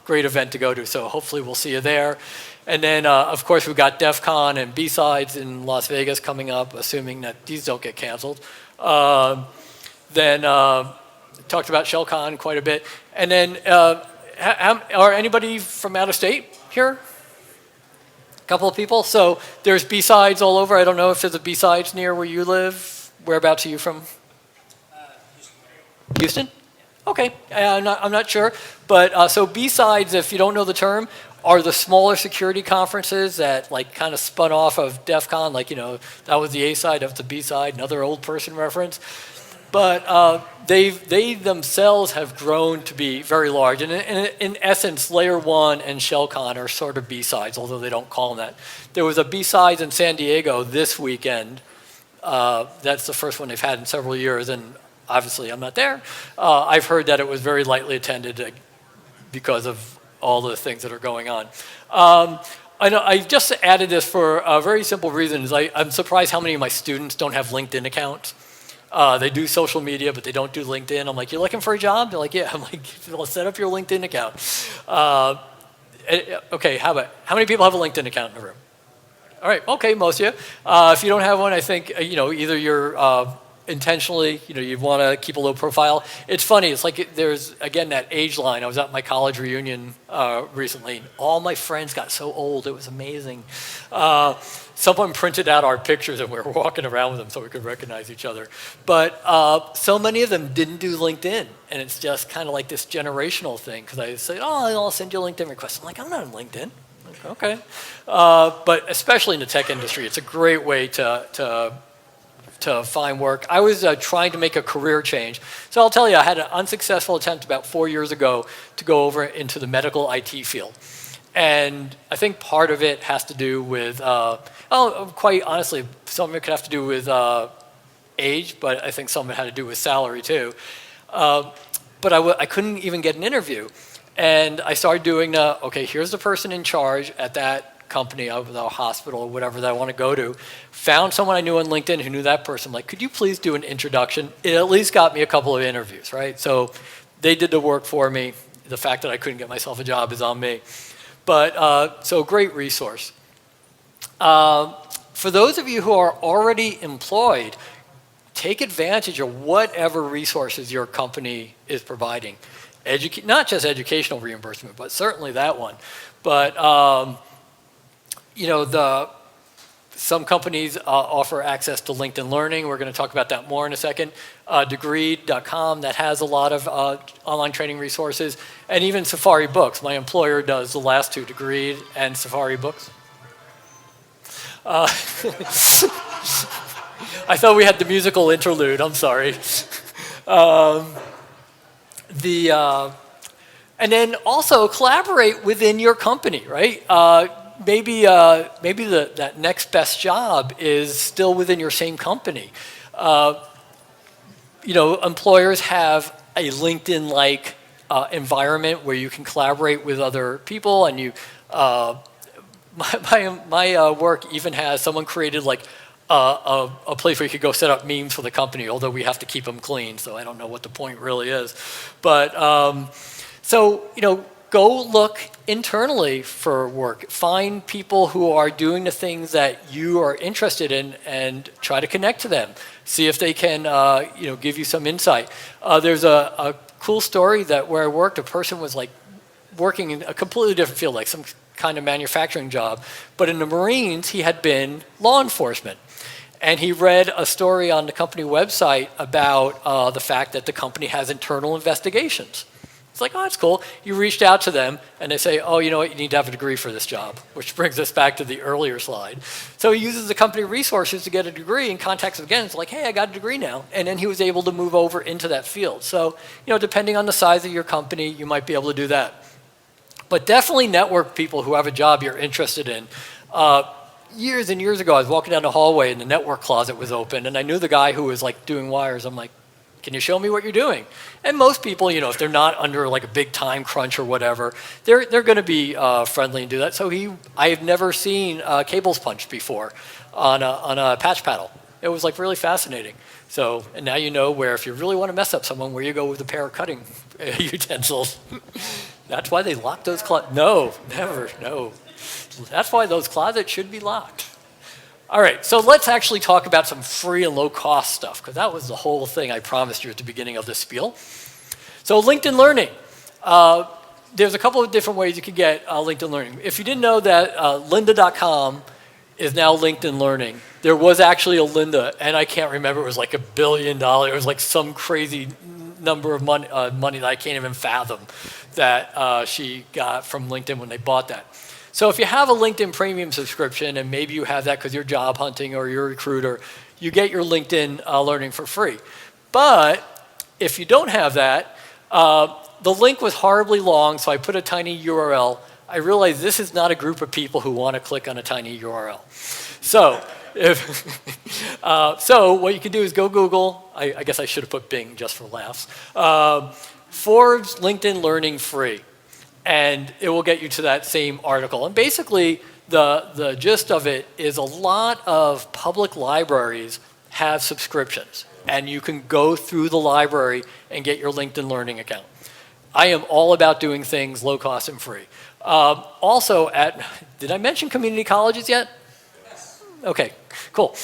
Speaker 11: event to go to. So hopefully we'll see you there. And then of course we've got DEF CON and B-Sides in Las Vegas coming up, assuming that these don't get canceled. Then talked about ShellCon quite a bit. And then are anybody from out of state here? Couple of people. So there's B-Sides all over. I don't know if there's a B-Sides near where you live. Whereabouts are you from? Houston? Okay, I'm not sure. But so B-Sides, if you don't know the term, are the smaller security conferences that like kind of spun off of DEF CON, like, that was the A side of the B side, another old person reference. But they themselves have grown to be very large. And in essence, Layer 1 and ShellCon are sort of B-Sides, although they don't call them that. There was a B-Sides in San Diego this weekend. That's the first one they've had in several years, and obviously I'm not there. I've heard that it was very lightly attended because of all the things that are going on. I know I just added this for a very simple reason. I'm surprised how many of my students don't have LinkedIn accounts. They do social media, but they don't do LinkedIn. I'm like, you're looking for a job? They're like, yeah. I'm like, well, set up your LinkedIn account. Okay, how many people have a LinkedIn account in the room? All right, okay, most of you. If you don't have one, I think, either you're intentionally, you want to keep a low profile. It's funny, it's like there's, again, that age line. I was at my college reunion recently. All my friends got so old, it was amazing. Someone printed out our pictures and we were walking around with them so we could recognize each other. But so many of them didn't do LinkedIn. And it's just kind of like this generational thing. Because I say, oh, I'll send you a LinkedIn request. I'm like, I'm not on LinkedIn. Okay. But especially in the tech industry, it's a great way to find work. I was trying to make a career change. So I'll tell you, I had an unsuccessful attempt about 4 years ago to go over into the medical IT field. And I think part of it has to do with, quite honestly, some of it could have to do with age, but I think some of it had to do with salary too. But I couldn't even get an interview. And I started doing okay, here's the person in charge at that company, the hospital, or whatever that I want to go to. Found someone I knew on LinkedIn who knew that person. Like, could you please do an introduction? It at least got me a couple of interviews, right? So they did the work for me. The fact that I couldn't get myself a job is on me. But so great resource. For those of you who are already employed, take advantage of whatever resources your company is providing. Not just educational reimbursement, but certainly that one. But some companies offer access to LinkedIn Learning. We're going to talk about that more in a second. Degreed.com, that has a lot of online training resources, and even Safari Books. My employer does the last two, Degreed and Safari Books. I thought we had the musical interlude. I'm sorry. And then also collaborate within your company, right? Maybe that next best job is still within your same company. Employers have a LinkedIn-like environment where you can collaborate with other people, and you. My work even has someone created like a place where you could go set up memes for the company, although we have to keep them clean, so I don't know what the point really is. But go look internally for work. Find people who are doing the things that you are interested in and try to connect to them. See if they can give you some insight. There's a cool story that where I worked, a person was like working in a completely different field, like some kind of manufacturing job. But in the Marines, he had been law enforcement. And he read a story on the company website about the fact that the company has internal investigations. It's like, oh, that's cool. You reached out to them, and they say, oh, you know what, you need to have a degree for this job, which brings us back to the earlier slide. So he uses the company resources to get a degree and contacts them again. It's like, hey, I got a degree now. And then he was able to move over into that field. So, depending on the size of your company, you might be able to do that. But definitely network people who have a job you're interested in. Years and years ago, I was walking down the hallway and the network closet was open, and I knew the guy who was like doing wires. I'm like, can you show me what you're doing? And most people, if they're not under like a big time crunch or whatever, they're going to be friendly and do that. So I have never seen cables punched before on a patch paddle. It was like really fascinating. So, and now you know where if you really want to mess up someone, where you go with a pair of cutting utensils. That's why they lock those closets. No, never, no. That's why those closets should be locked. All right, so let's actually talk about some free and low-cost stuff, because that was the whole thing I promised you at the beginning of this spiel. So LinkedIn Learning. There's a couple of different ways you can get LinkedIn Learning. If you didn't know that lynda.com is now LinkedIn Learning, there was actually a Linda, and I can't remember, it was like $1 billion. It was like some crazy number of money that I can't even fathom that she got from LinkedIn when they bought that. So if you have a LinkedIn Premium subscription, and maybe you have that because you're job hunting or you're a recruiter, you get your LinkedIn Learning for free. But if you don't have that, the link was horribly long, so I put a tiny URL. I realized this is not a group of people who want to click on a tiny URL. So so what you can do is go Google. I guess I should have put Bing just for laughs. Forbes LinkedIn Learning free. And it will get you to that same article. And basically, the gist of it is a lot of public libraries have subscriptions. And you can go through the library and get your LinkedIn Learning account. I am all about doing things low cost and free. Also, did I mention community colleges yet? Yes. Okay, cool.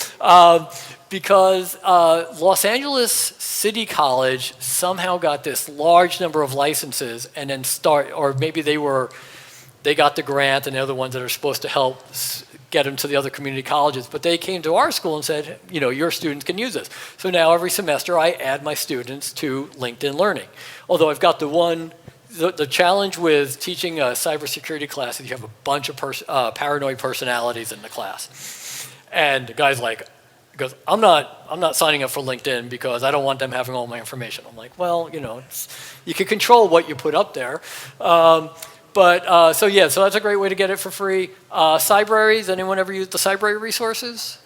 Speaker 11: Because Los Angeles City College somehow got this large number of licenses, and then or maybe they got the grant, and they're the ones that are supposed to help get them to the other community colleges. But they came to our school and said, your students can use this. So now every semester I add my students to LinkedIn Learning. Although I've got the one the challenge with teaching a cybersecurity class is you have a bunch of paranoid personalities in the class. And the guy's like, goes, I'm not signing up for LinkedIn because I don't want them having all my information. I'm like, well, you know, you can control what you put up there. So that's a great way to get it for free. Cybraries, anyone ever use the Cybrary resources?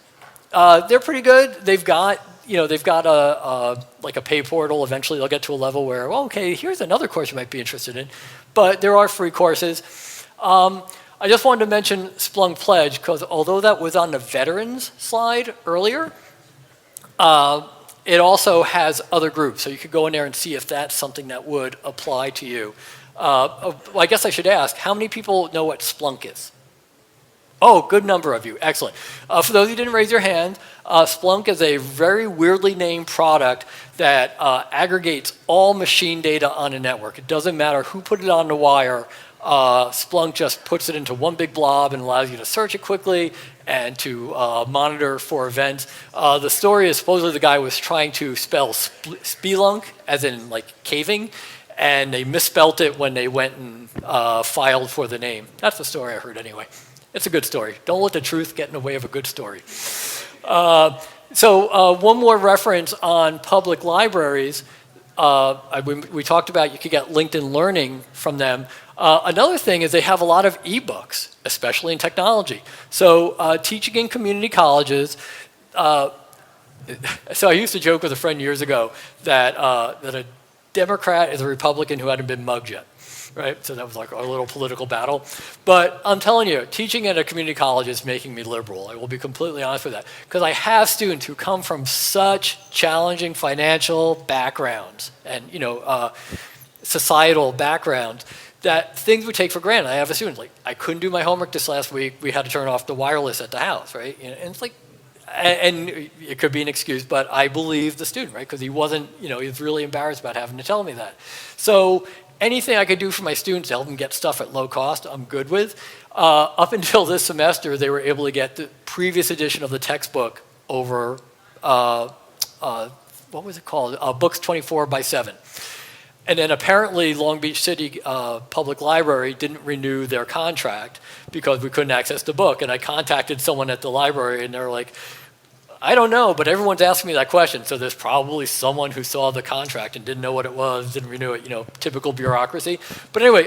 Speaker 11: They're pretty good. They've got a pay portal. Eventually they'll get to a level where, well, okay, here's another course you might be interested in. But there are free courses. I just wanted to mention Splunk Pledge because although that was on the veterans slide earlier, it also has other groups. So you could go in there and see if that's something that would apply to you. I guess I should ask, how many people know what Splunk is? Oh, good number of you. Excellent. For those who didn't raise your hand, Splunk is a very weirdly named product that aggregates all machine data on a network. It doesn't matter who put it on the wire. Splunk just puts it into one big blob and allows you to search it quickly and to monitor for events. The story is supposedly the guy was trying to spell spelunk, as in like caving, and they misspelt it when they went and filed for the name. That's the story I heard anyway. It's a good story. Don't let the truth get in the way of a good story. One more reference on public libraries. We talked about you could get LinkedIn Learning from them. Another thing is they have a lot of ebooks, especially in technology. So teaching in community colleges. So I used to joke with a friend years ago that a Democrat is a Republican who hadn't been mugged yet. Right? So that was like a little political battle. But I'm telling you, teaching at a community college is making me liberal. I will be completely honest with that. Because I have students who come from such challenging financial backgrounds and societal backgrounds that things we take for granted. I have a student, like, I couldn't do my homework this last week. We had to turn off the wireless at the house, right? And it's like, and it could be an excuse, but I believe the student, right? Because he wasn't, he was really embarrassed about having to tell me that. So anything I could do for my students to help them get stuff at low cost, I'm good with. Up until this semester, they were able to get the previous edition of the textbook over, what was it called? Books 24/7. And then apparently Long Beach City Public Library didn't renew their contract because we couldn't access the book. And I contacted someone at the library and they're like, I don't know, but everyone's asking me that question. So there's probably someone who saw the contract and didn't know what it was, didn't renew it, typical bureaucracy. But anyway,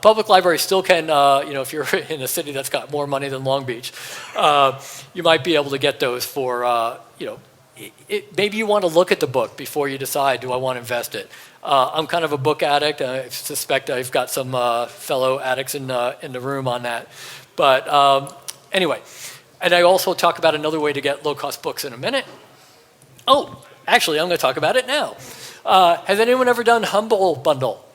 Speaker 11: public libraries still can, if you're in a city that's got more money than Long Beach, you might be able to get those for, maybe you want to look at the book before you decide, do I want to invest it? I'm kind of a book addict. I suspect I've got some fellow addicts in the room on that. But anyway. And I also talk about another way to get low-cost books in a minute. Oh, actually, I'm going to talk about it now. Has anyone ever done Humble Bundle?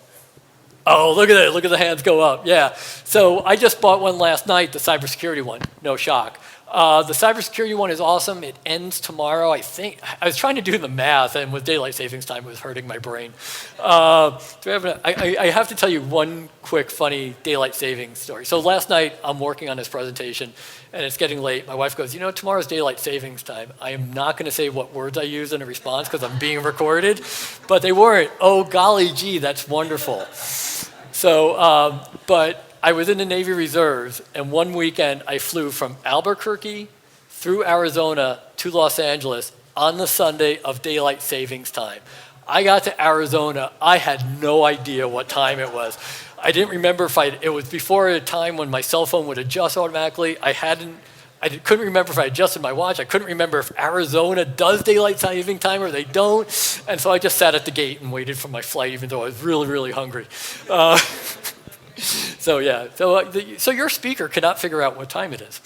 Speaker 11: Oh, look at it. Look at the hands go up. Yeah. So I just bought one last night, the cybersecurity one. No shock. The cybersecurity one is awesome. It ends tomorrow, I think. I was trying to do the math, and with daylight savings time, it was hurting my brain. I have to tell you one quick, funny daylight savings story. So last night, I'm working on this presentation, and it's getting late. My wife goes, tomorrow's daylight savings time. I am not going to say what words I use in a response because I'm being recorded, but they weren't. Oh, golly gee, that's wonderful. So, but I was in the Navy Reserves, and one weekend I flew from Albuquerque through Arizona to Los Angeles on the Sunday of daylight savings time. I got to Arizona, I had no idea what time it was. I didn't remember it was before a time when my cell phone would adjust automatically. I couldn't remember if I adjusted my watch. I couldn't remember if Arizona does daylight saving time or they don't. And so I just sat at the gate and waited for my flight, even though I was really, really hungry. So yeah, so your speaker cannot figure out what time it is.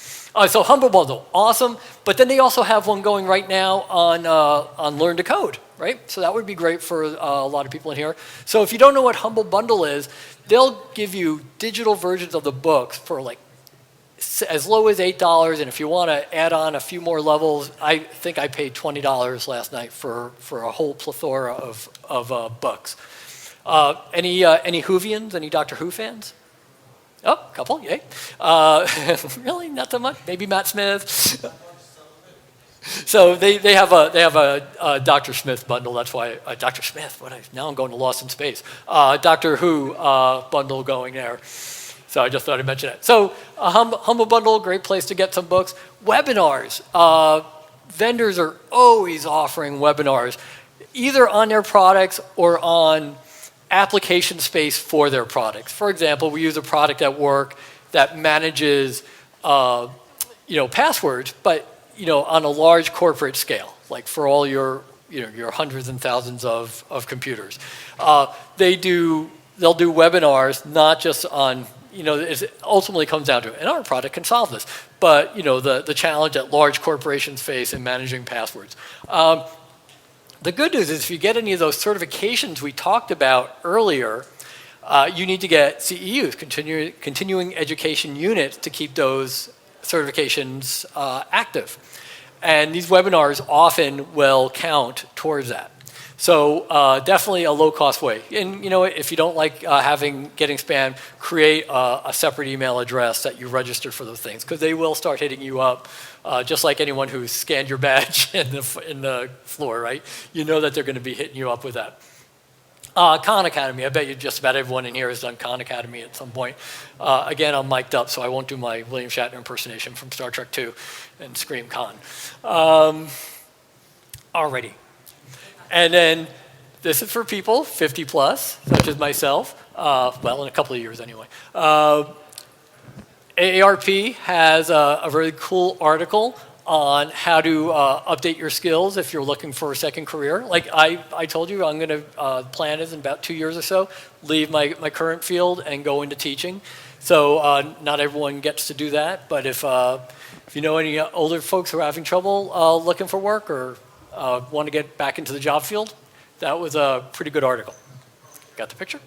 Speaker 11: So Humble Bundle, awesome. But then they also have one going right now on Learn to Code, right? So that would be great for a lot of people in here. So if you don't know what Humble Bundle is, they'll give you digital versions of the books for like as low as $8. And if you want to add on a few more levels, I think I paid $20 last night for a whole plethora of books. Any Whovians? Any Doctor Who fans? Oh, a couple, yay. Really, not so much? Maybe Matt Smith? So they have a Dr. Smith bundle. That's why Dr. Smith. Now I'm going to Lost in Space. Doctor Who bundle going there. So I just thought I'd mention that. So a Humble Bundle, great place to get some books. Webinars. Vendors are always offering webinars, either on their products or on application space for their products. For example, we use a product at work that manages, passwords, but on a large corporate scale, like for all your hundreds and thousands of computers. They'll do webinars, not just on, it ultimately comes down to it. And our product can solve this. But, the challenge that large corporations face in managing passwords. The good news is if you get any of those certifications we talked about earlier, you need to get CEUs, continuing education units, to keep those certifications active. And these webinars often will count towards that. So definitely a low-cost way. And if you don't like getting spam, create a separate email address that you register for those things, because they will start hitting you up, just like anyone who's scanned your badge in the floor, right? You know that they're going to be hitting you up with that. Khan Academy, I bet you just about everyone in here has done Khan Academy at some point. Again, I'm mic'd up, so I won't do my William Shatner impersonation from Star Trek II and scream Khan. Alrighty. And then this is for people 50 plus, such as myself, in a couple of years anyway. AARP has a very cool article on how to update your skills if you're looking for a second career. Like I told you, I'm going to plan is in about 2 years or so, leave my current field and go into teaching. So not everyone gets to do that, but if you know any older folks who are having trouble looking for work or want to get back into the job field, that was a pretty good article. Got the picture?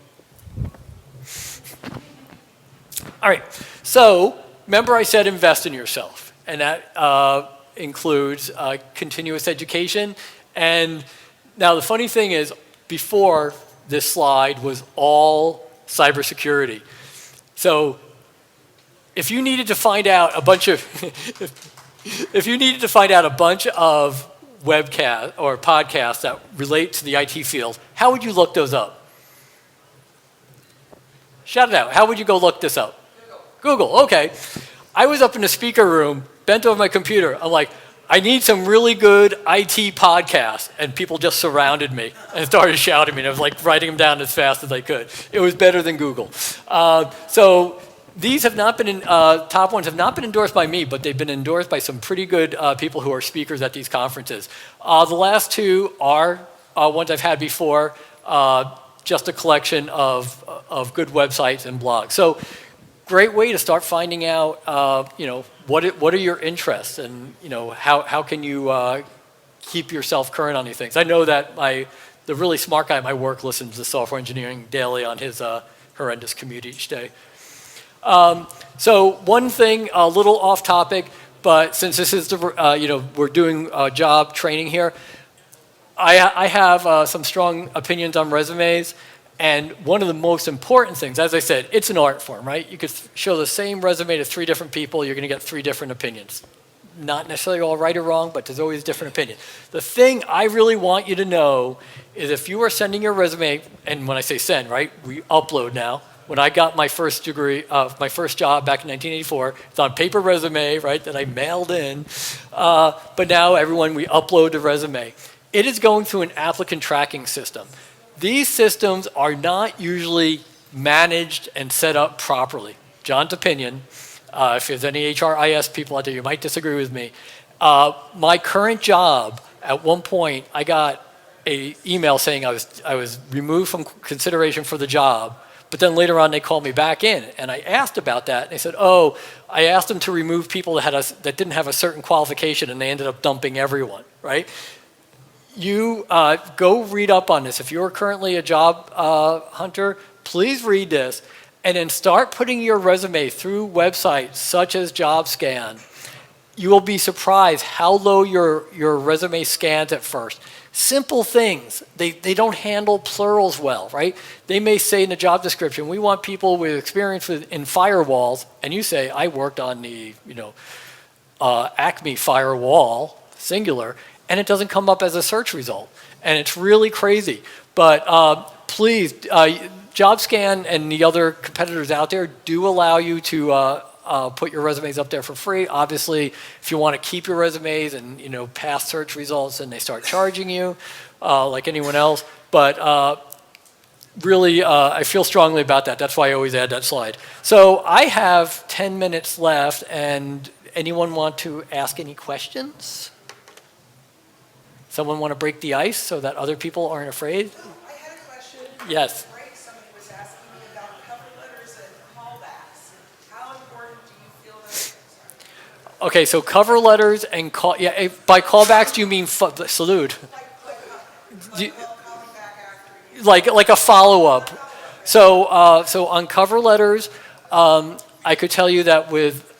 Speaker 11: All right, so remember I said invest in yourself, and that includes continuous education. And now the funny thing is, before this slide was all cybersecurity. So if you needed to find out a bunch of webcasts or podcasts that relate to the IT field, how would you look those up? Shout it out. How would you go look this up? Google, okay. I was up in the speaker room, bent over my computer. I'm like, I need some really good IT podcasts. And people just surrounded me and started shouting at me. And I was like writing them down as fast as I could. It was better than Google. So these have not been, top ones have not been endorsed by me, but they've been endorsed by some pretty good people who are speakers at these conferences. The last two are ones I've had before, just a collection of good websites and blogs. So great way to start finding out, what are your interests, and how can you keep yourself current on these things. I know that the really smart guy at my work listens to Software Engineering Daily on his horrendous commute each day. So one thing, a little off topic, but since this is we're doing job training here, I have some strong opinions on resumes. And one of the most important things, as I said, it's an art form, right? You could show the same resume to 3 different people, you're going to get 3 different opinions. Not necessarily all right or wrong, but there's always different opinions. The thing I really want you to know is if you are sending your resume, and when I say send, right, we upload now. When I got my first degree, my first job back in 1984, it's on paper resume, right, that I mailed in. But now we upload the resume. It is going through an applicant tracking system. These systems are not usually managed and set up properly. John's opinion, if there's any HRIS people out there, you might disagree with me. My current job, at one point, I got an email saying I was removed from consideration for the job, but then later on they called me back in, and I asked about that, and they said, I asked them to remove people that didn't have a certain qualification, and they ended up dumping everyone, right? You go read up on this. If you're currently a job hunter, please read this and then start putting your resume through websites such as JobScan. You will be surprised how low your resume scans at first. Simple things. They don't handle plurals well, right? They may say in the job description, we want people with experience in firewalls, and you say, I worked on the Acme firewall singular, and it doesn't come up as a search result. And it's really crazy. But please, JobScan and the other competitors out there do allow you to put your resumes up there for free. Obviously, if you want to keep your resumes and pass search results, then they start charging you, like anyone else. But really, I feel strongly about that. That's why I always add that slide. So I have 10 minutes left, and anyone want to ask any questions? Someone want to break the ice so that other people aren't afraid?
Speaker 4: I had a question.
Speaker 11: Yes.
Speaker 4: Break, somebody was asking me about cover letters and callbacks. How important do you feel that?
Speaker 11: Okay, so cover letters and by callbacks, do you mean salute? Like a follow-up. So on cover letters, I could tell you that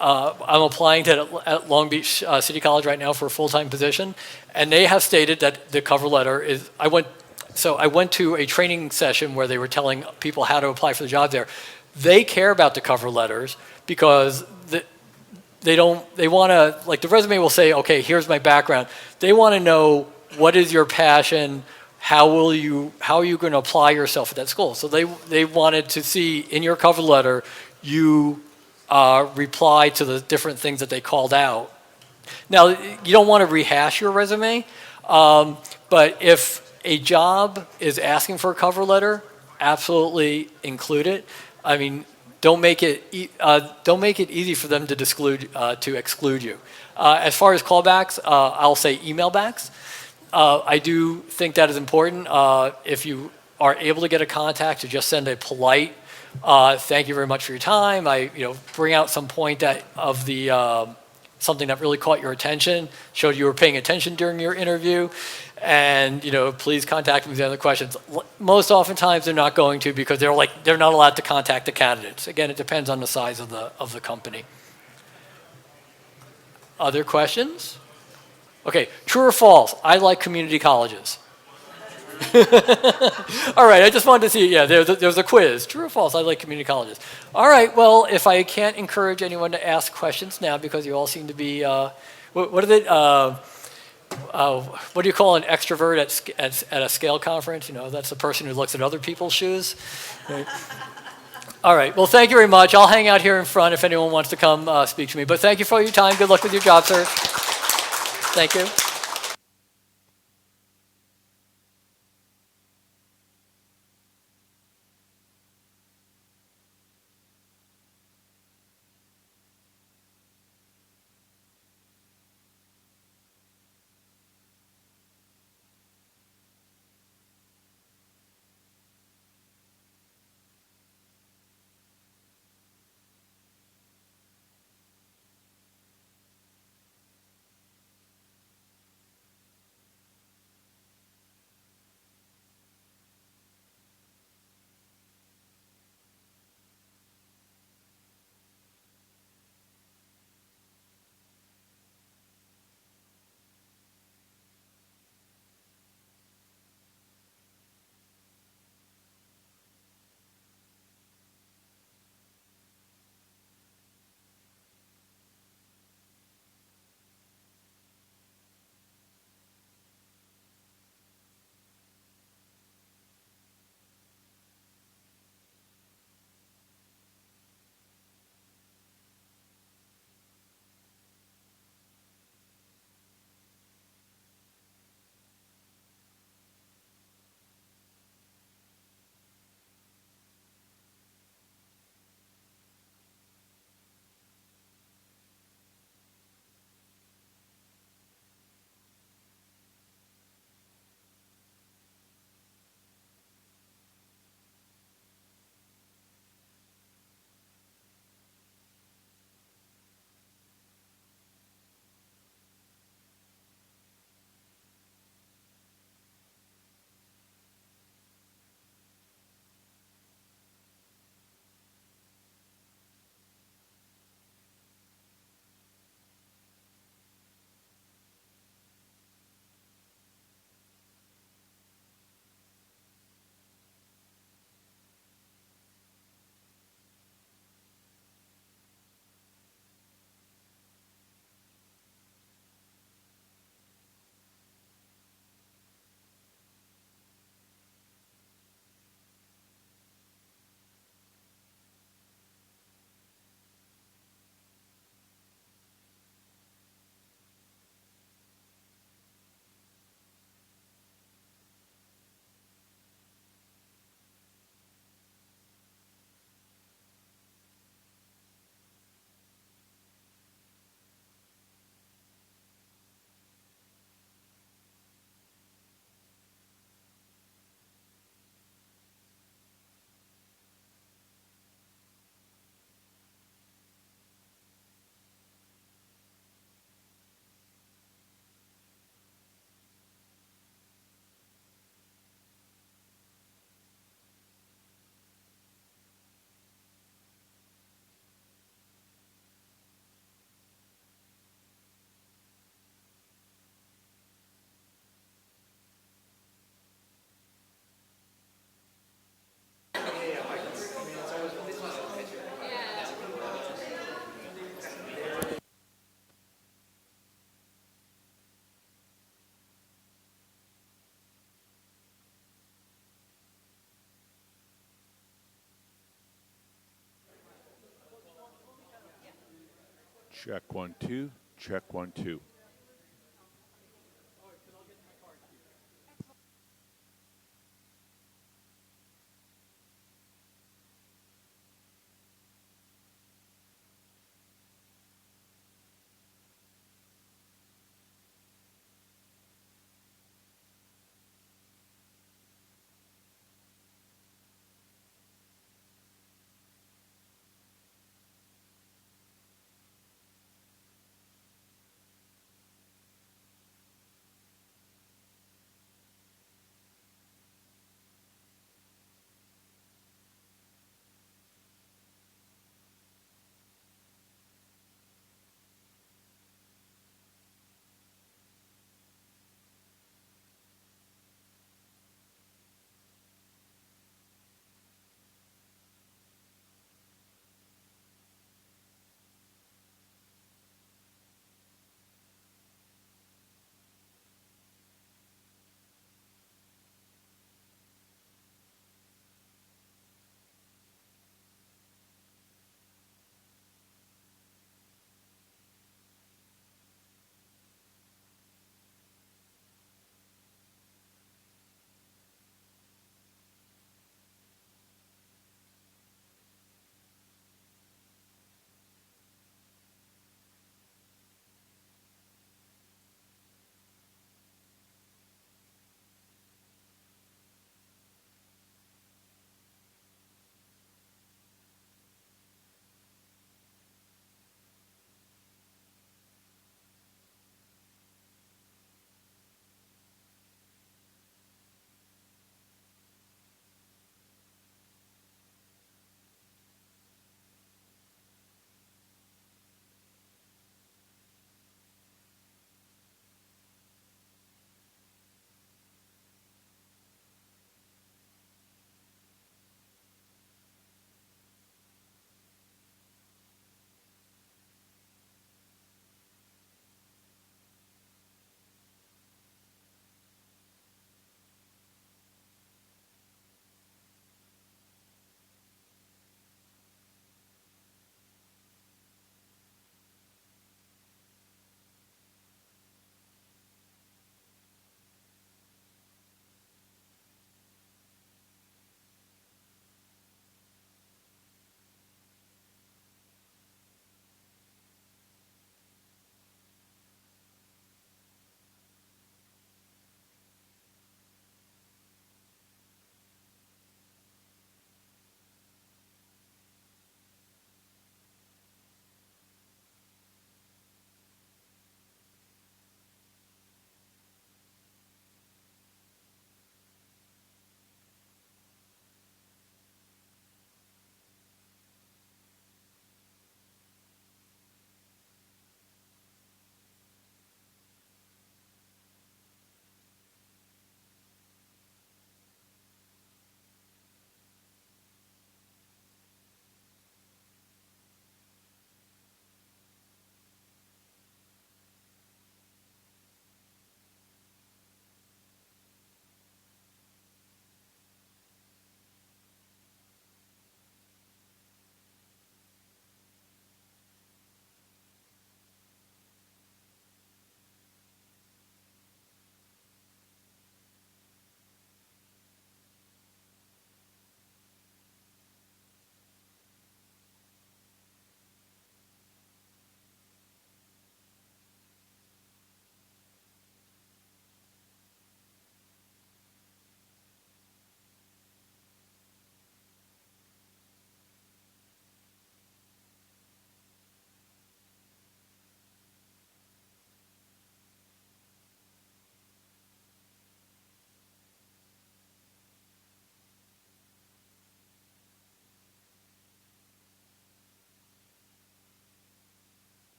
Speaker 11: I'm applying at Long Beach City College right now for a full-time position, and they have stated that the cover letter is. I went to a training session where they were telling people how to apply for the job there. They care about the cover letters because they want to, like, the resume will say, okay, here's my background. They want to know what is your passion. How are you going to apply yourself at that school? So they wanted to see in your cover letter you reply to the different things that they called out. Now, you don't want to rehash your resume, but if a job is asking for a cover letter, absolutely include it. I mean, don't make it easy for them to exclude you. As far as callbacks, I'll say email backs. I do think that is important. If you are able to get a contact, to just send a polite thank you very much for your time. Bring out some point of something that really caught your attention, showed you were paying attention during your interview, and please contact me with other questions. Most oftentimes they're not going to, because they're not allowed to contact the candidates. Again, it depends on the size of the company. Other questions? Okay, true or false? I like community colleges. All right, I just wanted to see, there's a quiz. True or false? I like community colleges. All right, well, if I can't encourage anyone to ask questions now because you all seem to be, what do you call an extrovert at a SCaLE conference? That's the person who looks at other people's shoes. Right. All right, well, thank you very much. I'll hang out here in front if anyone wants to come speak to me. But thank you for your time. Good luck with your job search. Thank you.
Speaker 13: Check 1 2. Check 1 2.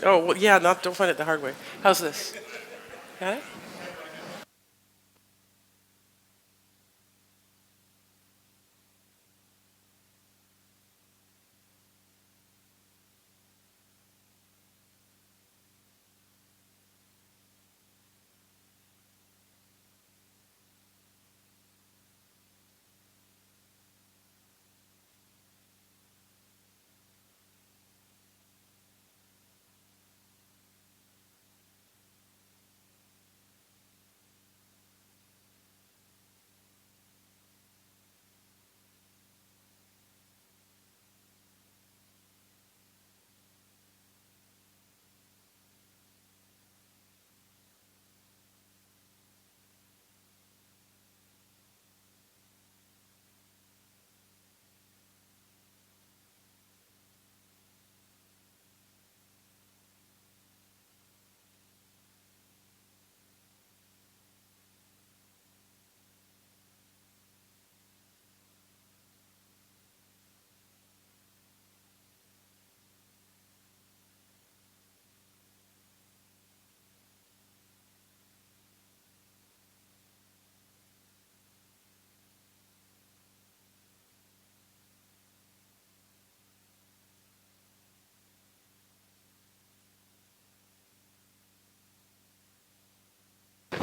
Speaker 1: Oh, well, yeah, don't find it the hard way. How's this? Got it?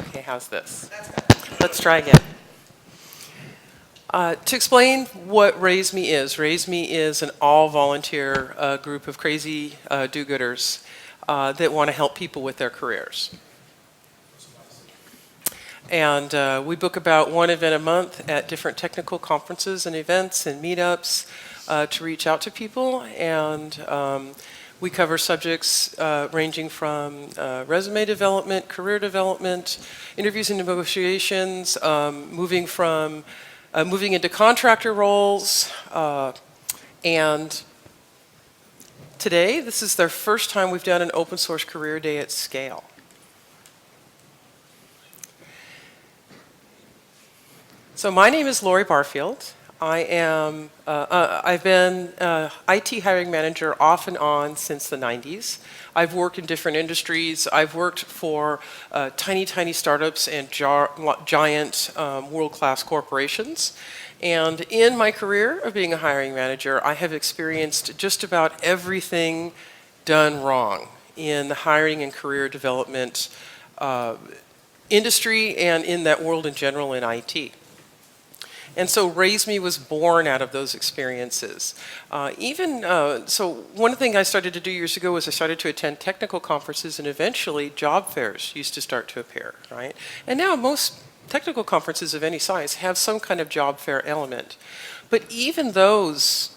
Speaker 1: Okay, how's this? Let's try again. To explain what RaiseMe is an all-volunteer group of crazy do-gooders that want to help people with their careers. And we book about one event a month at different technical conferences and events and meetups to reach out to people. And we cover subjects ranging from resume development, career development, interviews and negotiations, moving into contractor roles. And today, this is their first time we've done an open source career day at SCaLE. So my name is Lori Barfield. I've been IT hiring manager off and on since the 90s. I've worked in different industries. I've worked for tiny startups and giant world-class corporations. And in my career of being a hiring manager, I have experienced just about everything done wrong in the hiring and career development industry and in that world in general in IT. And so RaiseMe was born out of those experiences. So one thing I started to do years ago was I started to attend technical conferences, and eventually job fairs used to start to appear, right? And now most technical conferences of any size have some kind of job fair element. But even those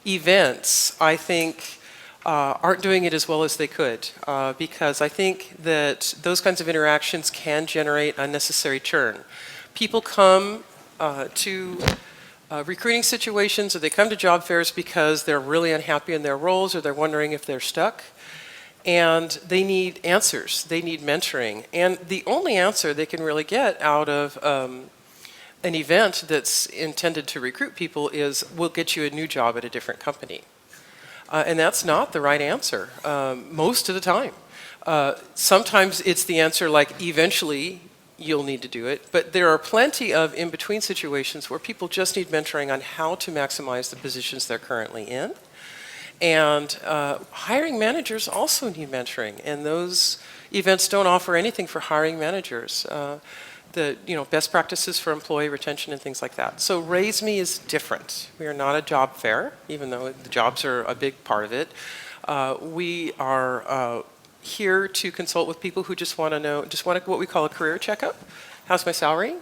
Speaker 1: events, I think, aren't doing it as well as they could, because I think that those kinds of interactions can generate unnecessary churn. People come to recruiting situations, or they come to job fairs because they're really unhappy in their roles, or they're wondering if they're stuck. And they need answers. They need mentoring. And the only answer they can really get out of an event that's intended to recruit people is, we'll get you a new job at a different company. And that's not the right answer most of the time. Sometimes it's the answer like, eventually you'll need to do it. But there are plenty of in-between situations where people just need mentoring on how to maximize the positions they're currently in. And hiring managers also need mentoring. And those events don't offer anything for hiring managers. Best practices for employee retention and things like that. So RaiseMe is different. We are not a job fair, even though the jobs are a big part of it. We are here to consult with people who just want what we call a career checkup. How's my salary?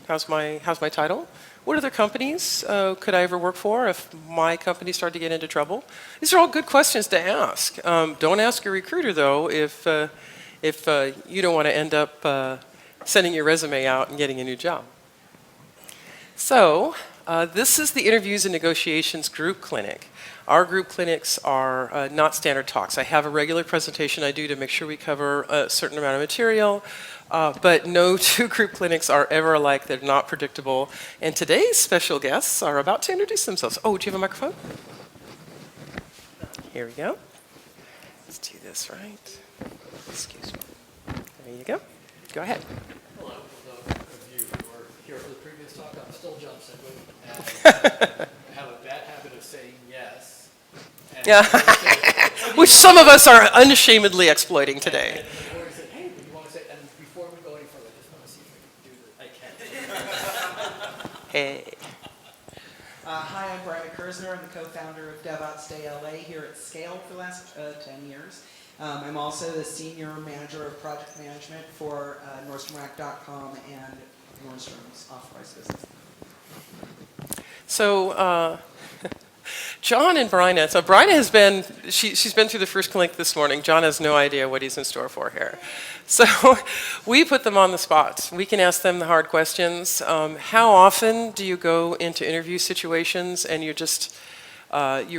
Speaker 1: How's my title? What other companies could I ever work for if my company started to get into trouble? These are all good questions to ask. Don't ask your recruiter, though, if you don't want to end up sending your resume out and getting a new job. So this is the Interviews and Negotiations Group Clinic. Our group clinics are not standard talks. I have a regular presentation I do to make sure we cover a certain amount of material, but no two group clinics are ever alike. They're not predictable. And today's special guests are about to introduce themselves. Oh, do you have a microphone? Here we go. Let's do this right. Excuse me. There you go. Go ahead.
Speaker 11: Hello, for those of you who were here for the previous talk, I'm still Johnson. And I have a bad habit of saying yes. And
Speaker 1: Yeah. Which some of us are unashamedly exploiting today.
Speaker 11: And the lawyer said, hey, do you want to say, and before we go any further, I just want to see if we can do this. I can.
Speaker 1: Hey.
Speaker 4: Hi, I'm Brian Kersner. I'm the co-founder of DevOps Day LA here at SCaLE for the last 10 years. I'm also the senior manager of project management for NordstromRack.com and Nordstrom's authorized business.
Speaker 1: So, John and Bryna. So Bryna has been, she's been through the first clinic this morning. John has no idea what he's in store for here. So we put them on the spot. We can ask them the hard questions. How often do you go into interview situations and you're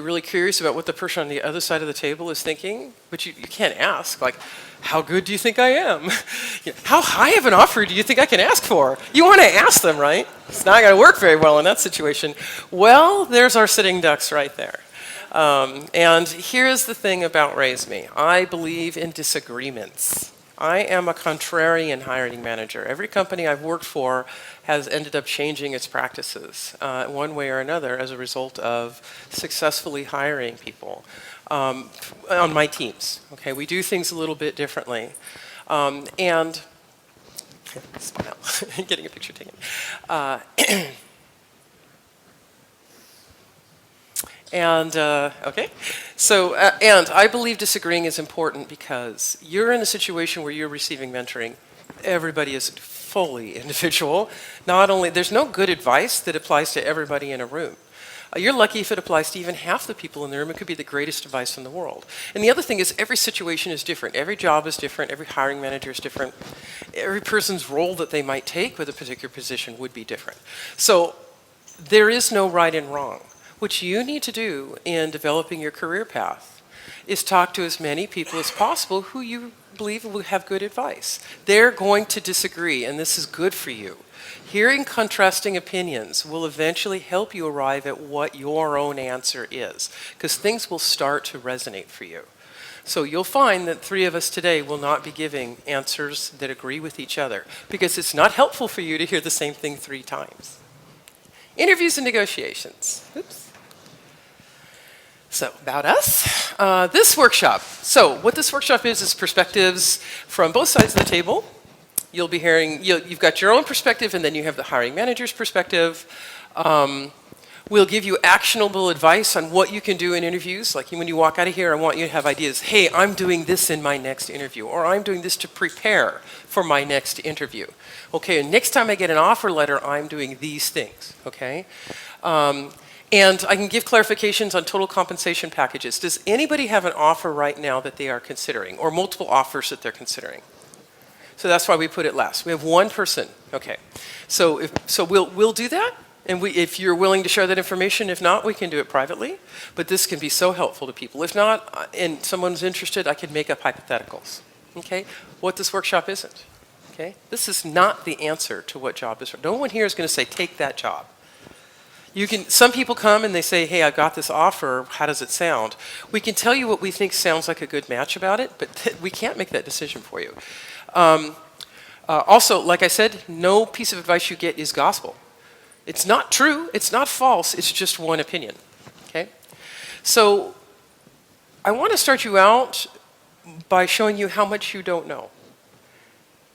Speaker 1: really curious about what the person on the other side of the table is thinking, but you can't ask, like, how good do you think I am? How high of an offer do you think I can ask for? You want to ask them, right? It's not going to work very well in that situation. Well, there's our sitting ducks right there. And here's the thing about RaiseMe. I believe in disagreements. I am a contrarian hiring manager. Every company I've worked for has ended up changing its practices one way or another as a result of successfully hiring people on my teams. Okay, we do things a little bit differently. And smile, getting a picture taken. Okay, so, and I believe disagreeing is important because you're in a situation where you're receiving mentoring. Everybody is fully individual. Not only, there's no good advice that applies to everybody in a room. You're lucky if it applies to even half the people in the room. It could be the greatest advice in the world. And the other thing is every situation is different. Every job is different. Every hiring manager is different. Every person's role that they might take with a particular position would be different. So there is no right and wrong. What you need to do in developing your career path is talk to as many people as possible who you believe will have good advice. They're going to disagree, and this is good for you. Hearing contrasting opinions will eventually help you arrive at what your own answer is, because things will start to resonate for you. So you'll find that 3 of us today will not be giving answers that agree with each other, because it's not helpful for you to hear the same thing 3 times. Interviews and negotiations. Oops. So, about us, this workshop. So, what this workshop is perspectives from both sides of the table. You'll be hearing, you've got your own perspective, and then you have the hiring manager's perspective. We'll give you actionable advice on what you can do in interviews. Like when you walk out of here, I want you to have ideas. Hey, I'm doing this in my next interview, or I'm doing this to prepare for my next interview. Okay, and next time I get an offer letter, I'm doing these things, okay? And I can give clarifications on total compensation packages. Does anybody have an offer right now that they are considering, or multiple offers that they're considering? So that's why we put it last. We have 1 person. Okay. So we'll do that, and if you're willing to share that information. If not, we can do it privately. But this can be so helpful to people. If not, and someone's interested, I can make up hypotheticals. Okay. What this workshop isn't. Okay. This is not the answer to what job is. No one here is going to say take that job. Some people come and they say, hey, I've got this offer, how does it sound? We can tell you what we think sounds like a good match about it, but we can't make that decision for you. Also, like I said, no piece of advice you get is gospel. It's not true, it's not false, it's just one opinion, okay? So I want to start you out by showing you how much you don't know.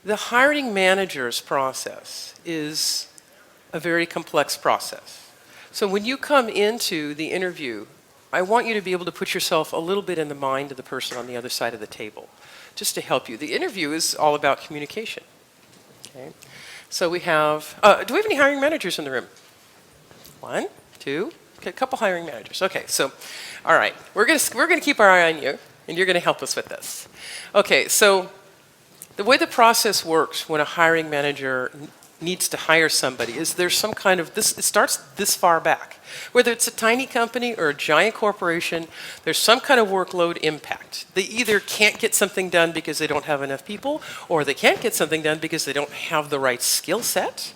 Speaker 1: The hiring manager's process is a very complex process. So when you come into the interview, I want you to be able to put yourself a little bit in the mind of the person on the other side of the table, just to help you. The interview is all about communication. Okay. So we have, do we have any hiring managers in the room? 1, 2, okay, a couple hiring managers. Okay, so, all right, we're gonna keep our eye on you, and you're gonna help us with this. Okay, so the way the process works when a hiring manager needs to hire somebody is there's some kind of, it starts this far back. Whether it's a tiny company or a giant corporation, there's some kind of workload impact. They either can't get something done because they don't have enough people, or they can't get something done because they don't have the right skill set,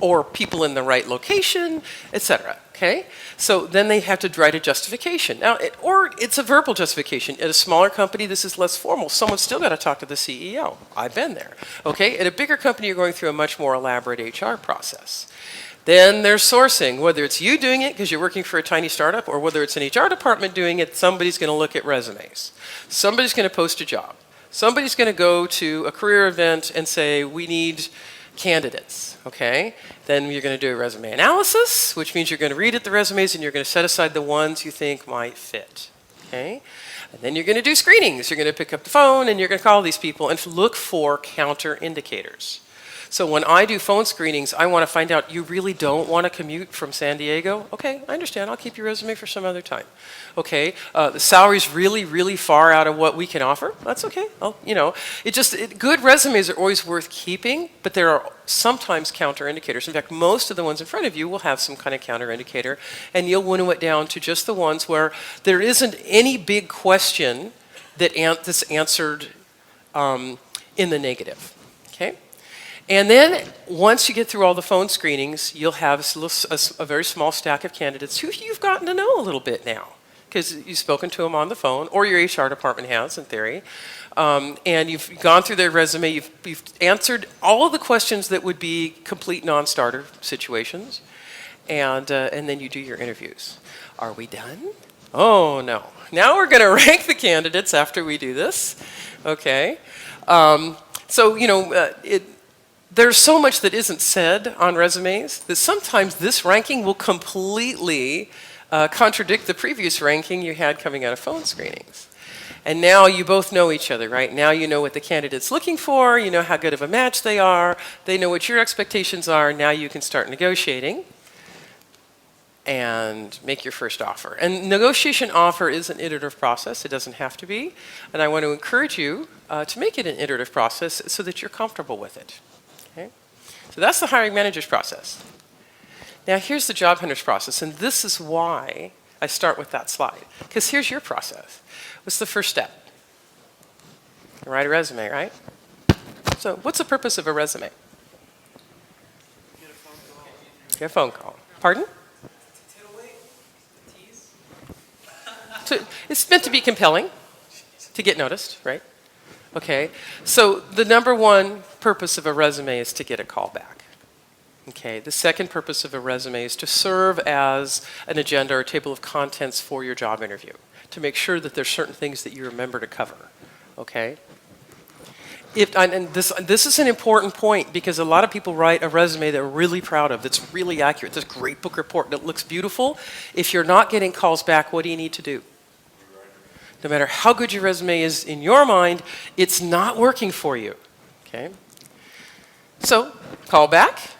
Speaker 1: or people in the right location, etc. Okay, so then they have to write a justification. Now, or it's a verbal justification. At a smaller company, this is less formal. Someone's still got to talk to the CEO. I've been there. Okay, at a bigger company, you're going through a much more elaborate HR process. Then there's sourcing. Whether it's you doing it because you're working for a tiny startup, or whether it's an HR department doing it, somebody's going to look at resumes. Somebody's going to post a job. Somebody's going to go to a career event and say, we need candidates, okay? Then you're going to do a resume analysis, which means you're going to read at the resumes and you're going to set aside the ones you think might fit, okay? And then you're going to do screenings. You're going to pick up the phone and you're going to call these people and look for counter indicators. So when I do phone screenings, I want to find out you really don't want to commute from San Diego? Okay, I understand. I'll keep your resume for some other time. Okay, the salary's really, really far out of what we can offer. That's okay. Good resumes are always worth keeping, but there are sometimes counter indicators. In fact, most of the ones in front of you will have some kind of counter indicator, and you'll winnow it down to just the ones where there isn't any big question that's answered in the negative. Okay. And then once you get through all the phone screenings, you'll have a very small stack of candidates who you've gotten to know a little bit now because you've spoken to them on the phone, or your HR department has, in theory. And you've gone through their resume. You've answered all of the questions that would be complete non-starter situations. And then you do your interviews. Are we done? Oh, no. Now we're going to rank the candidates after we do this. Okay. There's so much that isn't said on resumes that sometimes this ranking will completely contradict the previous ranking you had coming out of phone screenings. And now you both know each other, right? Now you know what the candidate's looking for, you know how good of a match they are, they know what your expectations are, now you can start negotiating and make your first offer. And negotiation offer is an iterative process, it doesn't have to be, and I want to encourage you to make it an iterative process so that you're comfortable with it. Okay? So that's the hiring manager's process. Now here's the job hunter's process, and this is why I start with that slide. Because here's your process. What's the first step? You write a resume, right? So what's the purpose of a resume? Get a phone call. Pardon? So it's meant to be compelling, to get noticed, right? Okay, so the number one purpose of a resume is to get a call back. Okay, the second purpose of a resume is to serve as an agenda or table of contents for your job interview, to make sure that there's certain things that you remember to cover, okay? This is an important point because a lot of people write a resume they're really proud of, that's really accurate, this great book report that looks beautiful. If you're not getting calls back, what do you need to do? No matter how good your resume is in your mind, it's not working for you, okay? So, call back.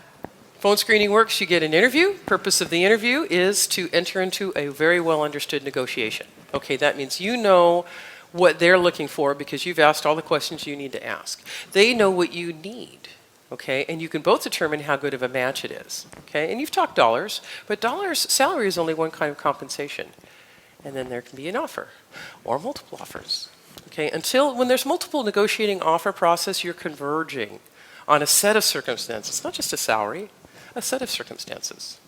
Speaker 1: Phone screening works, you get an interview. Purpose of the interview is to enter into a very well understood negotiation. Okay, that means you know what they're looking for because you've asked all the questions you need to ask. They know what you need, okay? And you can both determine how good of a match it is, okay? And you've talked dollars, but salary is only one kind of compensation. And then there can be an offer or multiple offers, okay? When there's multiple negotiating offer process, you're converging on a set of circumstances, not just a salary, a set of circumstances.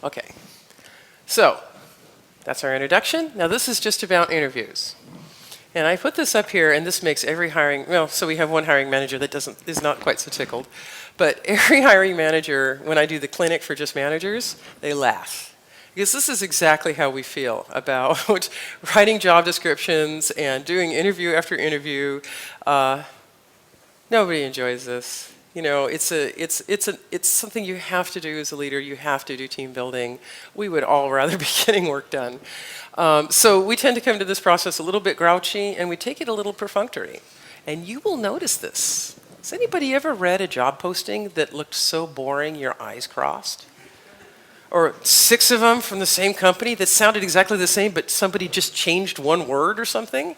Speaker 1: Okay, so that's our introduction. Now this is just about interviews. And I put this up here, and this makes every so we have one hiring manager that is not quite so tickled, but every hiring manager, when I do the clinic for just managers, they laugh. Because this is exactly how we feel about writing job descriptions and doing interview after interview. Nobody enjoys this. You know, it's something you have to do as a leader. You have to do team building. We would all rather be getting work done. So we tend to come to this process a little bit grouchy, and we take it a little perfunctory. And you will notice this. Has anybody ever read a job posting that looked so boring your eyes crossed? Or 6 of them from the same company that sounded exactly the same, but somebody just changed one word or something?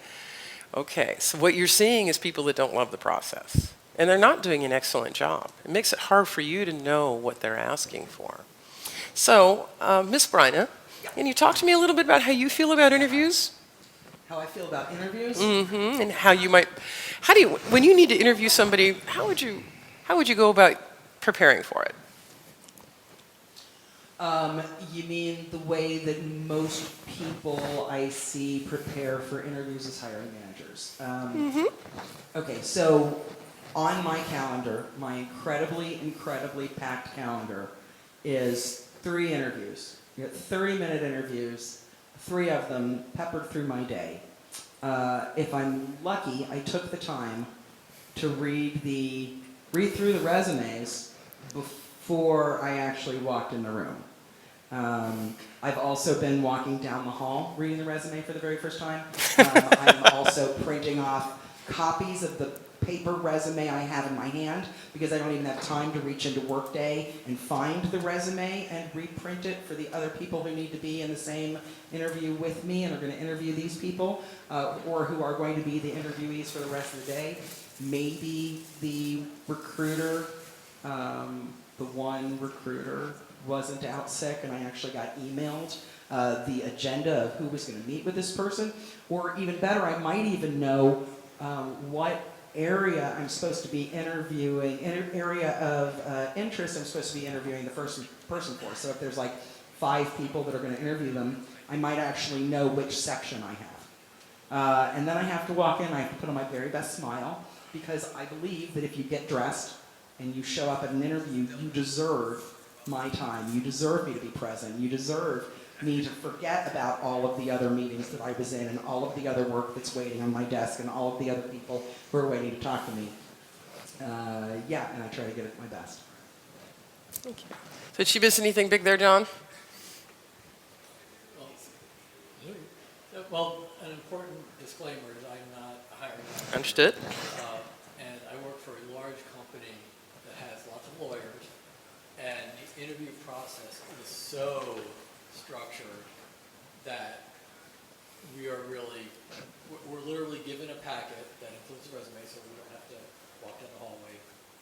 Speaker 1: Okay, so what you're seeing is people that don't love the process. And they're not doing an excellent job. It makes it hard for you to know what they're asking for. So, Ms. Bryna, can you talk to me a little bit about how you feel about interviews?
Speaker 2: How I feel about interviews?
Speaker 1: Mm-hmm. And when you need to interview somebody, how would you go about preparing for it?
Speaker 2: You mean the way that most people I see prepare for interviews as hiring managers? Okay, so on my calendar, my incredibly packed calendar, is 3 interviews. You got 30-minute interviews, 3 of them peppered through my day. If I'm lucky, I took the time to read through the resumes before I actually walked in the room. I've also been walking down the hall reading the resume for the very first time. I'm also printing off copies of the paper resume I have in my hand because I don't even have time to reach into Workday and find the resume and reprint it for the other people who need to be in the same interview with me and are going to interview these people, or who are going to be the interviewees for the rest of the day. Maybe the recruiter, the one recruiter wasn't out sick and I actually got emailed the agenda of who was going to meet with this person. Or even better, I might even know what area I'm supposed to be interviewing, area of interest I'm supposed to be interviewing the first person for. So if there's like 5 people that are going to interview them, I might actually know which section I have. And then I have to walk in, I have to put on my very best smile, because I believe that if you get dressed and you show up at an interview, you deserve my time. You deserve me to be present. You deserve me to forget about all of the other meetings that I was in and all of the other work that's waiting on my desk and all of the other people who are waiting to talk to me. Yeah, and I try to get it my best.
Speaker 1: Thank you. So did she miss anything big there, John?
Speaker 11: Well, an important disclaimer is I'm not a hiring manager.
Speaker 1: Understood.
Speaker 11: And I work for a large company that has lots of lawyers, and the interview process is so structured that we're literally given a packet that includes a resume, so we don't have to walk down the hallway,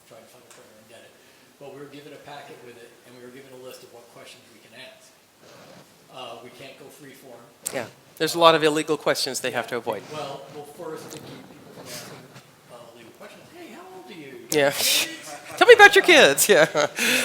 Speaker 11: try to find a printer and get it. But we were given a packet with it, and we were given a list of what questions we can ask. We can't go free form.
Speaker 1: Yeah. There's a lot of illegal questions they have to avoid.
Speaker 11: Well, first to keep people from asking legal questions. Hey, how old are you?
Speaker 1: Yeah. Tell me about your kids. Yeah.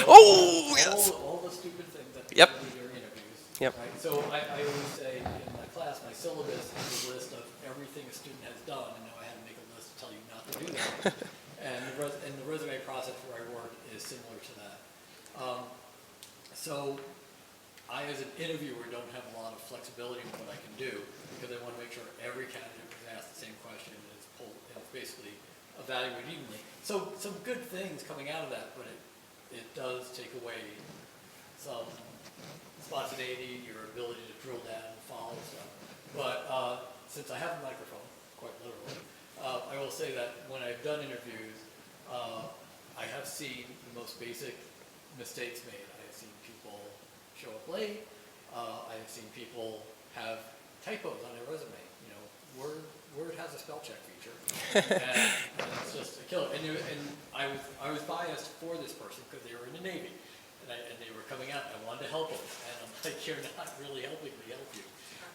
Speaker 1: Oh, yes.
Speaker 11: All the stupid things that
Speaker 1: Yep.
Speaker 11: people do during interviews.
Speaker 1: Yep.
Speaker 11: Right? So I always say in my class, my syllabus is a list of everything a student has done, and now I had to make a list to tell you not to do that. And the resume process where I work is similar to that. So I, as an interviewer, don't have a lot of flexibility in what I can do because I want to make sure every candidate is asked the same question and it's pulled and it's basically evaluated evenly. So some good things coming out of that, but it does take away some spontaneity, your ability to drill down and follow stuff. But since I have a microphone, quite literally, I will say that when I've done interviews, I have seen the most basic mistakes made. I have seen people show up late. I have seen people have typos on their resume. You know, Word has a spell check feature, and it's just a killer. And I was biased for this person because they were in the Navy, and they were coming out. And I wanted to help them, and I'm like, you're not really helping me help you.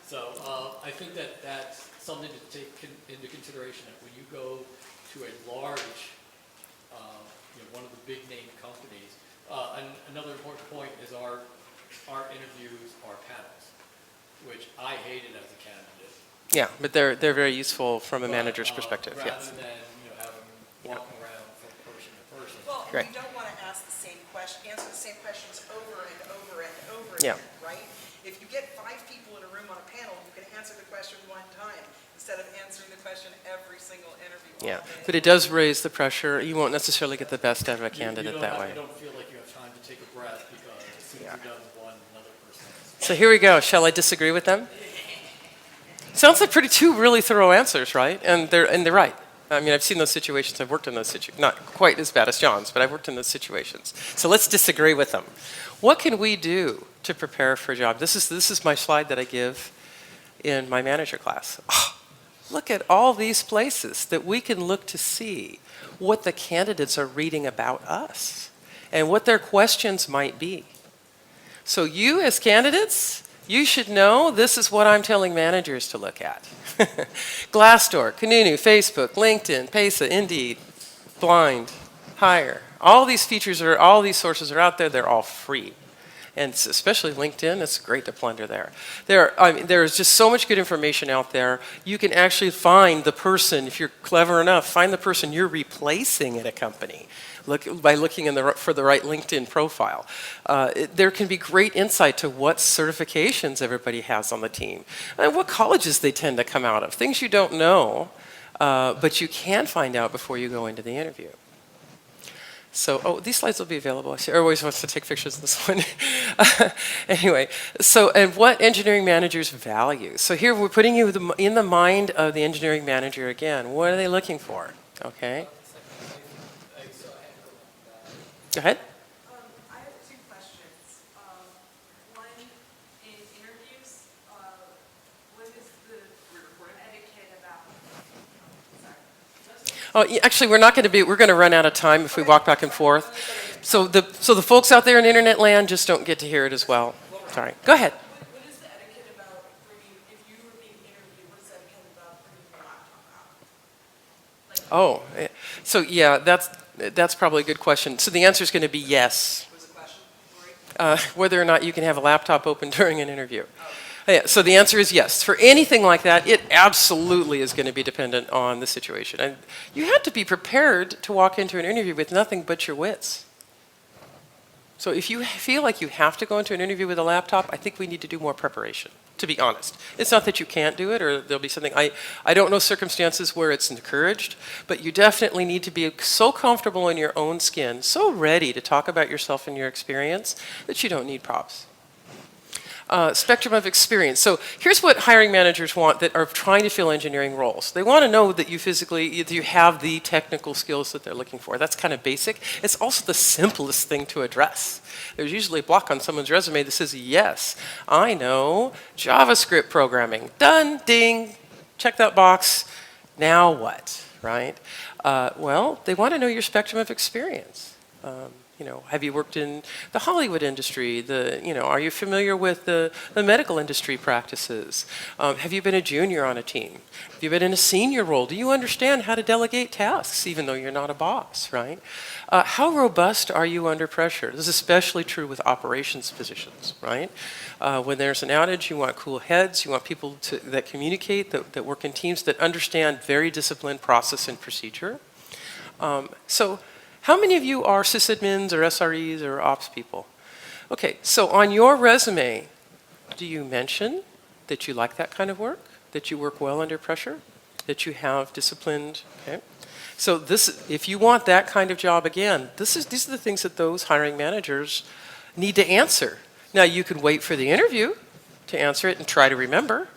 Speaker 11: So I think that's something to take into consideration. That when you go to a large, one of the big name companies, another important point is our interviews are panels, which I hated as a candidate.
Speaker 1: Yeah, but they're very useful from a manager's perspective.
Speaker 11: Rather
Speaker 1: Yes.
Speaker 11: than have them walking around from person to person.
Speaker 4: Well, and
Speaker 1: Right.
Speaker 4: you don't want to ask the same answer the same questions over and over and over
Speaker 1: Yeah.
Speaker 4: again, right? If you get 5 people in a room on a panel, you can answer the question one time instead of answering the question every single interview.
Speaker 1: Yeah, but it does raise the pressure. You won't necessarily get the best out of a candidate that way.
Speaker 11: You don't feel like you have time to take a breath because as soon as you're done with one, another person.
Speaker 1: So here we go. Shall I disagree with them? Sounds like two really thorough answers, right? And they're right. I mean, I've seen those situations. I've worked in those situations. Not quite as bad as John's, but I've worked in those situations. So let's disagree with them. What can we do to prepare for a job? This is my slide that I give in my manager class. Oh, look at all these places that we can look to see what the candidates are reading about us and what their questions might be. So you as candidates, you should know this is what I'm telling managers to look at. Glassdoor, Kununu, Facebook, LinkedIn, Pesa, Indeed, Blind, Hire. All these features all these sources are out there. They're all free. And especially LinkedIn, it's great to plunder there. There's just so much good information out there. You can actually find the person, if you're clever enough, find the person you're replacing at a company by looking for the right LinkedIn profile. There can be great insight to what certifications everybody has on the team and what colleges they tend to come out of. Things you don't know, but you can find out before you go into the interview. So, these slides will be available. Everybody always wants to take pictures of this one. Anyway, and what engineering managers value. So here we're putting you in the mind of the engineering manager again. What are they looking for? Okay. Go ahead.
Speaker 12: I have two questions. One, in interviews, what is the etiquette about? Sorry.
Speaker 1: Actually, we're going to run out of time if we walk back and forth. So the folks out there in internet land just don't get to hear it as well. Sorry. Go ahead.
Speaker 12: What is the etiquette about if you were being interviewed, what is the etiquette about bringing your laptop out?
Speaker 1: So yeah, that's probably a good question. So the answer is going to be yes.
Speaker 4: What's the question?
Speaker 1: Whether or not you can have a laptop open during an interview. Yeah, so the answer is yes. For anything like that, it absolutely is going to be dependent on the situation. And you have to be prepared to walk into an interview with nothing but your wits. So if you feel like you have to go into an interview with a laptop, I think we need to do more preparation, to be honest. It's not that you can't do it or there'll be something. I don't know circumstances where it's encouraged, but you definitely need to be so comfortable in your own skin, so ready to talk about yourself and your experience that you don't need props. Spectrum of experience. So here's what hiring managers want that are trying to fill engineering roles. They want to know that you have the technical skills that they're looking for. That's kind of basic. It's also the simplest thing to address. There's usually a block on someone's resume that says, yes, I know JavaScript programming. Done, ding, check that box. Now what, right? Well, they want to know your spectrum of experience. Have you worked in the Hollywood industry? Are you familiar with the medical industry practices? Have you been a junior on a team? Have you been in a senior role? Do you understand how to delegate tasks, even though you're not a boss, right? How robust are you under pressure? This is especially true with operations positions, right? When there's an outage, you want cool heads. You want people that communicate, that work in teams, that understand very disciplined process and procedure. How many of you are sysadmins or SREs or ops people? Okay, so on your resume, do you mention that you like that kind of work? That you work well under pressure? That you have disciplined, okay? So if you want that kind of job again, these are the things that those hiring managers need to answer. Now you can wait for the interview to answer it and try to remember,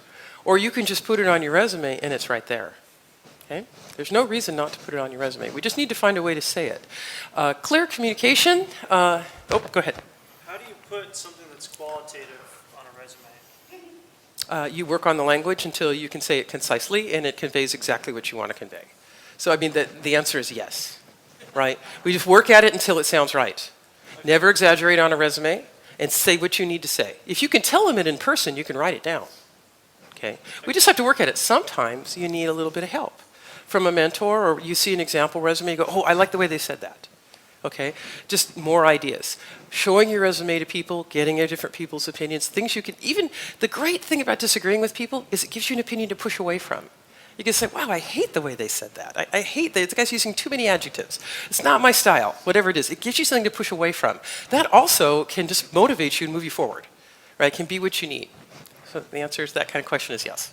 Speaker 1: or you can just put it on your resume and it's right there. Okay? There's no reason not to put it on your resume. We just need to find a way to say it. Clear communication. Go ahead.
Speaker 3: How do you put something that's qualitative on a resume?
Speaker 1: You work on the language until you can say it concisely and it conveys exactly what you want to convey. So I mean, the answer is yes, right? We just work at it until it sounds right. Never exaggerate on a resume and say what you need to say. If you can tell them it in person, you can write it down. Okay? We just have to work at it. Sometimes you need a little bit of help from a mentor, or you see an example resume, you go, oh, I like the way they said that. Okay? Just more ideas. Showing your resume to people, getting different people's opinions, things you can, even the great thing about disagreeing with people is it gives you an opinion to push away from. You can say, wow, I hate the way they said that. I hate that the guy's using too many adjectives. It's not my style, whatever it is. It gives you something to push away from. That also can just motivate you and move you forward, right? It can be what you need. So the answer to that kind of question is yes.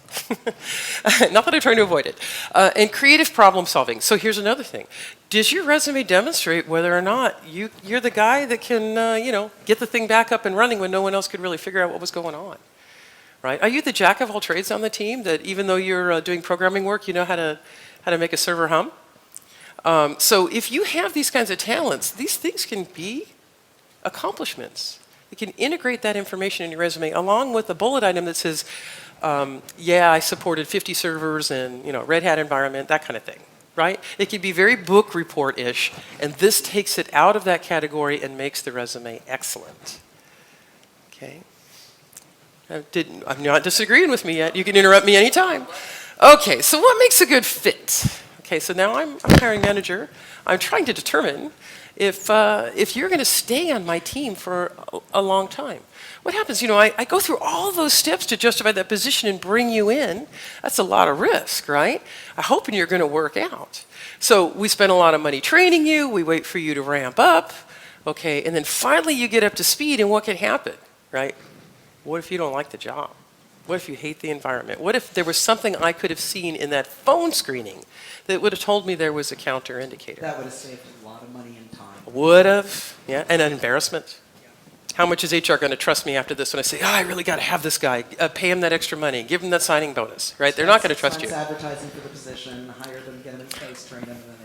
Speaker 1: Not that I'm trying to avoid it. And creative problem solving. So here's another thing. Does your resume demonstrate whether or not you're the guy that can, get the thing back up and running when no one else could really figure out what was going on? Right? Are you the jack of all trades on the team that even though you're doing programming work, you know how to make a server hum? So if you have these kinds of talents, these things can be accomplishments. You can integrate that information in your resume along with a bullet item that says, yeah, I supported 50 servers in Red Hat environment, that kind of thing, right? It can be very book report-ish, and this takes it out of that category and makes the resume excellent. Okay? I'm not disagreeing with me yet. You can interrupt me anytime. Okay, so what makes a good fit? Okay, so now I'm a hiring manager. I'm trying to determine if you're going to stay on my team for a long time. What happens, I go through all those steps to justify that position and bring you in. That's a lot of risk, right? I'm hoping you're going to work out. So we spend a lot of money training you. We wait for you to ramp up, okay? And then finally you get up to speed, and what can happen, right? What if you don't like the job? What if you hate the environment? What if there was something I could have seen in that phone screening that would have told me there was a counter indicator?
Speaker 2: That would have saved a lot of money and time.
Speaker 1: Would have, yeah, and an embarrassment. How much is HR going to trust me after this when I say, I really got to have this guy, pay him that extra money, give him that signing bonus, right? They're not going to trust you.
Speaker 2: Advertising for the position, hire them, get them in place, train them, and then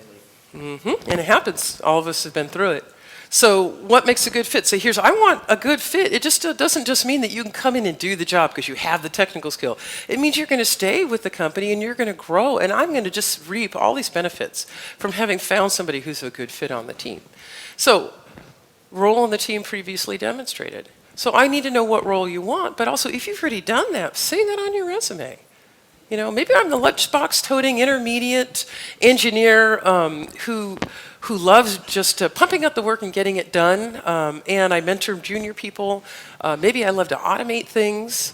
Speaker 2: they leave.
Speaker 1: And it happens. All of us have been through it. So what makes a good fit? So I want a good fit. It just doesn't just mean that you can come in and do the job because you have the technical skill. It means you're going to stay with the company and you're going to grow. And I'm going to just reap all these benefits from having found somebody who's a good fit on the team. So role on the team previously demonstrated. So I need to know what role you want, but also if you've already done that, say that on your resume. Maybe I'm the lunchbox toting intermediate engineer who loves just pumping out the work and getting it done, and I mentor junior people. Maybe I love to automate things.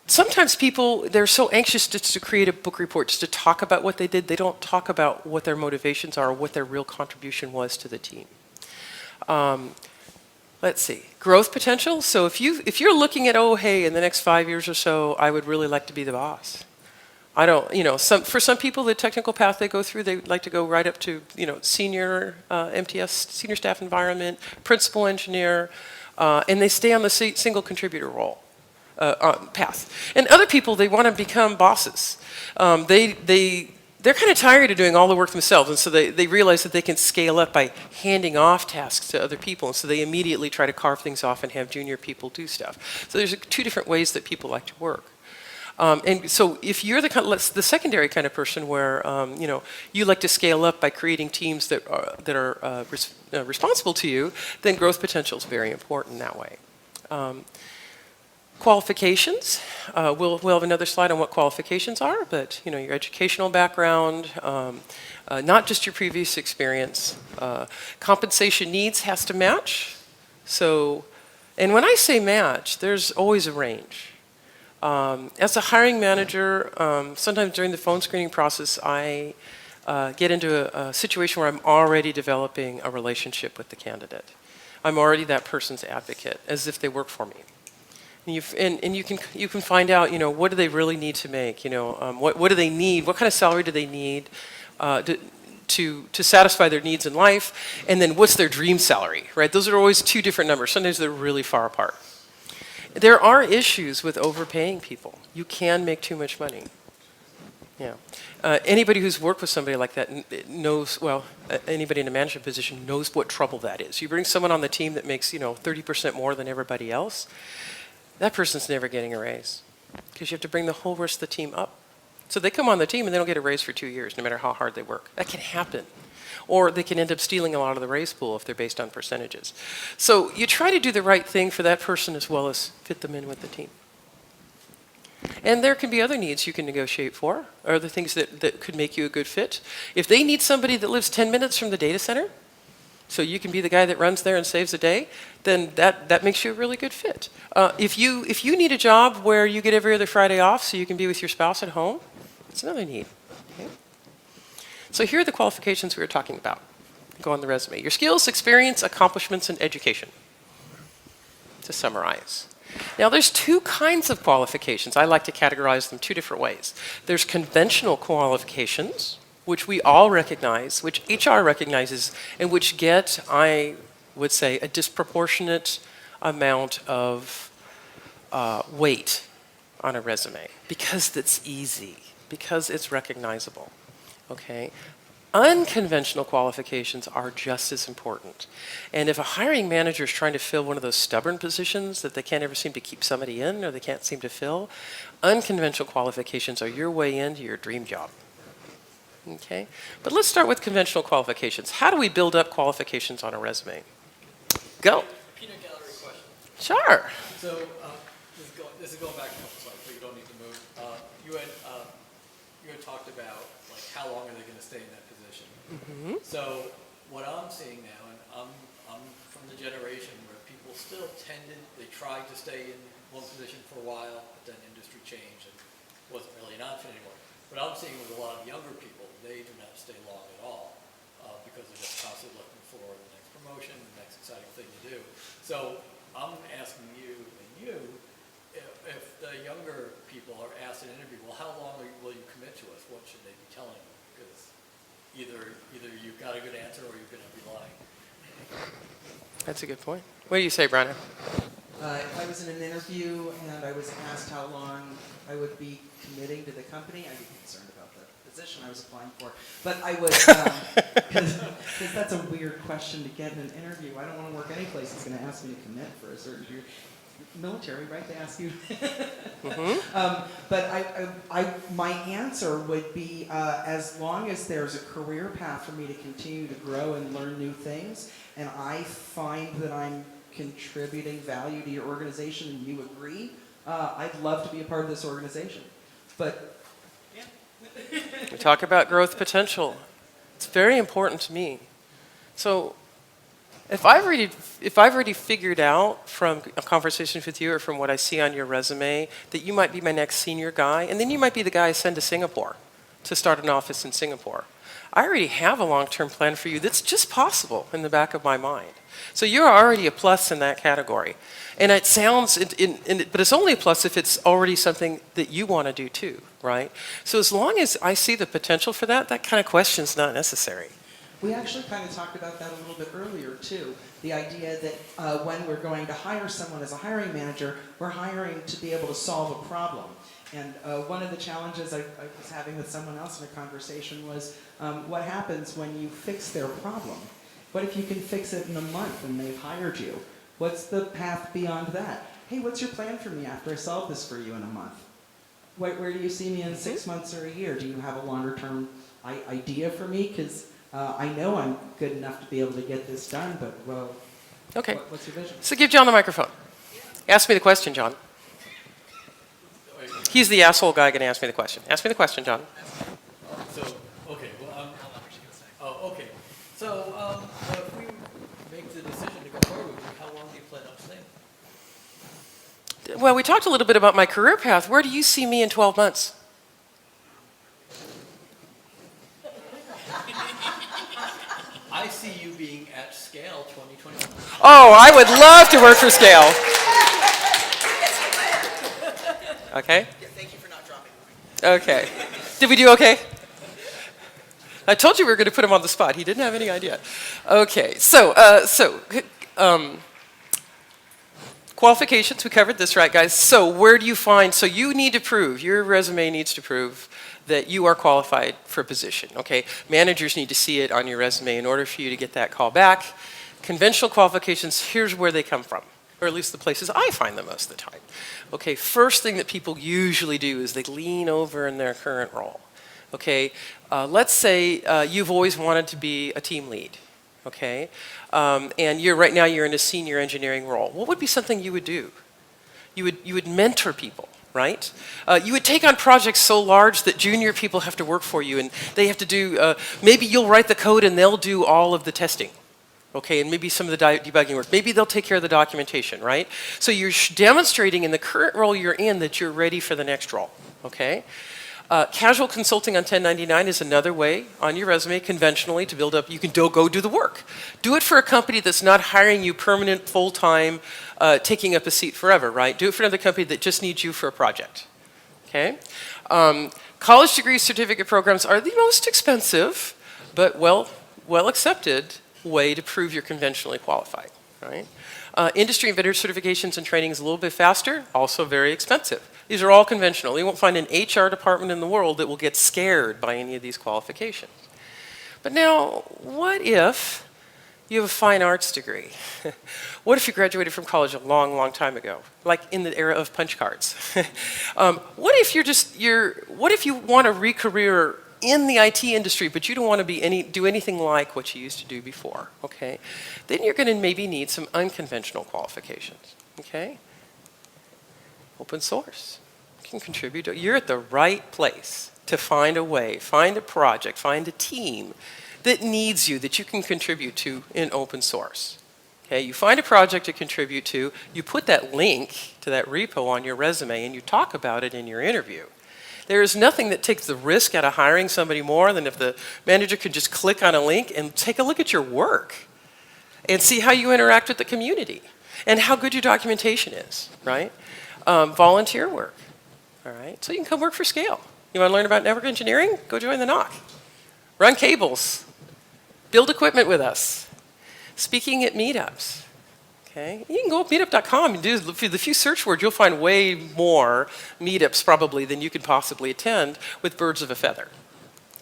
Speaker 1: Sometimes people, they're so anxious just to create a book report, just to talk about what they did. They don't talk about what their motivations are or what their real contribution was to the team. Let's see, growth potential. So if you're looking at, hey, in the next 5 years or so, I would really like to be the boss. I don't, for some people, the technical path they go through, they like to go right up to, senior MTS, senior staff environment, principal engineer, and they stay on the single contributor role. Path. And other people, they want to become bosses. They're kind of tired of doing all the work themselves, and so they realize that they can scale up by handing off tasks to other people, and so they immediately try to carve things off and have junior people do stuff. So there's two different ways that people like to work. And so if you're the secondary kind of person where you like to scale up by creating teams that are responsible to you, then growth potential is very important that way. Qualifications. We'll have another slide on what qualifications are, but your educational background, not just your previous experience. Compensation needs has to match. So, and when I say match, there's always a range. As a hiring manager, sometimes during the phone screening process, I get into a situation where I'm already developing a relationship with the candidate. I'm already that person's advocate, as if they work for me. And you can find out, what do they really need to make? What do they need? What kind of salary do they need to satisfy their needs in life? And then what's their dream salary, right? Those are always two different numbers. Sometimes they're really far apart. There are issues with overpaying people. You can make too much money. Yeah. Anybody who's worked with somebody like that knows, anybody in a management position knows what trouble that is. You bring someone on the team that makes, 30% more than everybody else, that person's never getting a raise because you have to bring the whole rest of the team up. So they come on the team and they don't get a raise for 2 years, no matter how hard they work. That can happen. Or they can end up stealing a lot of the raise pool if they're based on percentages. So you try to do the right thing for that person as well as fit them in with the team. And there can be other needs you can negotiate for, or other things that could make you a good fit. If they need somebody that lives 10 minutes from the data center, so you can be the guy that runs there and saves a day, then that makes you a really good fit. If you need a job where you get every other Friday off so you can be with your spouse at home, that's another need. Okay? So here are the qualifications we were talking about. Go on the resume. Your skills, experience, accomplishments, and education. To summarize. Now there's two kinds of qualifications. I like to categorize them two different ways. There's conventional qualifications, which we all recognize, which HR recognizes, and which get, I would say, a disproportionate amount of weight on a resume because it's easy, because it's recognizable, okay? Unconventional qualifications are just as important. And if a hiring manager is trying to fill one of those stubborn positions that they can't ever seem to keep somebody in or they can't seem to fill, unconventional qualifications are your way into your dream job. Okay, but let's start with conventional qualifications. How do we build up qualifications on a resume? Go.
Speaker 11: Peanut gallery question.
Speaker 1: Sure.
Speaker 11: So this is going back a couple slides, so you don't need to move. you had talked about like how long are they going to stay in that position. So what I'm seeing now, and I'm from the generation where people still they tried to stay in one position for a while, but then industry changed and wasn't really an option anymore. What I'm seeing with a lot of younger people, they do not stay long at all because they're just constantly looking for the next promotion, the next exciting thing to do. So I'm asking you and you, if the younger people are asked in an interview, well, how long will you commit to us? What should they be telling you? Because either you've got a good answer or you're going to be lying.
Speaker 1: That's a good point. What do you say, Brian?
Speaker 2: If I was in an interview and I was asked how long I would be committing to the company, I'd be concerned about the position I was applying for. But I would, because that's a weird question to get in an interview. I don't want to work any place that's going to ask me to commit for a certain period. Military, right? They ask you. But my answer would be as long as there's a career path for me to continue to grow and learn new things, and I find that I'm contributing value to your organization and you agree, I'd love to be a part of this organization. But yeah.
Speaker 1: We talk about growth potential. It's very important to me. So if I've already figured out from a conversation with you or from what I see on your resume that you might be my next senior guy, and then you might be the guy I send to Singapore to start an office in Singapore, I already have a long-term plan for you that's just possible in the back of my mind. So you're already a plus in that category. And it sounds, but it's only a plus if it's already something that you want to do too, right? So as long as I see the potential for that, that kind of question's not necessary.
Speaker 2: We actually kind of talked about that a little bit earlier too. The idea that when we're going to hire someone as a hiring manager, we're hiring to be able to solve a problem. And one of the challenges I was having with someone else in a conversation was what happens when you fix their problem? What if you can fix it in a month and they've hired you? What's the path beyond that? Hey, what's your plan for me after I solve this for you in a month? Where do you see me in 6 months or a year? Do you have a longer term idea for me? Because I know I'm good enough to be able to get this done, but well,
Speaker 1: okay.
Speaker 2: What's your vision?
Speaker 1: So give John the microphone. Ask me the question, John. He's the asshole guy going to ask me the question. Ask me the question, John.
Speaker 11: So, okay, well, okay. So, if we make the decision to go forward with you, how long do you plan on staying?
Speaker 1: Well, we talked a little bit about my career path. Where do you see me in 12 months?
Speaker 11: I see you being at SCaLE 2021.
Speaker 1: Oh, I would love to work for SCaLE. Okay?
Speaker 4: Yeah, thank you for not dropping the mic.
Speaker 1: Okay. Did we do okay? I told you we were going to put him on the spot. He didn't have any idea. Okay, so qualifications, we covered this, right, guys? So where do you find, so you need to prove, your resume needs to prove that you are qualified for a position, okay? Managers need to see it on your resume in order for you to get that call back. Conventional qualifications, here's where they come from, or at least the places I find them most of the time. Okay, first thing that people usually do is they lean over in their current role. Okay, let's say you've always wanted to be a team lead, okay? And right now you're in a senior engineering role. What would be something you would do? You would mentor people, right? You would take on projects so large that junior people have to work for you, and they have to do, maybe you'll write the code and they'll do all of the testing. Okay, and maybe some of the debugging work. Maybe they'll take care of the documentation, right? So you're demonstrating in the current role you're in that you're ready for the next role, okay? Casual consulting on 1099 is another way on your resume, conventionally, to build up, you can go do the work. Do it for a company that's not hiring you permanent, full-time, taking up a seat forever, right? Do it for another company that just needs you for a project, okay? College degree certificate programs are the most expensive, but well accepted way to prove you're conventionally qualified, right? Industry and vendor certifications and training is a little bit faster, also very expensive. These are all conventional. You won't find an HR department in the world that will get scared by any of these qualifications. But now, what if you have a fine arts degree? What if you graduated from college a long time ago, like in the era of punch cards? What if what if you want a re-career in the IT industry, but you don't want to do anything like what you used to do before, okay? Then you're going to maybe need some unconventional qualifications, okay? Open source. You can contribute. You're at the right place to find a way, find a project, find a team that needs you, that you can contribute to in open source. Okay, you find a project to contribute to, you put that link to that repo on your resume, and you talk about it in your interview. There is nothing that takes the risk out of hiring somebody more than if the manager could just click on a link and take a look at your work and see how you interact with the community and how good your documentation is, right? Volunteer work, all right? So you can come work for SCaLE. You want to learn about network engineering? Go join the NOC. Run cables. Build equipment with us. Speaking at meetups. Okay? You can go to meetup.com and do the few search words. You'll find way more meetups probably than you could possibly attend with birds of a feather.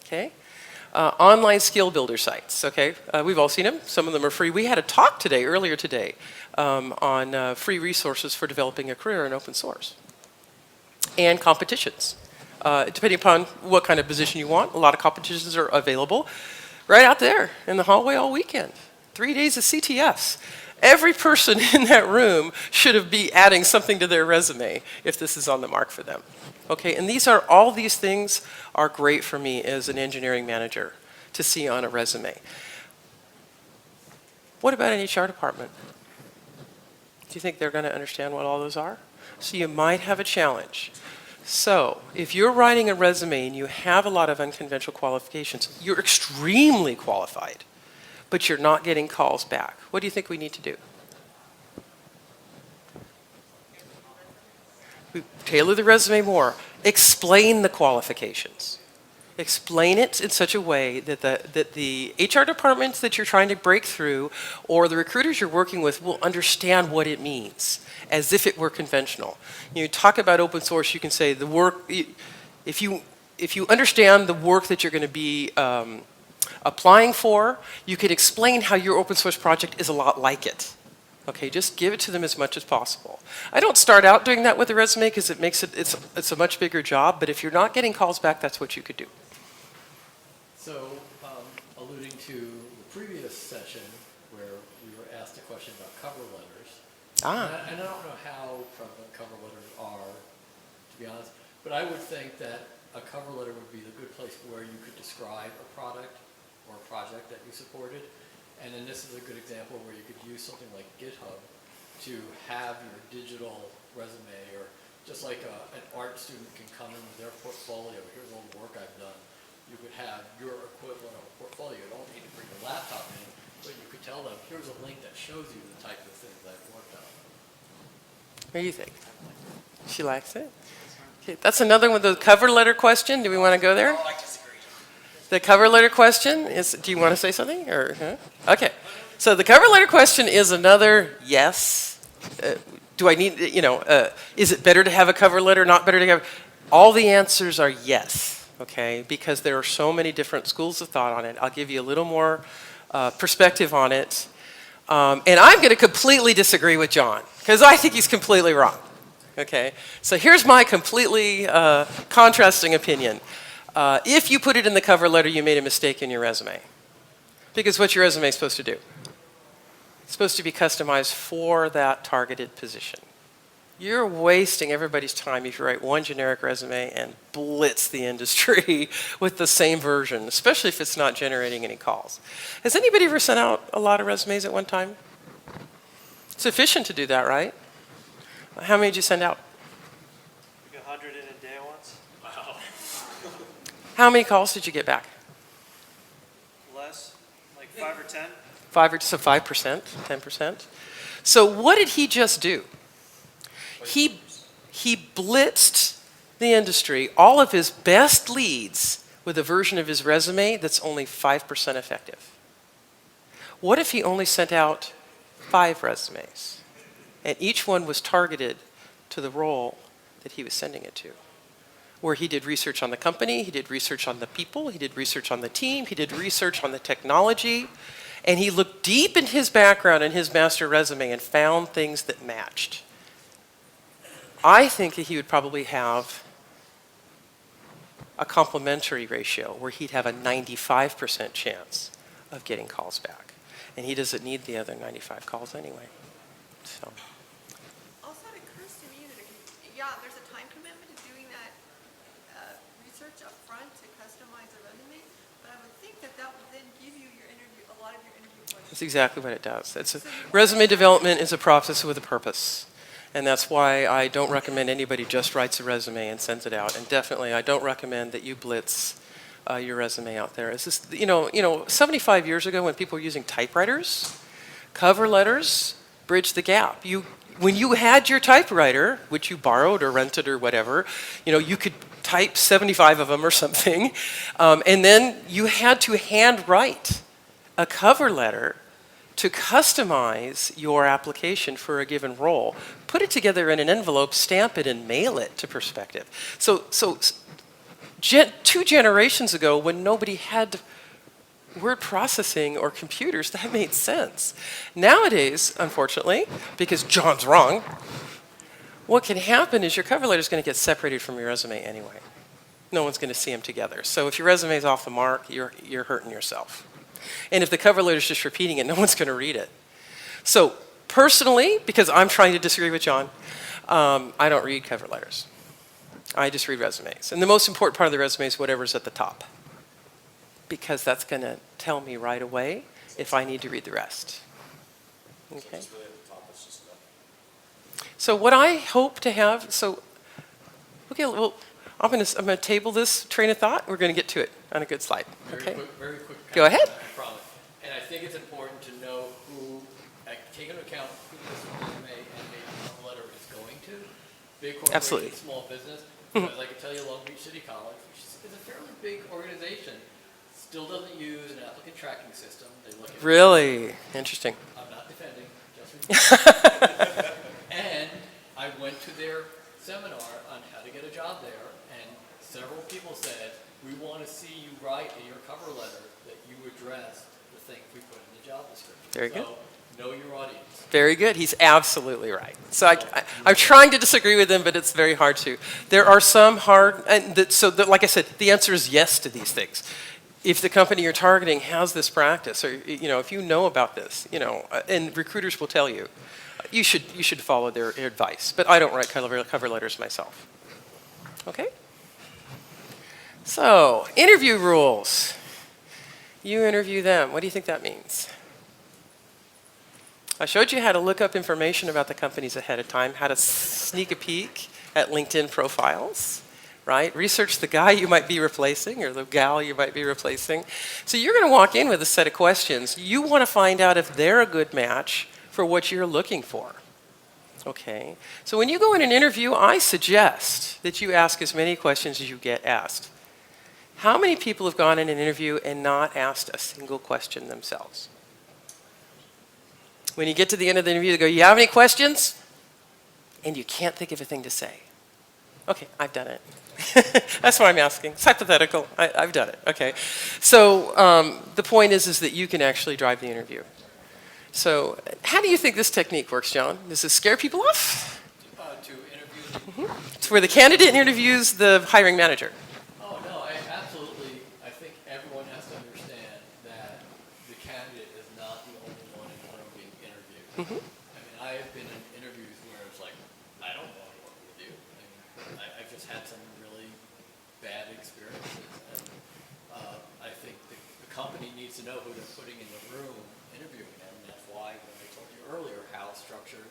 Speaker 1: Okay? Online skill builder sites. Okay? We've all seen them. Some of them are free. We had a talk today, earlier today, on free resources for developing a career in open source. And competitions. Depending upon what kind of position you want, a lot of competitions are available right out there in the hallway all weekend. 3 days of CTFs. Every person in that room should be adding something to their resume if this is on the mark for them. Okay, and all these things are great for me as an engineering manager to see on a resume. What about an HR department? Do you think they're going to understand what all those are? So you might have a challenge. So if you're writing a resume and you have a lot of unconventional qualifications, you're extremely qualified, but you're not getting calls back. What do you think we need to do? We tailor the resume more. Explain the qualifications. Explain it in such a way that the HR departments that you're trying to break through or the recruiters you're working with will understand what it means, as if it were conventional. You talk about open source, you can say the work, if you understand the work that you're going to be applying for, you can explain how your open source project is a lot like it. Okay, just give it to them as much as possible. I don't start out doing that with the resume because it's a much bigger job, but if you're not getting calls back, that's what you could do.
Speaker 11: So, alluding to the previous session where we were asked a question about cover letters, and I don't know how prevalent cover letters are, to be honest, but I would think that a cover letter would be a good place where you could describe a product or a project that you supported. And then this is a good example where you could use something like GitHub to have your digital resume, or just like an art student can come in with their portfolio, here's all the work I've done. You could have your equivalent of a portfolio. You don't need to bring your laptop in, but you could tell them, here's a link that shows you the type of things I've worked on.
Speaker 1: What do you think? She likes it? Okay, that's another one, the cover letter question. Do we want to go there? The cover letter question is, do you want to say something? Or, okay. So the cover letter question is another yes. Do I need, is it better to have a cover letter, not better to have? All the answers are yes, okay? Because there are so many different schools of thought on it. I'll give you a little more perspective on it. And I'm going to completely disagree with John, because I think he's completely wrong. Okay? So here's my completely contrasting opinion. If you put it in the cover letter, you made a mistake in your resume. Because what's your resume supposed to do? It's supposed to be customized for that targeted position. You're wasting everybody's time if you write one generic resume and blitz the industry with the same version, especially if it's not generating any calls. Has anybody ever sent out a lot of resumes at one time? It's efficient to do that, right? How many did you send out?
Speaker 3: Like 100 in a day once.
Speaker 10: Wow.
Speaker 1: How many calls did you get back?
Speaker 3: Less, like 5 or 10.
Speaker 1: 5%, 10%. So what did he just do? He blitzed the industry, all of his best leads, with a version of his resume that's only 5% effective. What if he only sent out 5 resumes, and each one was targeted to the role that he was sending it to? Where he did research on the company, he did research on the people, he did research on the team, he did research on the technology, and he looked deep in his background and his master resume and found things that matched. I think that he would probably have a complementary ratio where he'd have a 95% chance of getting calls back. And he doesn't need the other 95 calls anyway. So.
Speaker 12: Also, it occurs to me that, there's a time commitment to doing that research up front.
Speaker 1: That's exactly what it does. Resume development is a process with a purpose. And that's why I don't recommend anybody just writes a resume and sends it out. And definitely, I don't recommend that you blitz your resume out there. It's just, 75 years ago when people were using typewriters, cover letters bridged the gap. When you had your typewriter, which you borrowed or rented or whatever, you could type 75 of them or something, and then you had to handwrite a cover letter to customize your application for a given role, put it together in an envelope, stamp it, and mail it to prospective. So 2 generations ago, when nobody had word processing or computers, that made sense. Nowadays, unfortunately, because John's wrong, what can happen is your cover letter is going to get separated from your resume anyway. No one's going to see them together. So if your resume is off the mark, you're hurting yourself. And if the cover letter is just repeating it, no one's going to read it. So personally, because I'm trying to disagree with John, I don't read cover letters. I just read resumes. And the most important part of the resume is whatever's at the top, because that's going to tell me right away if I need to read the rest. Okay. So what I hope to have, okay, well, I'm going to table this train of thought. We're going to get to it on a good slide. Okay.
Speaker 11: Very quick.
Speaker 1: Go ahead.
Speaker 11: I promise. And I think it's important to know take into account who this resume and maybe cover letter is going to. Big corporation,
Speaker 1: Absolutely.
Speaker 11: small business. Because I can tell you Long Beach City College, which is a fairly big organization, still doesn't use an applicant tracking system. They look at
Speaker 1: Really? Interesting.
Speaker 11: I'm not defending, just And I went to their seminar on how to get a job there, and several people said, we want to see you write in your cover letter that you address the things we put in the job description.
Speaker 1: Very good.
Speaker 11: Know your audience.
Speaker 1: Very good. He's absolutely right. So I'm trying to disagree with him, but it's very hard to. There are some hard, like I said, the answer is yes to these things. If the company you're targeting has this practice, or if you know about this, and recruiters will tell you, you should follow their advice. But I don't write cover letters myself. Okay. So interview rules. You interview them. What do you think that means? I showed you how to look up information about the companies ahead of time, how to sneak a peek at LinkedIn profiles, right? Research the guy you might be replacing or the gal you might be replacing. So you're going to walk in with a set of questions. You want to find out if they're a good match for what you're looking for. Okay? So when you go in an interview, I suggest that you ask as many questions as you get asked. How many people have gone in an interview and not asked a single question themselves? When you get to the end of the interview, they go, you have any questions? And you can't think of a thing to say. Okay, I've done it. That's what I'm asking. It's hypothetical. I've done it. Okay. So the point is that you can actually drive the interview. So how do you think this technique works, John? Does this scare people off?
Speaker 11: To interview.
Speaker 1: It's where the candidate interviews the hiring manager.
Speaker 11: Oh, no, I think everyone has to understand that the candidate is not the only one in the room being interviewed. I mean, I have been in interviews where it's like, I don't want to work with you. I mean, I've just had some really bad experiences. And I think the company needs to know who they're putting in the room interviewing them. And that's why, when I told you earlier, how structured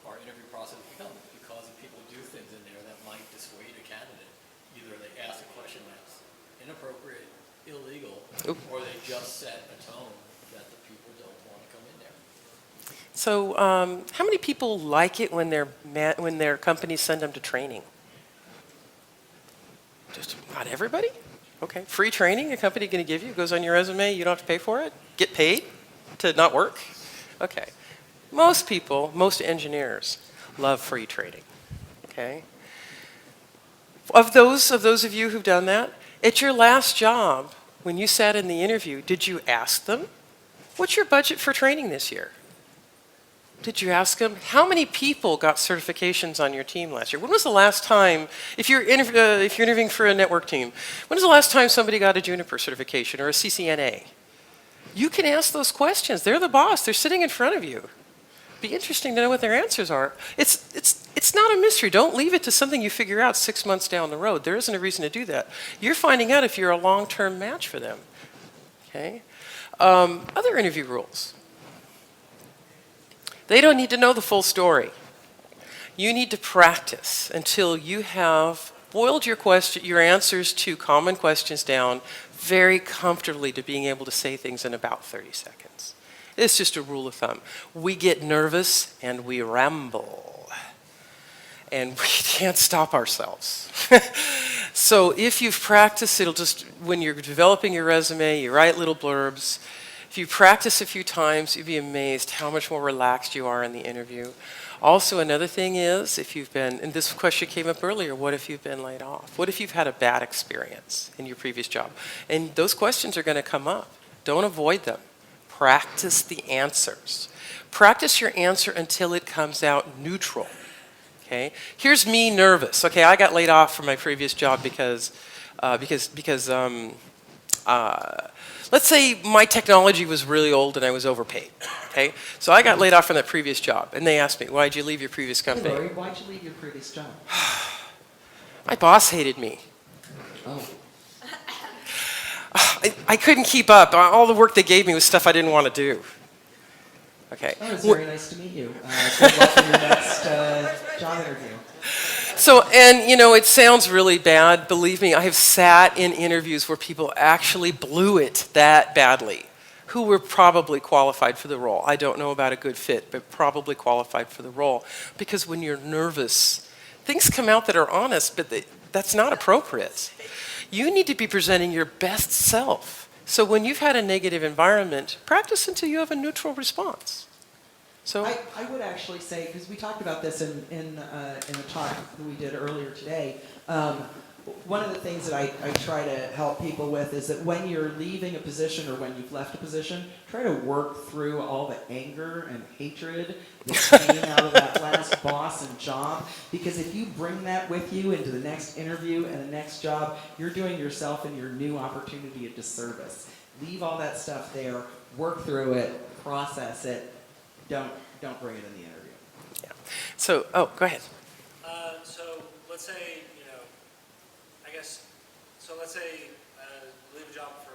Speaker 11: our interview process becomes. Because if people do things in there that might dissuade a candidate, either they ask a question that's inappropriate, illegal, or they just set a tone that the people don't want to come in there.
Speaker 1: So how many people like it when their companies send them to training? Just not everybody? Okay. Free training a company going to give you? Goes on your resume, you don't have to pay for it? Get paid to not work? Okay. Most people, most engineers, love free training. Okay? Of those of you who've done that, at your last job, when you sat in the interview, did you ask them, what's your budget for training this year? Did you ask them, how many people got certifications on your team last year? When was the last time, if you're interviewing for a network team, when was the last time somebody got a Juniper certification or a CCNA? You can ask those questions. They're the boss. They're sitting in front of you. Be interesting to know what their answers are. It's not a mystery. Don't leave it to something you figure out 6 months down the road. There isn't a reason to do that. You're finding out if you're a long-term match for them. Okay? Other interview rules. They don't need to know the full story. You need to practice until you have boiled your answers to common questions down very comfortably to being able to say things in about 30 seconds. It's just a rule of thumb. We get nervous and we ramble. And we can't stop ourselves. So if you've practiced, it'll just, when you're developing your resume, you write little blurbs. If you practice a few times, you'd be amazed how much more relaxed you are in the interview. Also, another thing is, if you've been, and this question came up earlier, what if you've been laid off? What if you've had a bad experience in your previous job? And those questions are going to come up. Don't avoid them. Practice the answers. Practice your answer until it comes out neutral. Okay? Here's me nervous. Okay, I got laid off from my previous job because let's say my technology was really old and I was overpaid. Okay, so I got laid off from that previous job, and they asked me, "Why'd you leave your previous company?"
Speaker 2: Hey, Lori, why'd you leave your previous job?
Speaker 1: My boss hated me.
Speaker 2: Oh.
Speaker 1: I couldn't keep up. All the work they gave me was stuff I didn't want to do. Okay.
Speaker 2: Oh, it's very nice to meet you. Good luck in your next job interview.
Speaker 1: So, and you know, it sounds really bad. Believe me, I have sat in interviews where people actually blew it that badly, who were probably qualified for the role. I don't know about a good fit, but probably qualified for the role. Because when you're nervous, things come out that are honest, but that's not appropriate. You need to be presenting your best self. So when you've had a negative environment, practice until you have a neutral response. So
Speaker 2: I would actually say, because we talked about this in the talk that we did earlier today, one of the things that I try to help people with is that when you're leaving a position or when you've left a position, try to work through all the anger and hatred that came out of that last boss and job. Because if you bring that with you into the next interview and the next job, you're doing yourself and your new opportunity a disservice. Leave all that stuff there, work through it, process it. Don't bring it in the interview.
Speaker 1: yeah. So, oh, go ahead.
Speaker 3: So let's say, let's say leave a job for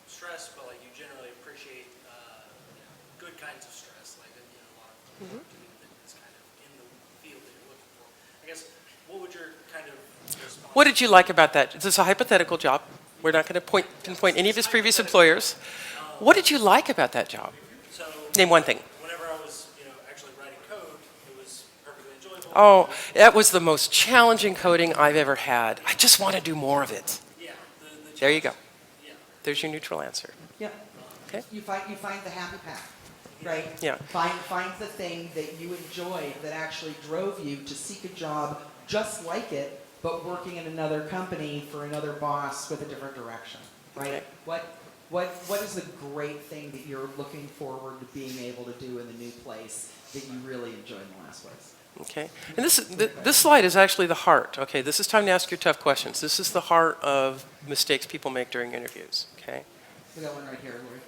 Speaker 3: stress, but you generally appreciate good kinds of stress, a lot of opportunity that is kind of in the field that you're looking for. I guess, what would your kind of response?
Speaker 1: What did you like about that? This is a hypothetical job. We're not going to pinpoint any of his previous employers. What did you like about that job?
Speaker 3: So,
Speaker 1: Name one thing.
Speaker 3: whenever I was actually writing code, it was perfectly enjoyable.
Speaker 1: Oh, that was the most challenging coding I've ever had. I just want to do more of it.
Speaker 3: Yeah.
Speaker 1: There you go.
Speaker 3: Yeah.
Speaker 1: There's your neutral answer.
Speaker 2: Yeah.
Speaker 1: Okay.
Speaker 2: You find the happy path, right?
Speaker 1: Yeah.
Speaker 2: Find the thing that you enjoyed that actually drove you to seek a job just like it, but working in another company for another boss with a different direction, right?
Speaker 1: Okay.
Speaker 2: What is the great thing that you're looking forward to being able to do in the new place that you really enjoyed in the last place?
Speaker 1: Okay. And this slide is actually the heart. Okay. This is time to ask your tough questions. This is the heart of mistakes people make during interviews. Okay.
Speaker 2: We got one right here, Lori.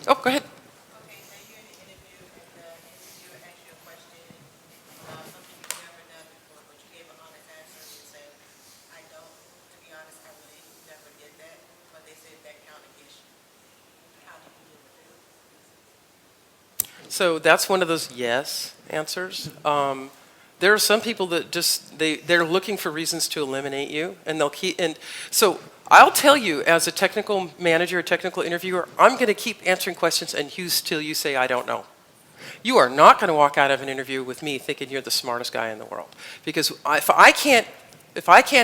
Speaker 1: Oh, go ahead.
Speaker 5: Okay, so you're in an interview, and the interviewer asks you a question about something you've never done before, but you gave an honest answer, and you say, I don't, to be honest, I really never did that, but they said that counted against you. How do you deal with it?
Speaker 1: So that's one of those yes answers. There are some people that just they're looking for reasons to eliminate you, and they'll keep. And so I'll tell you, as a technical manager, a technical interviewer, I'm going to keep answering questions until you say I don't know. You are not going to walk out of an interview with me thinking you're the smartest guy in the world, because if I can't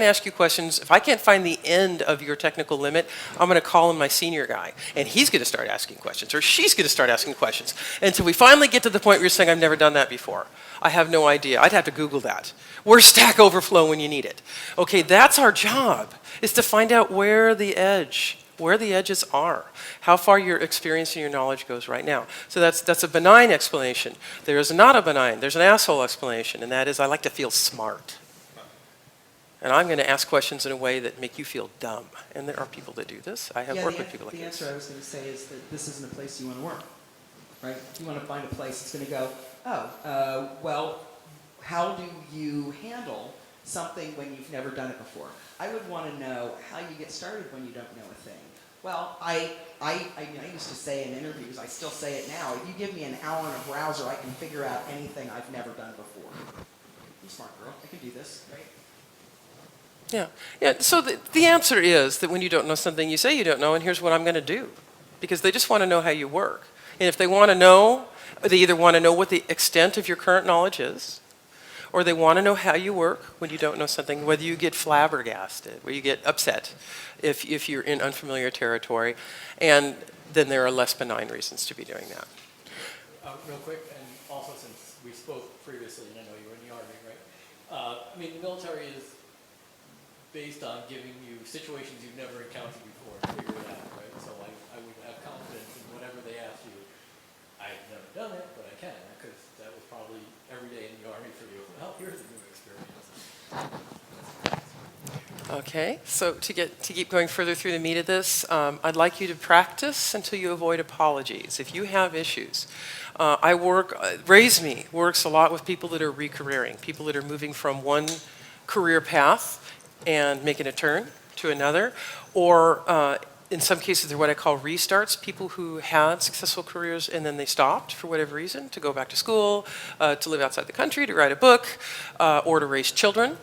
Speaker 1: ask you questions, if I can't find the end of your technical limit, I'm going to call in my senior guy, and he's going to start asking questions, or she's going to start asking questions, until we finally get to the point where you're saying, I've never done that before. I have no idea. I'd have to Google that. Where's Stack Overflow when you need it? Okay, that's our job, is to find out where the edges are, how far your experience and your knowledge goes right now. So that's a benign explanation. There is not a benign, there's an asshole explanation, and that is I like to feel smart. And I'm going to ask questions in a way that make you feel dumb. And there are people that do this. I have worked with people like
Speaker 2: this. The answer I was going to say is that this isn't a place you want to work, right? You want to find a place that's going to go, well, how do you handle something when you've never done it before? I would want to know how you get started when you don't know a thing. Well, I used to say in interviews, I still say it now, if you give me an hour in a browser, I can figure out anything I've never done before. I'm a smart girl. I can do this, right?
Speaker 1: Yeah. Yeah. So the answer is that when you don't know something, you say you don't know, and here's what I'm going to do. Because they just want to know how you work. And if they want to know, they either want to know what the extent of your current knowledge is, or they want to know how you work when you don't know something, whether you get flabbergasted, where you get upset if you're in unfamiliar territory. And then there are less benign reasons to be doing that.
Speaker 11: Real quick, and also since we spoke previously, and I know you were in the Army, right? I mean, the military is based on giving you situations you've never encountered before to figure it out, right? So I would have confidence in whatever they ask you. I've never done it, but I can, because that was probably every day in the Army for you. Well, here's a new experience.
Speaker 1: Okay, so to keep going further through the meat of this, I'd like you to practice until you avoid apologies. If you have issues, RaiseMe works a lot with people that are re-careering, people that are moving from one career path and making a turn to another, or in some cases they're what I call restarts, people who had successful careers and then they stopped for whatever reason, to go back to school, to live outside the country, to write a book, or to raise children.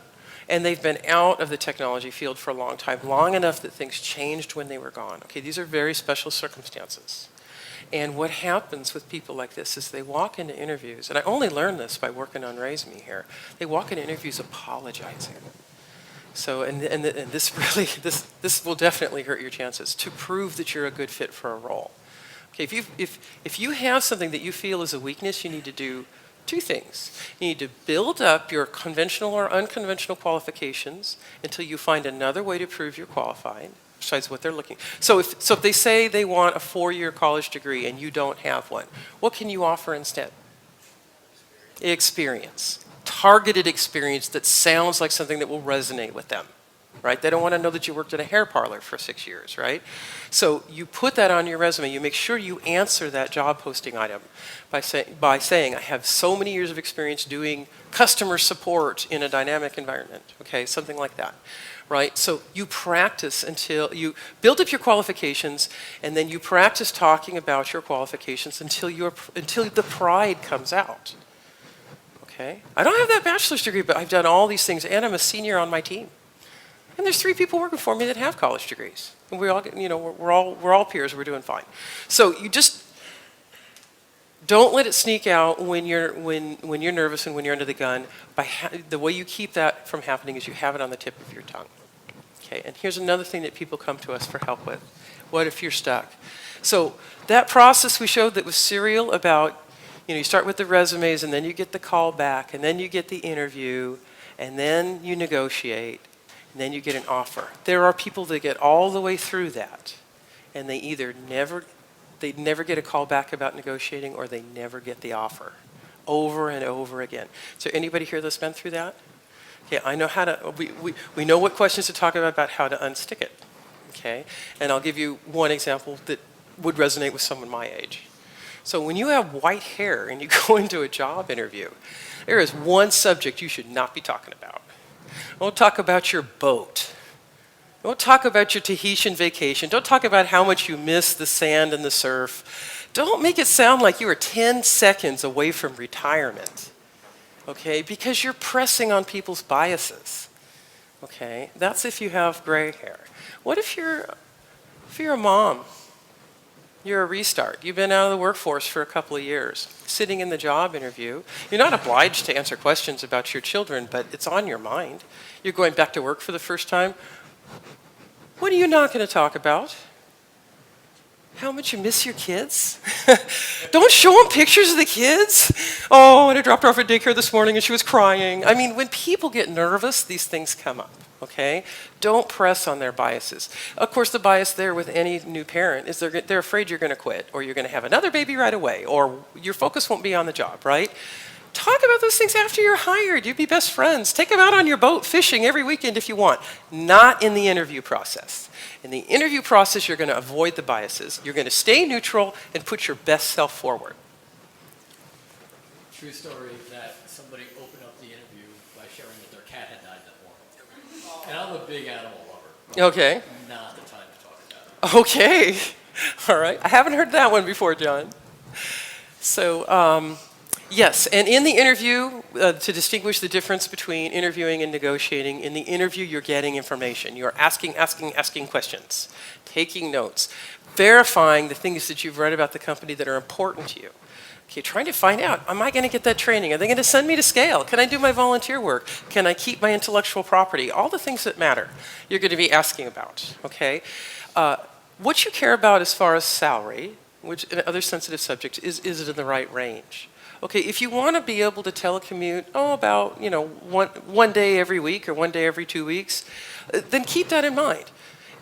Speaker 1: And they've been out of the technology field for a long time, long enough that things changed when they were gone. Okay, these are very special circumstances. And what happens with people like this is they walk into interviews, and I only learned this by working on RaiseMe here, they walk into interviews apologizing. So, and this really, this will definitely hurt your chances to prove that you're a good fit for a role. Okay, if you have something that you feel is a weakness, you need to do two things. You need to build up your conventional or unconventional qualifications until you find another way to prove you're qualified, besides what they're looking. So if they say they want a 4-year college degree and you don't have one, what can you offer instead? Experience. Targeted experience that sounds like something that will resonate with them, right? They don't want to know that you worked at a hair parlor for 6 years, right? So you put that on your resume. You make sure you answer that job posting item by saying, I have so many years of experience doing customer support in a dynamic environment, okay? Something like that, right? So you practice until you build up your qualifications, and then you practice talking about your qualifications until the pride comes out. Okay. I don't have that bachelor's degree, but I've done all these things, and I'm a senior on my team. And there's 3 people working for me that have college degrees, and we all, we're all peers. We're doing fine. So you just don't let it sneak out when you're nervous and when you're under the gun. The way you keep that from happening is you have it on the tip of your tongue. Okay. And here's another thing that people come to us for help with. What if you're stuck? So that process we showed that was serial about. You start with the resumes, and then you get the call back, and then you get the interview, and then you negotiate, and then you get an offer. There are people that get all the way through that, and they either never get a call back about negotiating, or they never get the offer, over and over again. So anybody here that's been through that? Okay, I know how to. We know what questions to talk about how to unstick it. Okay, and I'll give you one example that would resonate with someone my age. So when you have white hair and you go into a job interview, there is one subject you should not be talking about. Don't talk about your boat. Don't talk about your Tahitian vacation. Don't talk about how much you miss the sand and the surf. Don't make it sound like you are 10 seconds away from retirement, okay? Because you're pressing on people's biases, okay? That's if you have gray hair. What if you're a mom? You're a restart. You've been out of the workforce for a couple of years, sitting in the job interview. You're not obliged to answer questions about your children, but it's on your mind. You're going back to work for the first time. What are you not going to talk about? How much you miss your kids? Don't show them pictures of the kids. Oh, and I dropped her off at daycare this morning and she was crying. I mean, when people get nervous, these things come up. Okay? Don't press on their biases. Of course, the bias there with any new parent is they're afraid you're going to quit, or you're going to have another baby right away, or your focus won't be on the job, right? Talk about those things after you're hired. You'd be best friends. Take them out on your boat fishing every weekend if you want. Not in the interview process. In the interview process, you're going to avoid the biases. You're going to stay neutral and put your best self forward.
Speaker 11: True story that somebody opened up the interview by sharing that their cat had died that morning. And I'm a big animal lover.
Speaker 1: Okay.
Speaker 11: Not the time to talk about it.
Speaker 1: Okay. All right. I haven't heard that one before, John. So, yes, and in the interview, to distinguish the difference between interviewing and negotiating, in the interview you're getting information. You're asking questions, taking notes, verifying the things that you've read about the company that are important to you. Okay, trying to find out, am I going to get that training? Are they going to send me to SCaLE? Can I do my volunteer work? Can I keep my intellectual property? All the things that matter, you're going to be asking about, okay? What you care about as far as salary, which and other sensitive subjects, is it in the right range? Okay, if you want to be able to telecommute, about, one day every week or one day every 2 weeks, then keep that in mind.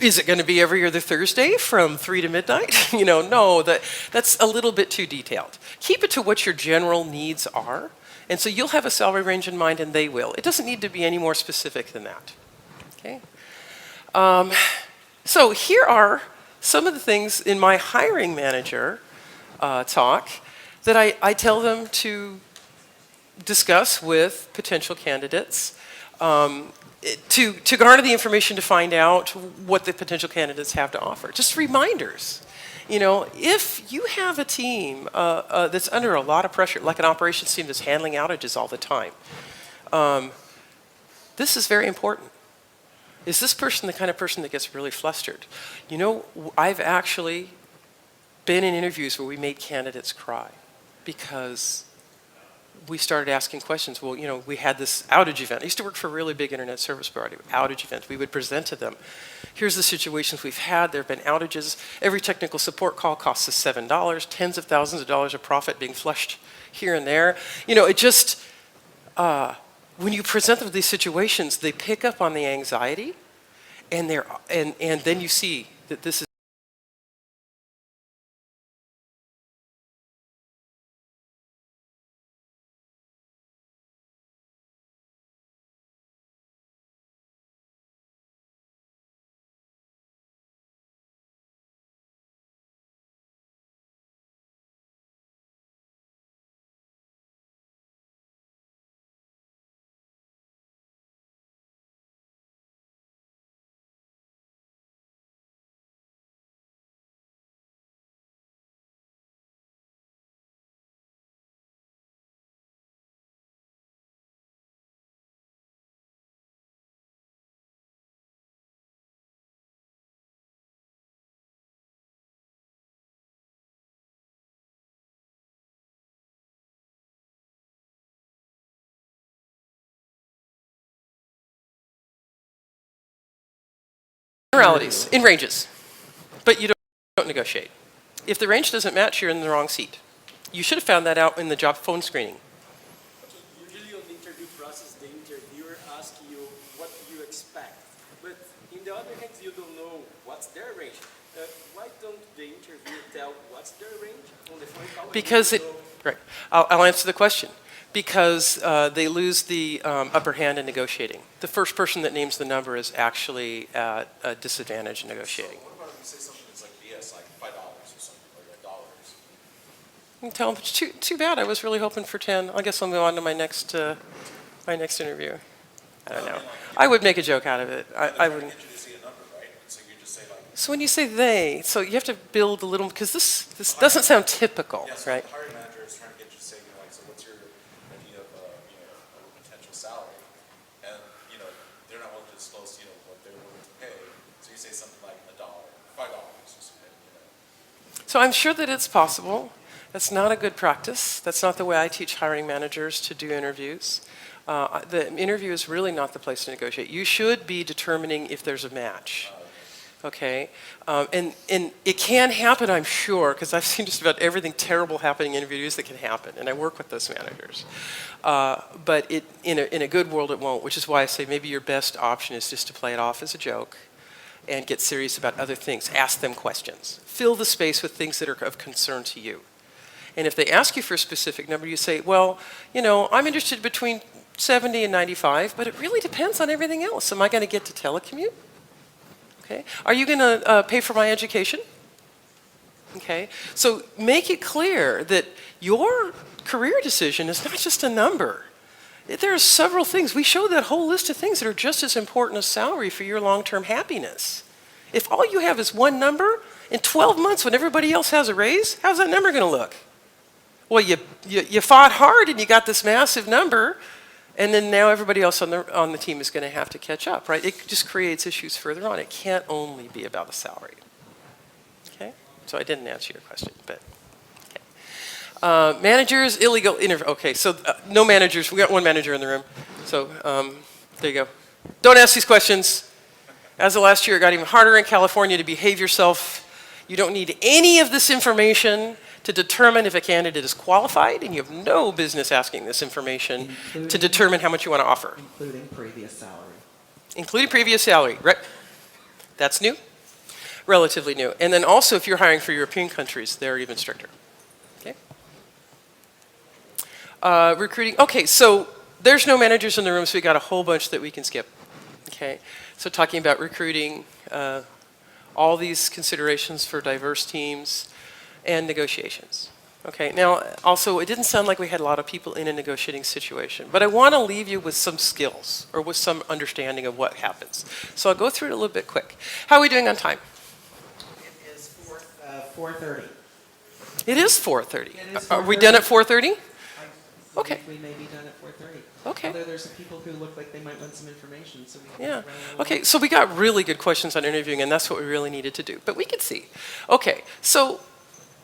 Speaker 1: Is it going to be every other Thursday from 3 to midnight? No, that's a little bit too detailed. Keep it to what your general needs are, and so you'll have a salary range in mind and they will. It doesn't need to be any more specific than that, okay? So here are some of the things in my hiring manager talk that I tell them to discuss with potential candidates to garner the information to find out what the potential candidates have to offer. Just reminders. If you have a team that's under a lot of pressure, like an operations team that's handling outages all the time, this is very important. Is this person the kind of person that gets really flustered? I've actually been in interviews where we made candidates cry because we started asking questions. Well, we had this outage event. I used to work for a really big internet service provider, outage event. We would present to them, here's the situations we've had. There have been outages. Every technical support call costs us $7, tens of thousands of dollars of profit being flushed here and there. It just, when you present them with these situations, they pick up on the anxiety, and then you see that this is generalities in ranges, but you don't negotiate. If the range doesn't match, you're in the wrong seat. You should have found that out in the job phone screening.
Speaker 6: Usually on the interview process, the interviewer asks you what you expect. But in the other hand, you don't know what's their range. Why don't the interviewer tell what's their range on the phone call?
Speaker 1: Because right. I'll answer the question. Because they lose the upper hand in negotiating. The first person that names the number is actually at a disadvantage in negotiating.
Speaker 7: So what about if you say something that's like BS, like $5 or something, or dollars?
Speaker 1: You can tell them, too bad, I was really hoping for 10. I guess I'll move on to my next interview. I don't know. I would make a joke out of it. I wouldn't. So when you say they, so you have to build a little, because this doesn't sound typical, right?
Speaker 7: The hiring manager is trying to get you to say, so what's your idea of, a potential salary? And, they're not willing to disclose, what they're willing to pay. So you say something like $1, $5 or something,
Speaker 1: So I'm sure that it's possible. That's not a good practice. That's not the way I teach hiring managers to do interviews. The interview is really not the place to negotiate. You should be determining if there's a match. Okay, and it can happen, I'm sure, because I've seen just about everything terrible happening in interviews that can happen, and I work with those managers. But in a good world, it won't, which is why I say maybe your best option is just to play it off as a joke and get serious about other things. Ask them questions. Fill the space with things that are of concern to you. And if they ask you for a specific number, you say, well, I'm interested between 70 and 95, but it really depends on everything else. Am I going to get to telecommute? Okay. Are you going to pay for my education? Okay. So make it clear that your career decision is not just a number. There are several things. We show that whole list of things that are just as important as salary for your long-term happiness. If all you have is one number, in 12 months when everybody else has a raise, how's that number going to look? Well, you fought hard and you got this massive number, and then now everybody else on the team is going to have to catch up, right? It just creates issues further on. It can't only be about a salary. Okay? So I didn't answer your question, but okay. Managers, illegal interview. Okay, so no managers. We got one manager in the room. So there you go. Don't ask these questions. As of last year, it got even harder in California to behave yourself. You don't need any of this information to determine if a candidate is qualified, and you have no business asking this information to determine how much you want to offer.
Speaker 4: Including previous salary.
Speaker 1: Including previous salary, right? That's new, relatively new. And then also if you're hiring for European countries, they're even stricter. Okay. Recruiting, okay, so there's no managers in the room, so we got a whole bunch that we can skip. Okay, so talking about recruiting, all these considerations for diverse teams, and negotiations. Okay, now also it didn't sound like we had a lot of people in a negotiating situation, but I want to leave you with some skills or with some understanding of what happens. So I'll go through it a little bit quick. How are we doing on time?
Speaker 4: It is 4:30.
Speaker 1: It is 4:30.
Speaker 4: It is
Speaker 1: Are we
Speaker 4: 4:30.
Speaker 1: done at 4:30? Okay.
Speaker 4: We may be done at 4:30.
Speaker 1: Okay.
Speaker 4: Although there's some people who look like they might want some information, so we can
Speaker 1: Yeah.
Speaker 4: run along.
Speaker 1: Okay, so we got really good questions on interviewing, and that's what we really needed to do. But we could see. Okay, so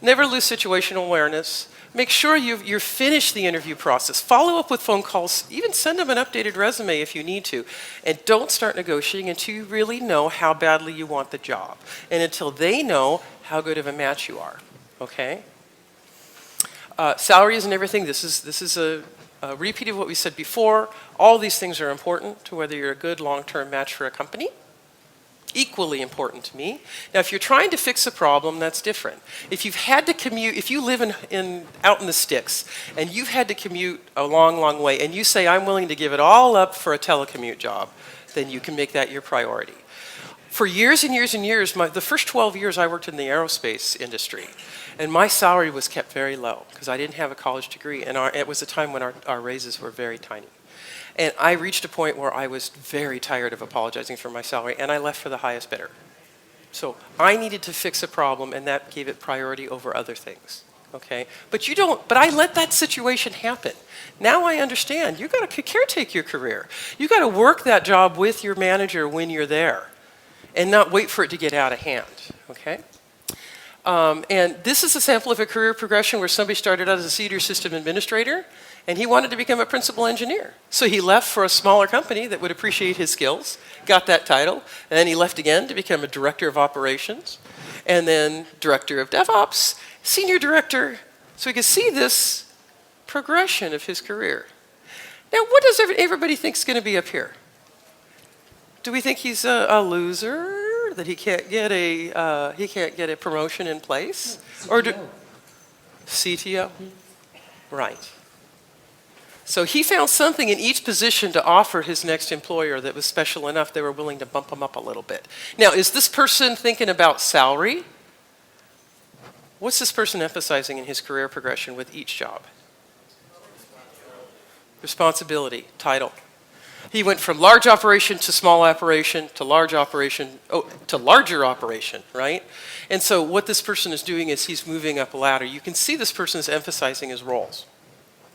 Speaker 1: never lose situational awareness. Make sure you're finished the interview process. Follow up with phone calls. Even send them an updated resume if you need to. And don't start negotiating until you really know how badly you want the job. And until they know how good of a match you are. Okay? Salary isn't everything. This is a repeat of what we said before. All these things are important to whether you're a good long-term match for a company. Equally important to me. Now, if you're trying to fix a problem, that's different. If you've had to commute, if you live out in the sticks and you've had to commute a long, long way and you say, I'm willing to give it all up for a telecommute job, then you can make that your priority. For years and years and years, the first 12 years I worked in the aerospace industry, and my salary was kept very low because I didn't have a college degree, and it was a time when our raises were very tiny. And I reached a point where I was very tired of apologizing for my salary, and I left for the highest bidder. So I needed to fix a problem, and that gave it priority over other things. Okay? But I let that situation happen. Now I understand. You've got to caretake your career. You've got to work that job with your manager when you're there, and not wait for it to get out of hand. Okay? And this is a sample of a career progression where somebody started out as a senior system administrator, and he wanted to become a principal engineer. So he left for a smaller company that would appreciate his skills, got that title, and then he left again to become a director of operations, and then director of DevOps, senior director. So we can see this progression of his career. Now, what does everybody think is going to be up here? Do we think he's a loser? That he can't get a promotion in place,
Speaker 4: CTO.
Speaker 1: CTO, right? So he found something in each position to offer his next employer that was special enough they were willing to bump him up a little bit. Now, is this person thinking about salary? What's this person emphasizing in his career progression with each job? Responsibility, title. He went from large operation to small operation to large operation, to larger operation, right? And so what this person is doing is he's moving up a ladder. You can see this person is emphasizing his roles,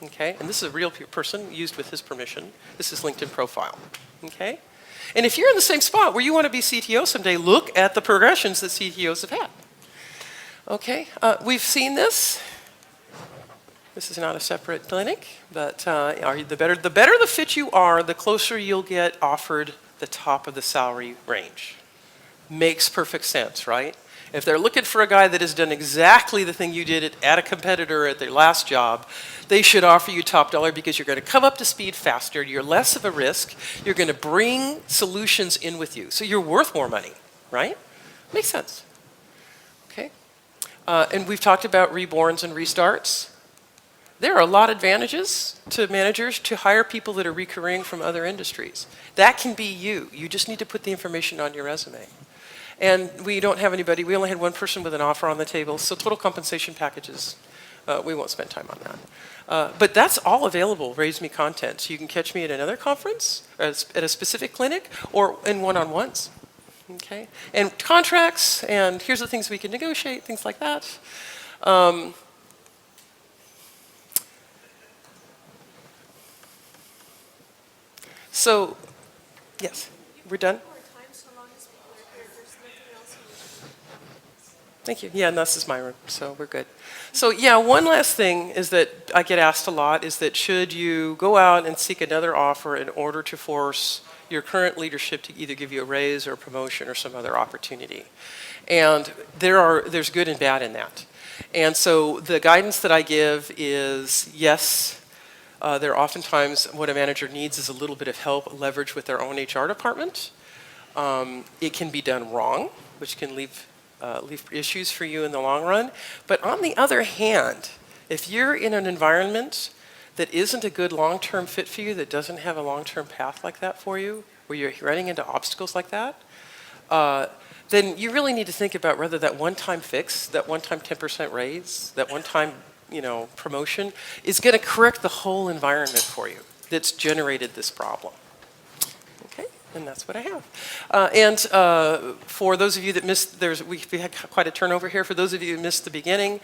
Speaker 1: okay? And this is a real person used with his permission. This is LinkedIn profile, okay? And if you're in the same spot where you want to be CTO someday, look at the progressions that CTOs have had, okay? We've seen this. This is not a separate clinic, but the better the fit you are, the closer you'll get offered the top of the salary range. Makes perfect sense, right? If they're looking for a guy that has done exactly the thing you did at a competitor at their last job, they should offer you top dollar because you're going to come up to speed faster, you're less of a risk, you're going to bring solutions in with you. So you're worth more money, right? Makes sense. Okay? And we've talked about reborns and restarts. There are a lot of advantages to managers to hire people that are recurring from other industries. That can be you. You just need to put the information on your resume. And we don't have anybody, we only had one person with an offer on the table, so total compensation packages, we won't spend time on that. But that's all available, RaiseMe content. So you can catch me at another conference, at a specific clinic, or in one-on-ones. Okay, and contracts, and here's the things we can negotiate, things like that. So, yes, we're done. Thank you. Yeah, and this is my room, so we're good. So yeah, one last thing is that I get asked a lot is that should you go out and seek another offer in order to force your current leadership to either give you a raise or a promotion or some other opportunity? And there's good and bad in that. And so the guidance that I give is yes, there are oftentimes what a manager needs is a little bit of help, leverage with their own HR department. It can be done wrong, which can leave issues for you in the long run. But on the other hand, if you're in an environment that isn't a good long-term fit for you, that doesn't have a long-term path like that for you, where you're running into obstacles like that, then you really need to think about whether that one-time fix, that one-time 10% raise, that one-time promotion is going to correct the whole environment for you that's generated this problem. Okay, and that's what I have. For those of you that missed, we had quite a turnover here. For those of you who missed the beginning,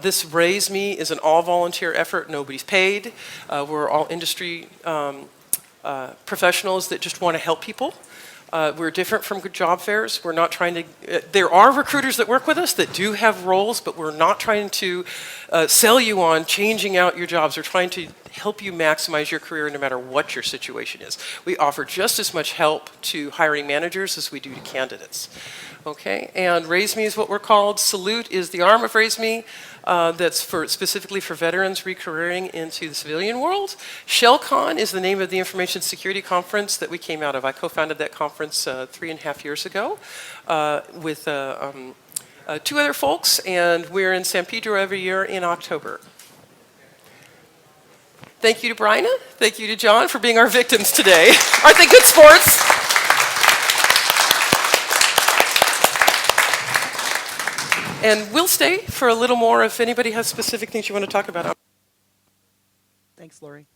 Speaker 1: this RaiseMe is an all-volunteer effort. Nobody's paid. We're all industry professionals that just want to help people. We're different from job fairs. We're not trying to, there are recruiters that work with us that do have roles, but we're not trying to sell you on changing out your jobs. We're trying to help you maximize your career no matter what your situation is. We offer just as much help to hiring managers as we do to candidates. Okay, and RaiseMe is what we're called. Salute is the arm of RaiseMe. That's specifically for veterans recareering into the civilian world. SCaLE is the name of the information security conference that we came out of. I co-founded that conference 3.5 years ago with 2 other folks, and we're in San Pedro every year in October. Thank you to Bryna. Thank you to John for being our victims today. Aren't they good sports? And we'll stay for a little more if anybody has specific things you want to talk about.
Speaker 4: Thanks, Lori.